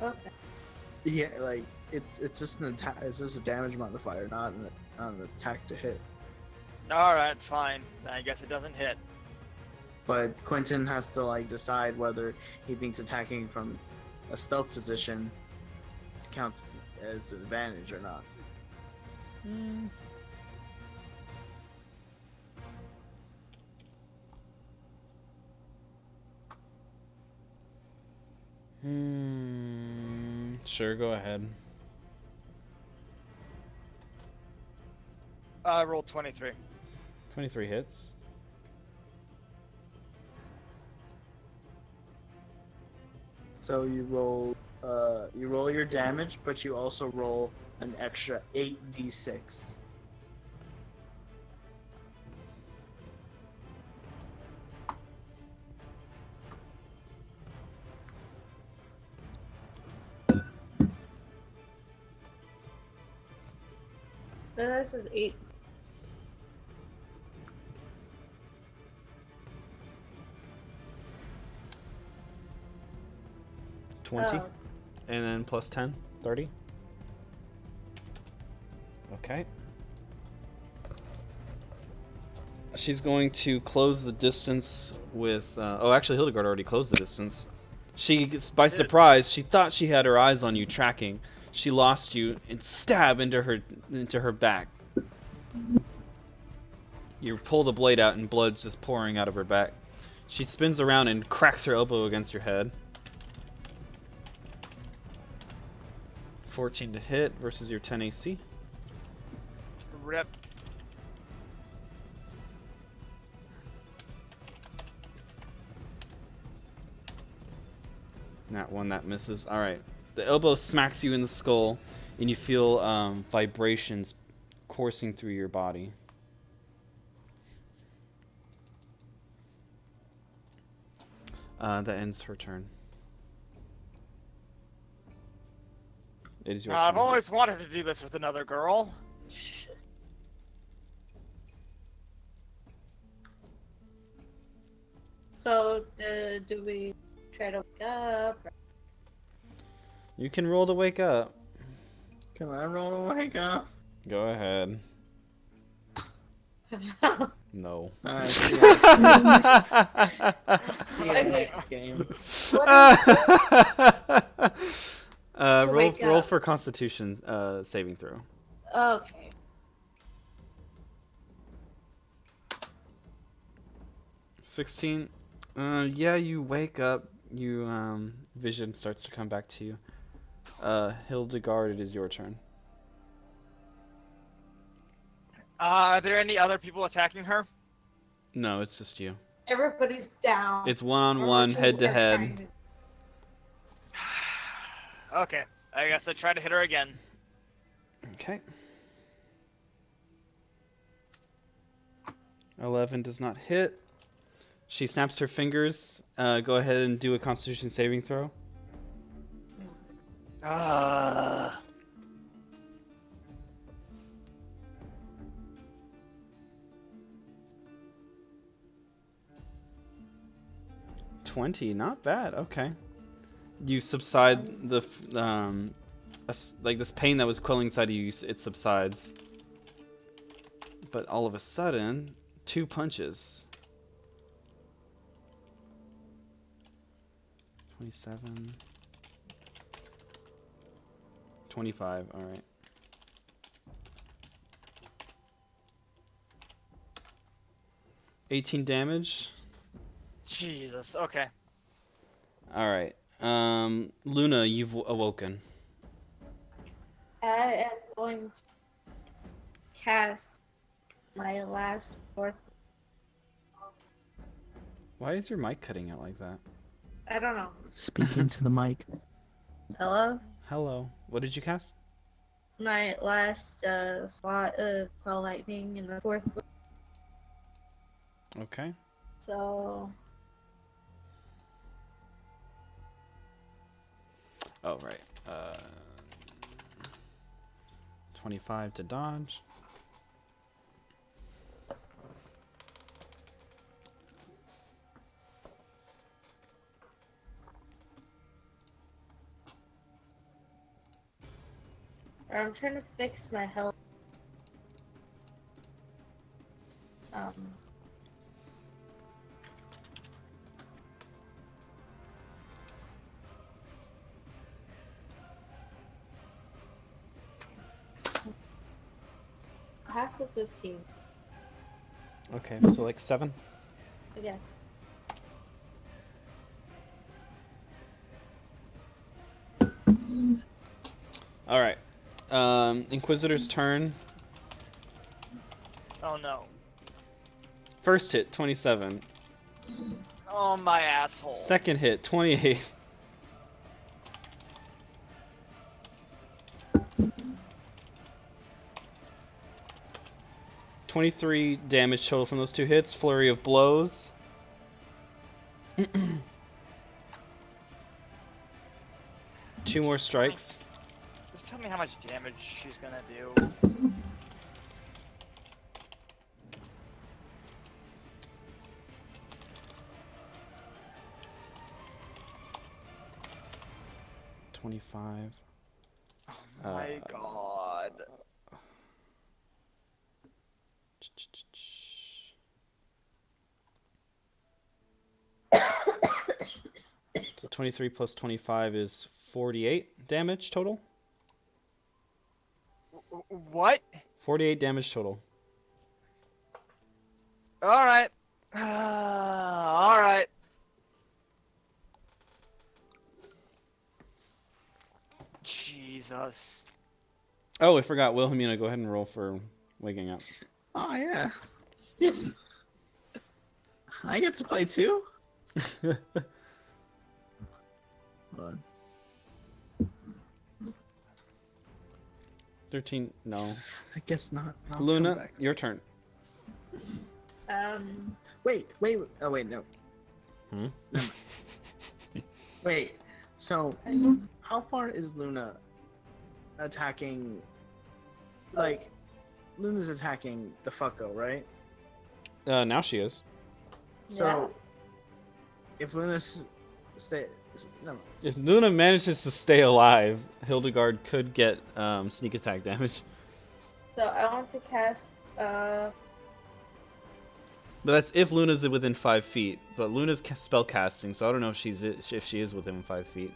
Okay. Yeah, like it's just an attack. It's just a damage modifier, not an attack to hit. Alright, fine. I guess it doesn't hit. But Quentin has to like decide whether he thinks attacking from a stealth position counts as an advantage or not. Sure, go ahead. I rolled 23. 23 hits. So you roll your damage, but you also roll an extra 8d6. This is 8. +20. Oh. And then +10, 30. Okay. She's going to close the distance with... oh, actually, Hildegard already closed the distance. She, by surprise, she thought she had her eyes on you tracking. She lost you and stab into her back. You pull the blade out and blood's just pouring out of her back. She spins around and cracks her elbow against your head. 14 to hit versus your 10 AC. Rip. That one, that misses. Alright. The elbow smacks you in the skull, and you feel vibrations coursing through your body. That ends her turn. It is your turn. I've always wanted to do this with another girl. So, do we try to wake up? You can roll to wake up. Can I roll to wake up? Go ahead. No. Alright, see you next game. Roll for Constitution saving throw. Okay. 16. Yeah, you wake up. vision starts to come back to you. Hildegard, it is your turn. Are there any other people attacking her? No, it's just you. Everybody's down. It's one-on-one, head-to-head. Okay, I guess I try to hit her again. Okay. 11 does not hit. She snaps her fingers. Go ahead and do a Constitution saving throw. Ah. 20, not bad. Okay. You subside the like this pain that was quelling inside of you. It subsides, but all of a sudden, 2 punches. 27. 25. All right. $18 damage. Jesus. Okay. All right. Luna, you've awoken. I am going to cast my last fourth. Why is your mic cutting out like that? I don't know. Speaking to the mic. Hello? Hello. What did you cast? My last slot of Quell Lightning in the fourth book. Okay. So, Oh, right. 25 to dodge. I'm trying to fix my health. Half of 15, Okay, so like 7. I guess. All right. Inquisitor's turn. Oh no. First hit, 27. Oh my asshole. Second hit, 28. $23 damage total from those 2 hits. Flurry of blows. Two more strikes. Just tell me how much damage she's gonna do. $25. Oh my god. So 23 plus 25 is 48 damage total. What? 48 damage total. Alright. Alright. Jesus. Oh, I forgot. Wilhelmina, go ahead and roll for waking up. Oh yeah. I get to play too. Hold on. 13. No. I guess not. I'll come Luna, back. your turn. Wait. Oh wait, no. Hmm? Wait. So, how far is Luna attacking? Like, Luna's attacking the fucko, right? Now she is. So, if If Luna manages to stay alive, Hildegard could get sneak attack damage. So I want to cast But that's if Luna's within 5 feet. But Luna's spell casting, so I don't know if she is within 5 feet.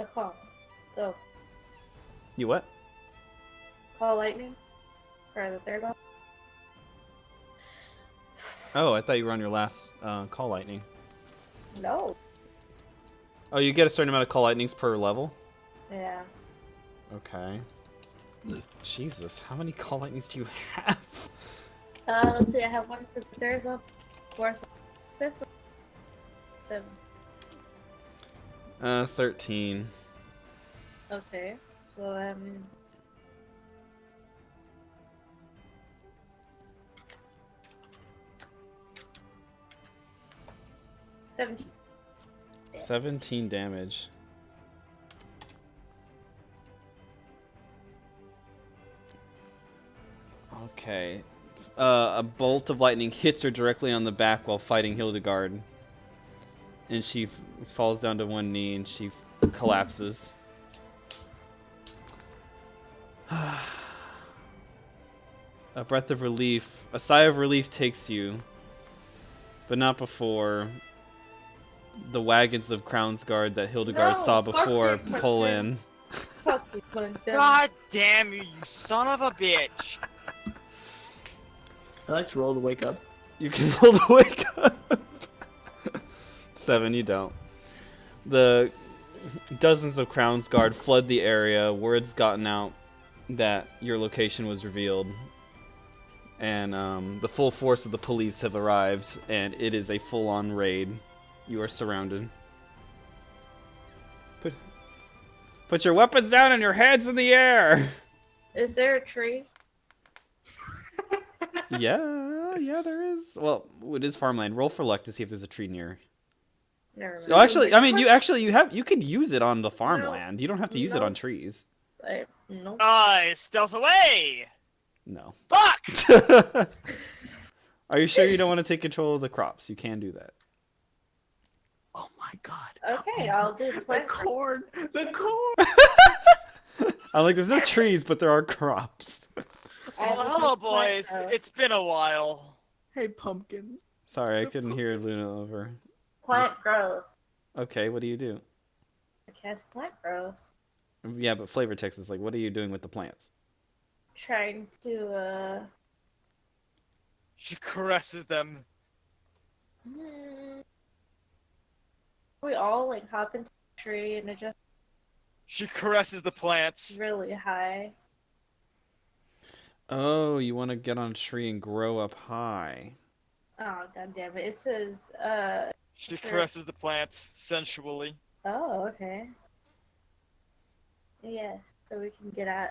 a call. So, You what? Call Lightning for the third one. Oh, I thought you were on your last call lightning. No. Oh, you get a certain amount of call lightnings per level? Yeah. Okay. Jesus, how many call lightnings do you have? Let's see. I have one for the third level, fourth, fifth, 7. 13. Okay. So I'm. 17. 17 damage. Okay. A bolt of lightning hits her directly on the back while fighting Hildegard. And she falls down to one knee and she collapses. A breath of relief, a sigh of relief takes you, but not before the wagons of Crownsguard that Hildegard No, saw fuck before you, pull Clinton. in. Fuck you, Clinton. God damn you, you son of a bitch! I like to roll to wake up. You can roll to wake up. 7, you don't. The dozens of Crownsguard flood the area. Word's gotten out that your location was revealed. And the full force of the police have arrived, and it is a full-on raid. You are surrounded. Put your weapons down and your heads in the air! Is there a tree? Yeah, there is. Well, it is farmland. Roll for luck to see if there's a tree near. Never mind. Oh, actually, I mean, you could use it on the farmland. You don't have to use it on trees. No. Stealth away! No. Fuck! Are you sure you don't want to take control of the crops? You can do that. Oh my god. Okay, I'll do the The plant. corn! The corn! I'm like, there's no trees, but there are crops. Well, hello, boys. It's been a while. Hey, pumpkins. Sorry, I couldn't hear Luna over. Plant growth. Okay, what do you do? I cast plant growth. Yeah, but flavor text is like, what are you doing with the plants? Trying to, She caresses them. we all, like, hop into a tree and it just She caresses the plants. really high. Oh, you want to get on a tree and grow up high. Oh, god damn it. It says, She caresses the plants sensually. oh, okay. Yes, so we can get out.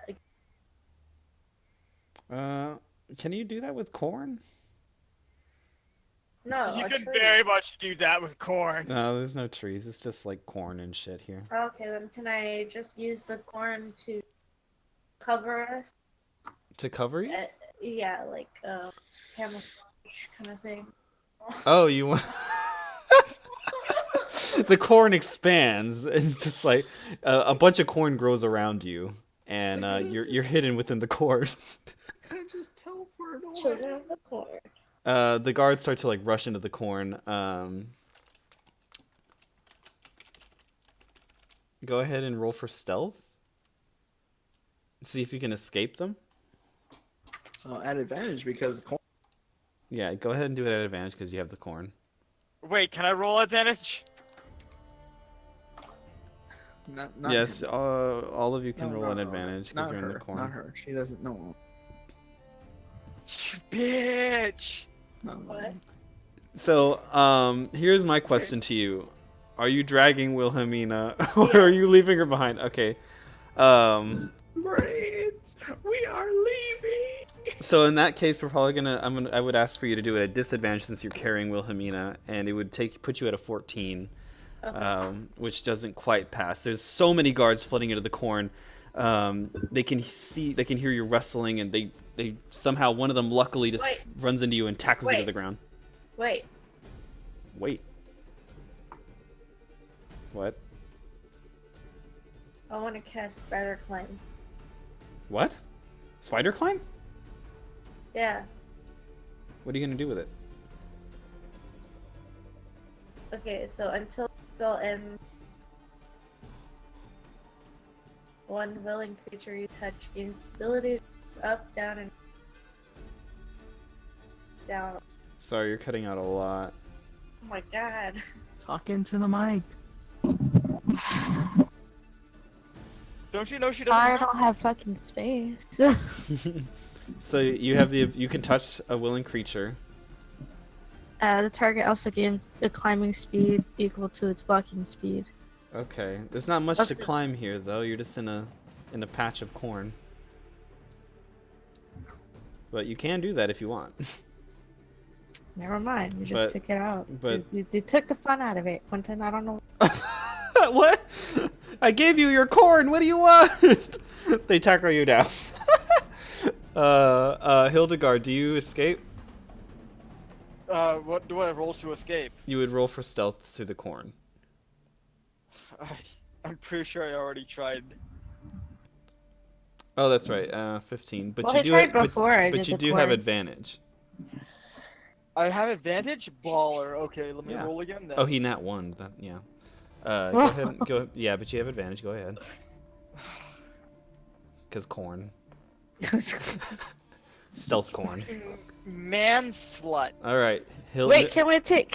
Can you do that with corn? No, You a can tree. very much do that with corn. No, there's no trees. It's just like corn and shit here. Okay, then can I just use the corn to cover us? To cover you? Yeah, like, camouflage kind of thing. Oh, you want... The corn expands, and just like a bunch of corn grows around you, and you're hidden within the corn. Can I just teleport away? Children of the corn. The guards start to like rush into the corn. Go ahead and roll for stealth. See if you can escape them. At advantage because corn. Yeah, go ahead and do it at advantage because you have the corn. Wait, can I roll advantage? Not Yes, him. all of you can No, roll an no, advantage because not you're in the her, corn. Not her. She doesn't know. You bitch! What? So, here's my question to you: are you dragging Wilhelmina, or are you leaving her behind? Okay. Braids, we are leaving. So in that case, we're probably gonna. I would ask for you to do it at disadvantage since you're carrying Wilhelmina, and it would put you at a 14, which doesn't quite pass. There's so many guards flooding into the corn. They can hear you wrestling, and they somehow one of them luckily just runs into you and tackles you to the ground. Wait. Wait. What? I want to cast Spider Climb. What? Spider climb? Yeah. What are you gonna do with it? Okay, so until the spell ends, one willing creature you touch gains the ability to move up, down, and down. Sorry, you're cutting out a lot. Oh my god. Talk into the mic. Don't you know she Sorry, I doesn't? don't have fucking space. So you can touch a willing creature. The target also gains a climbing speed equal to its walking speed. Okay, there's not much That's to good. climb here though. You're just in a patch of corn. But you can do that if you want. Never mind, we just But- took it out. but- You took the fun out of it, Quentin. I don't know. What? I gave you your corn. What do you want? They tackle you down. Hildegard, do you escape? What do I roll to escape? You would roll for stealth through the corn. I'm pretty sure I already tried. Oh, that's right. 15. But Well, you I do tried but, before I but did you the do have corn. advantage. I have advantage? Baller. Okay, let me Yeah. roll again then. Oh, he nat one. That yeah. Go ahead. Go. Yeah, but you have advantage. Go ahead. Cause corn. Stealth corn. Man slut. All right. Wait, can we take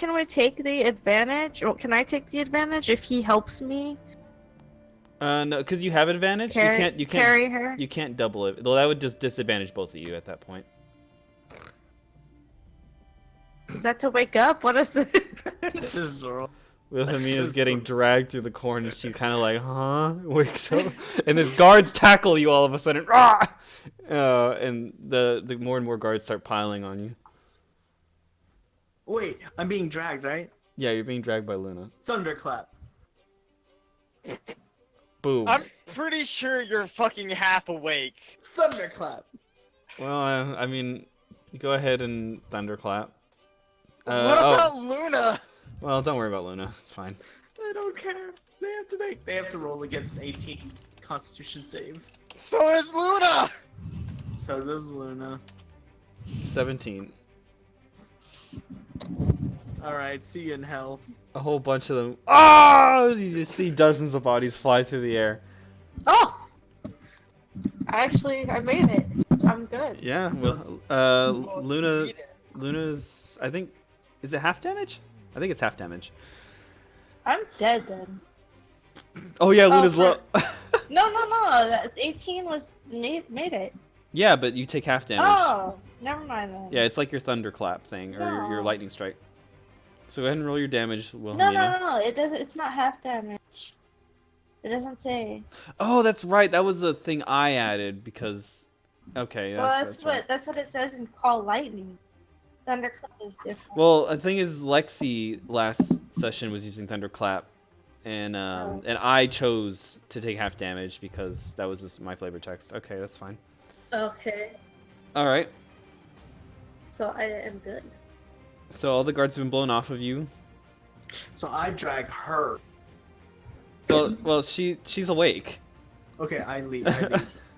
the advantage? Or can I take the advantage if he helps me No, because you have advantage. You can't carry her? You can't double it. Well, that would just disadvantage both of you at that point. Is that to wake up? What is this? This is Zoro. Wilhelmina's getting dragged through the corn, and she kind of like, wakes up, and his guards tackle you all of a sudden, and the more and more guards start piling on you. Wait, I'm being dragged, right? Yeah, you're being dragged by Luna. Thunderclap. Boom. I'm pretty sure you're fucking half awake. Thunderclap. Well, I mean, go ahead and thunderclap. What about Luna? Well, don't worry about Luna. It's fine. I don't care. They have to roll against an 18 Constitution save. So is Luna! So does Luna. 17. Alright, see you in hell. A whole bunch of them. Oh! You just see dozens of bodies fly through the air. Oh! Actually, I made it. I'm good. Yeah, well, Luna's, I think, is it half damage? I think it's half damage. I'm dead then. Oh yeah, Luna's low. No. That's 18 was made it. Yeah, but you take half damage. Oh, never mind then. Yeah, it's like your thunderclap thing, or your No. lightning strike. So go ahead and roll your damage, No, Wilhelmina. no. It doesn't. It's not half damage. It doesn't say. Oh, that's right. That was the thing I added because. Okay, Well, that's right. that's what it says in Call Lightning. Thunderclap is different. Well, the thing is, Lexi last session was using thunderclap, and I chose to take half damage because that was just my flavor text. Okay, that's fine. Okay, All right. so I am good. So all the guards have been blown off of you. So I drag her. Well, she's awake. Okay, I leave.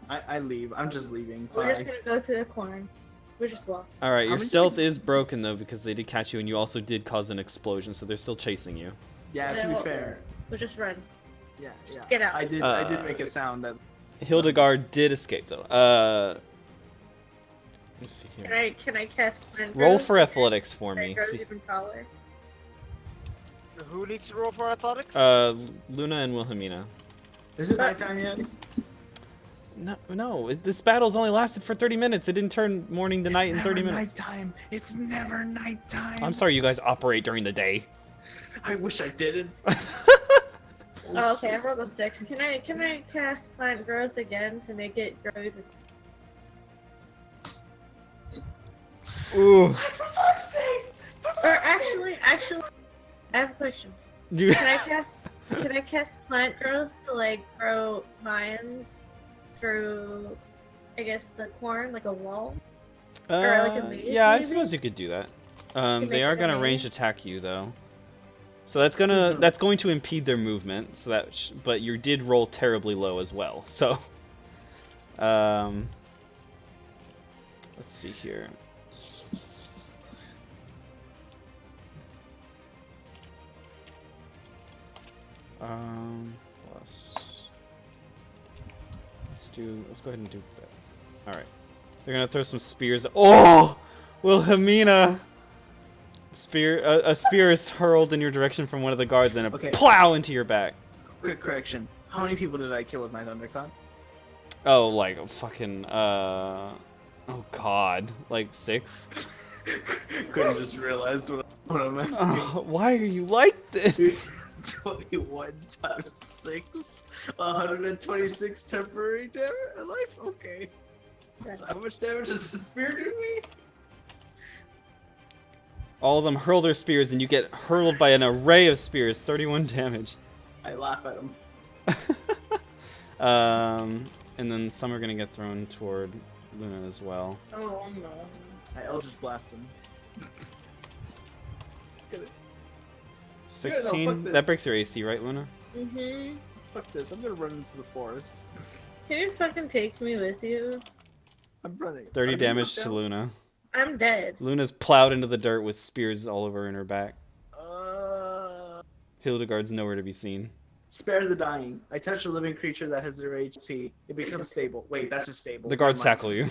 I leave. I'm just leaving. We're Bye. just gonna go to the corn. We're just walking. All right, How your many stealth times- is broken though because they did catch you, and you also did cause an explosion, so they're still chasing you. Yeah, to be Well, fair. We'll just run. Yeah. Get out. I did make a sound that. Hildegard did escape though. Let's see here. Can I cast Plant Roll Growth? for athletics for Can I me. grow See, even taller? Who needs to roll for athletics? Luna and Wilhelmina. Is it nighttime yet? No. This battle's only lasted for 30 minutes. It didn't turn morning to night in 30 minutes. Nighttime. It's never nighttime. I'm sorry, you guys operate during the day. I wish I didn't. Oh, okay. I rolled a 6. Can I cast Plant Growth again to make it grow even? Ooh. For fuck's sake! Or actually, I have a question. You- Can I cast Plant Growth to like grow vines through, I guess, the corn, like a wall? Or like a maze, yeah, I maybe? suppose you could do that. Can They make are it a gonna maze? range attack you though, so that's going to impede their movement. So but you did roll terribly low as well. So, let's see here. Plus. Let's go ahead and do that. All right. They're gonna throw some spears. Oh, Wilhelmina. A spear is hurled in your direction from one of the guards and Okay. plow into your back. Quick correction. How many people did I kill with my Thundercon? Oh, like fucking oh god, like 6. Couldn't just realize what I'm asking. Oh, why are you like this? 21 times 6. 126 temporary damage life? Okay. So how much damage does the spear do to me? All of them hurl their spears and you get hurled by an array of spears, 31 damage. I laugh at him. And then some are gonna get thrown toward Luna as well. Oh no. I Eldritch Blast him. Get it. 16? fuck this. That breaks your AC, right, Luna? Mhm. Fuck this, I'm gonna run into the forest. Can you fucking take me with you? I'm running. 30 I'm damage to down. Luna. I'm dead. Luna's plowed into the dirt with spears all over in her back. Uh, Hildegard's nowhere to be seen. Spare the dying. I touch a living creature that has 0 HP. It becomes stable. Wait, that's just stable. The guards Never mind. tackle you.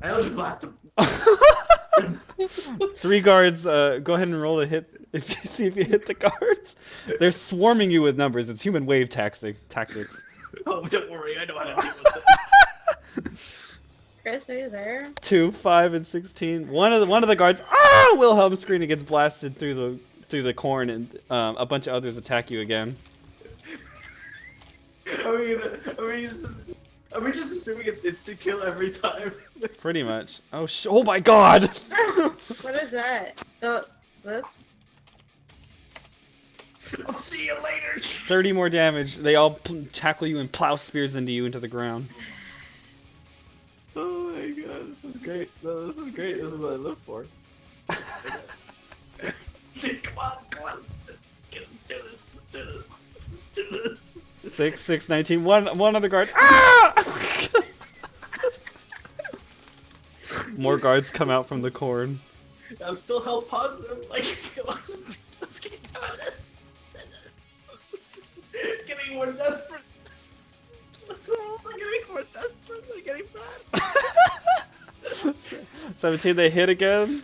I Eldritch Blast him. 3 guards, go ahead and roll a hit if you see if you hit the guards. They're swarming you with numbers. It's human wave tactics. Oh, don't worry, I know how to deal with this. Chris, are you there? 2, 5, and 16. One of the guards, Wilhelm scream and gets blasted through the corn, and a bunch of others attack you again. Are we just assuming it's instant kill every time? Pretty much. Oh my god! What is that? Oh, whoops. I'll see you later. 30 more damage. They all tackle you and plow spears into you into the ground. Oh my god, this is great. No, this is great. This is what I live for. Come on. Get him, do this. 6, 6, 19. One other guard. Ah! More guards come out from the corn. I'm still health positive. Like, come on, let's get doing this. It's getting more desperate. The rules are getting more desperate. They're getting bad. 17, they hit again.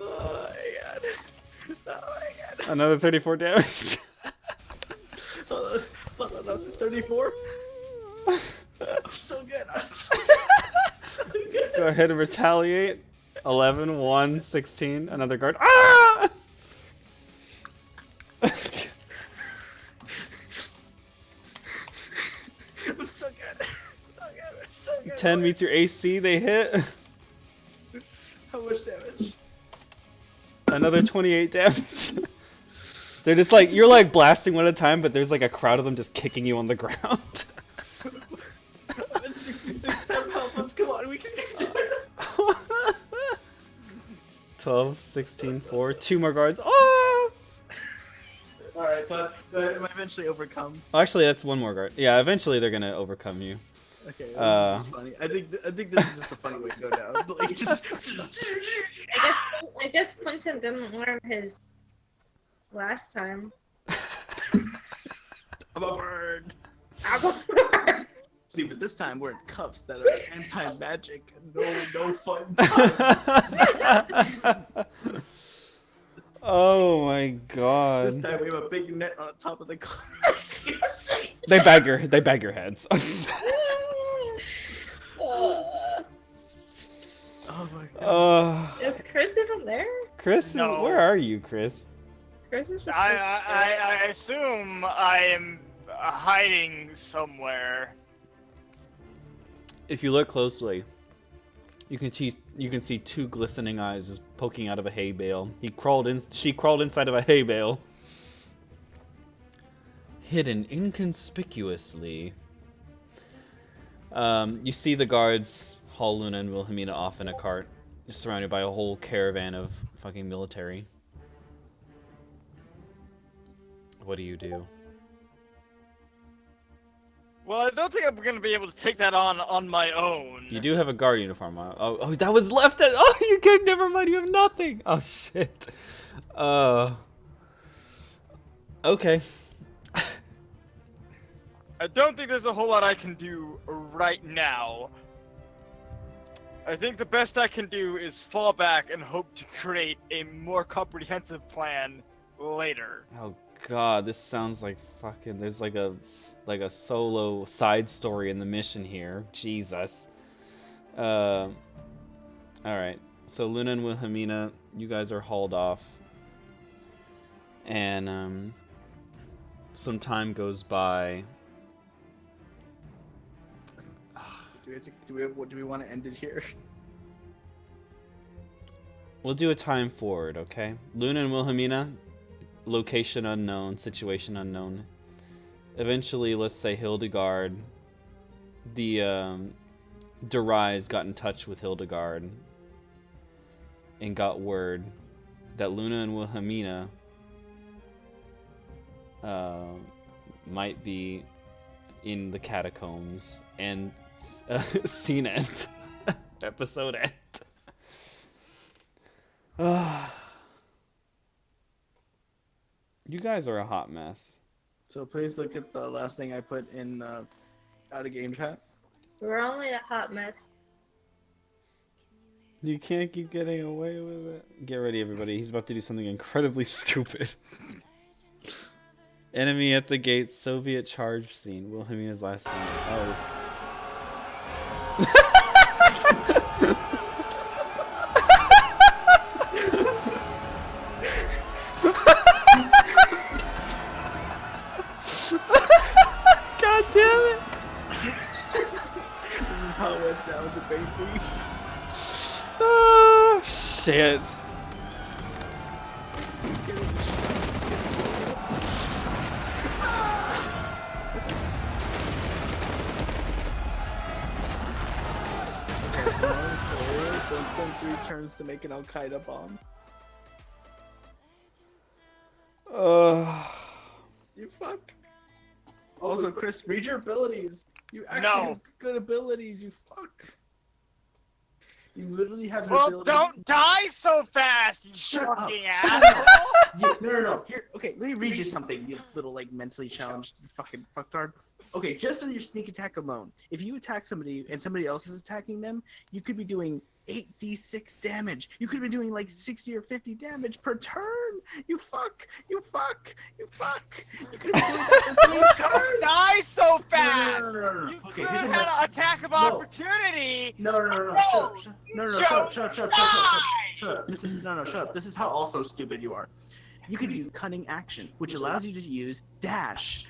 Oh my god. Another 34 damage. Hold on, 34? I'm so good. Go ahead and retaliate. 11, 1, 16. Another guard. Ah! I'm so good. I'm so good. 10 meets your AC. They hit. How much damage? Another 28 damage. They're just like, you're like blasting one at a time, but there's like a crowd of them just kicking you on the ground. I'm at 66 temp health. Let's come on. We can do it. 12, 16, 4. 2 more guards. Oh! Alright, so I eventually overcome. Actually, that's 1 more guard. Yeah, eventually they're gonna overcome you. Okay, this is just funny. I think this is just a funny way to go down. Like, just... I guess Quentin didn't learn his last time. I'm a bird. Apple. See, but this time we're in cuffs that are anti-magic. No fun. Oh my This god. time we have a big net on top of the car. They bag your heads. Oh my god. Is Chris even there? Chris, No. where are you, Chris? Chris is just. I assume I am hiding somewhere. If you look closely, you can see 2 glistening eyes just poking out of a hay bale. She crawled inside of a hay bale. Hidden inconspicuously. You see the guards haul Luna and Wilhelmina off in a cart, surrounded by a whole caravan of fucking military. What do you do? Well, I don't think I'm gonna be able to take that on my own. You do have a guard uniform on. Oh, that was left at. Oh, you can. Never mind. You have nothing. Oh shit. Okay. I don't think there's a whole lot I can do right now. I think the best I can do is fall back and hope to create a more comprehensive plan later. Oh god, this sounds like fucking. There's like a solo side story in the mission here. Jesus. All right. So Luna and Wilhelmina, you guys are hauled off, and some time goes by. Do we want to end it here? We'll do a time forward, okay? Luna and Wilhelmina, location unknown, situation unknown. Eventually, let's say Hildegard, the Durais got in touch with Hildegard and got word that Luna and Wilhelmina might be in the catacombs, and scene end. Episode end. You guys are a hot mess. So please look at the last thing I put in out of game chat. We're only a hot mess. You can't keep getting away with it. Get ready, everybody. He's about to do something incredibly stupid. Enemy at the gate, Soviet charge scene. Wilhelmina's last name. Oh. God damn it! This is how it went down with the baby. Oh, shit. Don't spend 3 turns to make an Al Qaeda bomb. You fuck. Also, Chris, read your abilities. You actually have good abilities. You fuck. You literally have the ability. Don't die so fast, you Shut up. fucking Shut asshole! No. Here, okay, let me read you something, you little, like, mentally challenged fucking fucktard. Okay, just on your sneak attack alone, if you attack somebody and somebody else is attacking them, you could be doing 8d6 damage. You could be doing, like, 60 or 50 damage per turn. You fuck. You fuck. You fuck. You could be doing that for 3 turns. Die so fast! No. You Okay, could here's have what had an attack of opportunity! No. Shut up. Shut up. This is how also stupid you are. You can do cunning action, which allows you to use dash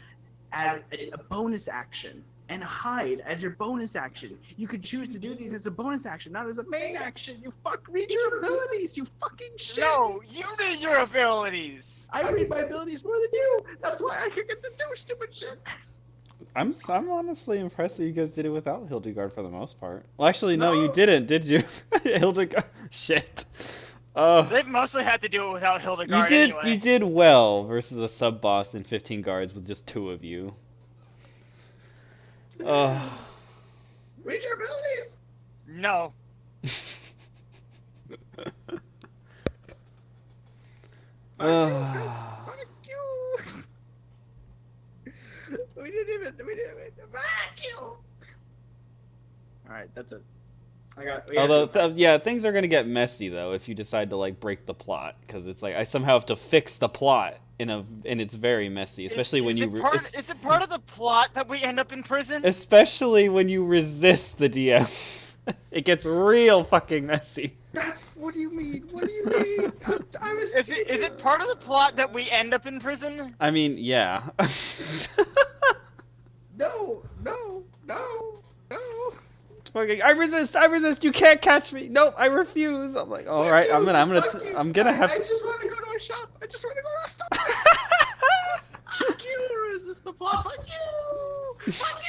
as a bonus action and hide as your bonus action. You could choose to do these as a bonus action, not as a main action. You read your abilities, you fucking shit. No, you read your abilities! I read my abilities more than you. That's why I can get to do stupid shit. I'm honestly impressed that you guys did it without Hildegard for the most part. Well, actually, no, you didn't, did you? Hildegard. Shit. They've mostly had to do it without Hildegard anyway. You did well versus a sub boss and 15 guards with just 2 of you. Read your abilities. No. Fuck you. We didn't even. Fuck you. All right, that's it. Although, things are gonna get messy though if you decide to like break the plot, because it's like I somehow have to fix the plot and it's very messy, especially when you. Is it part of the plot that we end up in prison? Especially when you resist the DM. It gets real fucking messy. What do you mean? What do you mean? Is it part of the plot that we end up in prison? I mean, yeah. No. I resist. You can't catch me. Nope, I refuse. I'm like, all right, I'm gonna have to. I just want to go to a shop. I just want to go to a store. Fuck you! Resist the plot. Fuck you! Fuck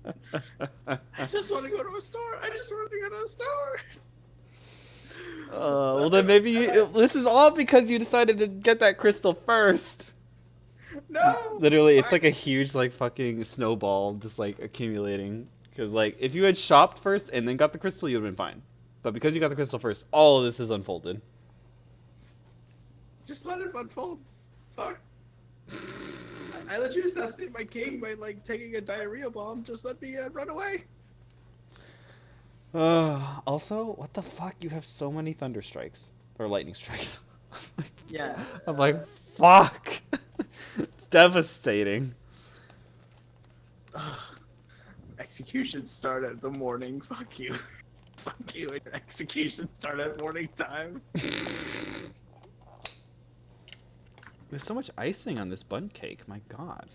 you! I just want to go to a store. Well then maybe this is all because you decided to get that crystal first. No. Literally, it's like a huge like fucking snowball just like accumulating. Because, like, if you had shopped first and then got the crystal, you would have been fine. But because you got the crystal first, all of this is unfolded. Just let it unfold. Fuck. I let you assassinate my king by, like, taking a diarrhea bomb. Just let me run away. Also, what the fuck? You have so many thunder strikes or lightning strikes. Yeah. I'm like, fuck. It's devastating. Execution start at the morning. Fuck you. Fuck you. And execution start at morning time. There's so much icing on this bun cake. My god.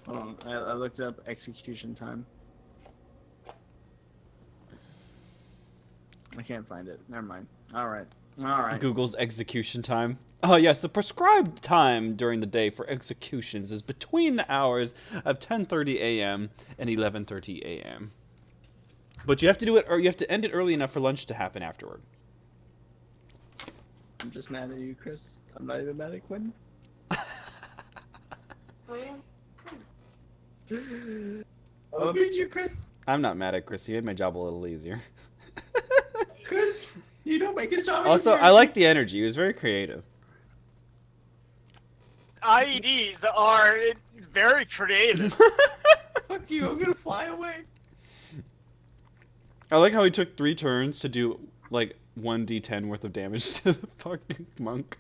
Hold on. I looked up execution time. I can't find it. Never mind. All right. All right. Google's execution time. Oh yes, the prescribed time during the day for executions is between the hours of 10:30 a.m. and 11:30 a.m. But you have to do it, or you have to end it early enough for lunch to happen afterward. I'm just mad at you, Chris. I'm not even mad at Quinn. Oh, yeah. What made you, Chris? I'm not mad at Chris. He made my job a little easier. Chris, you don't make his job Also, easier. I like the energy. He was very creative. IEDs are very creative. Fuck you. I'm gonna fly away. I like how he took 3 turns to do like 1d10 worth of damage to the fucking monk.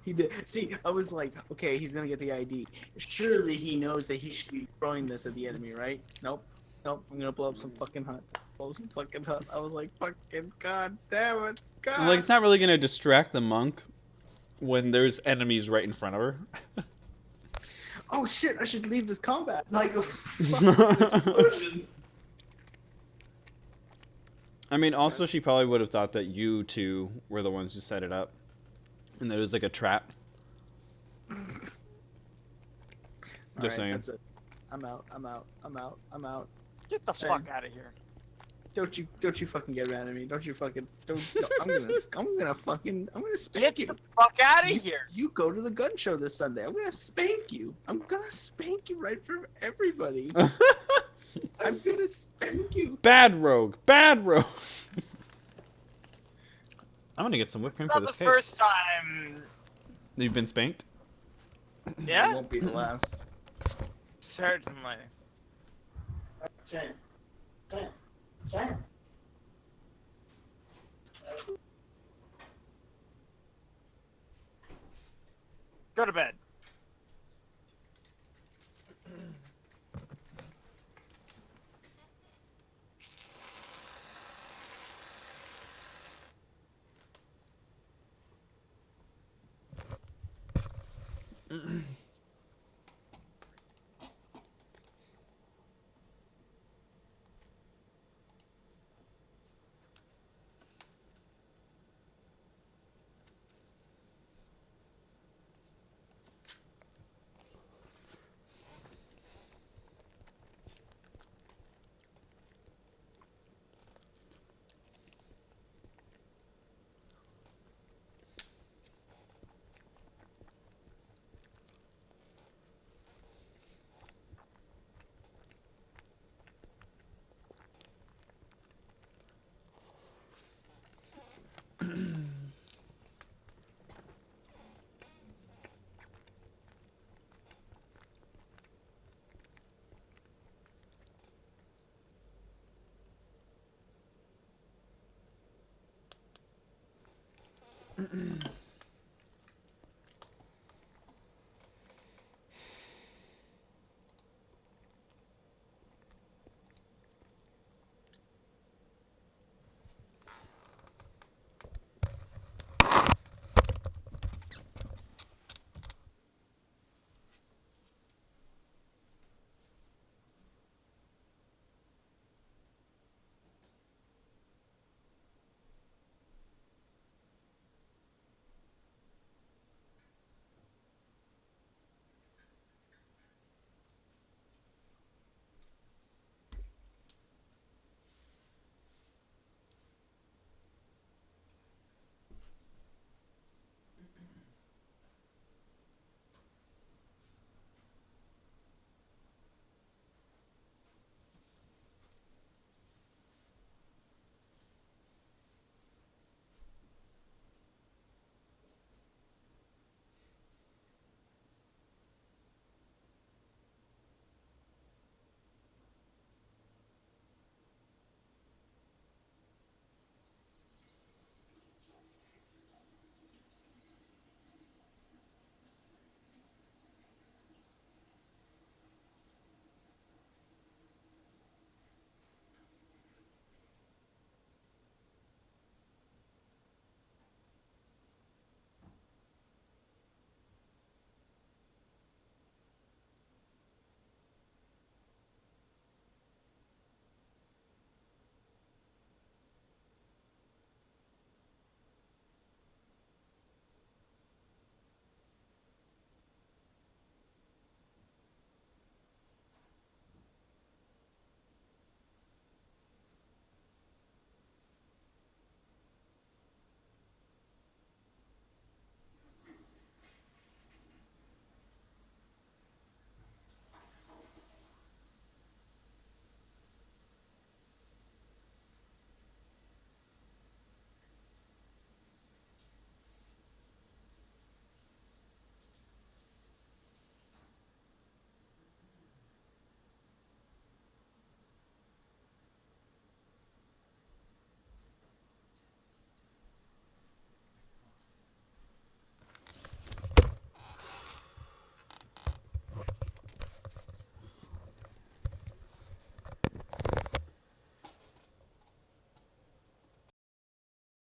He did. See, I was like, okay, he's gonna get the ID. Surely he knows that he should be throwing this at the enemy, right? Nope. Nope. I'm gonna blow up some fucking hut. Blow some fucking hut. I was like, fucking god damn it. God. Like, it's not really gonna distract the monk when there's enemies right in front of her. Oh shit, I should leave this combat. Like a fucking explosion. I mean, also, she probably would have thought that you two were the ones who set it up. And that it was like a trap. Just saying. That's it. I'm out. I'm out. I'm out. I'm out. Get the fuck out of here. Don't you fucking get mad at me. Don't you fucking don't I'm gonna Get spank you. the fuck out of here. You go to the gun show this Sunday. I'm gonna spank you. I'm gonna spank you right from everybody. I'm gonna spank you. Bad rogue! Bad rogue! I'm gonna get some whipped cream for Not this the cake. first time. You've been spanked? It Yeah, won't be the last. certainly. Jen. Jen. Jen. Go to bed.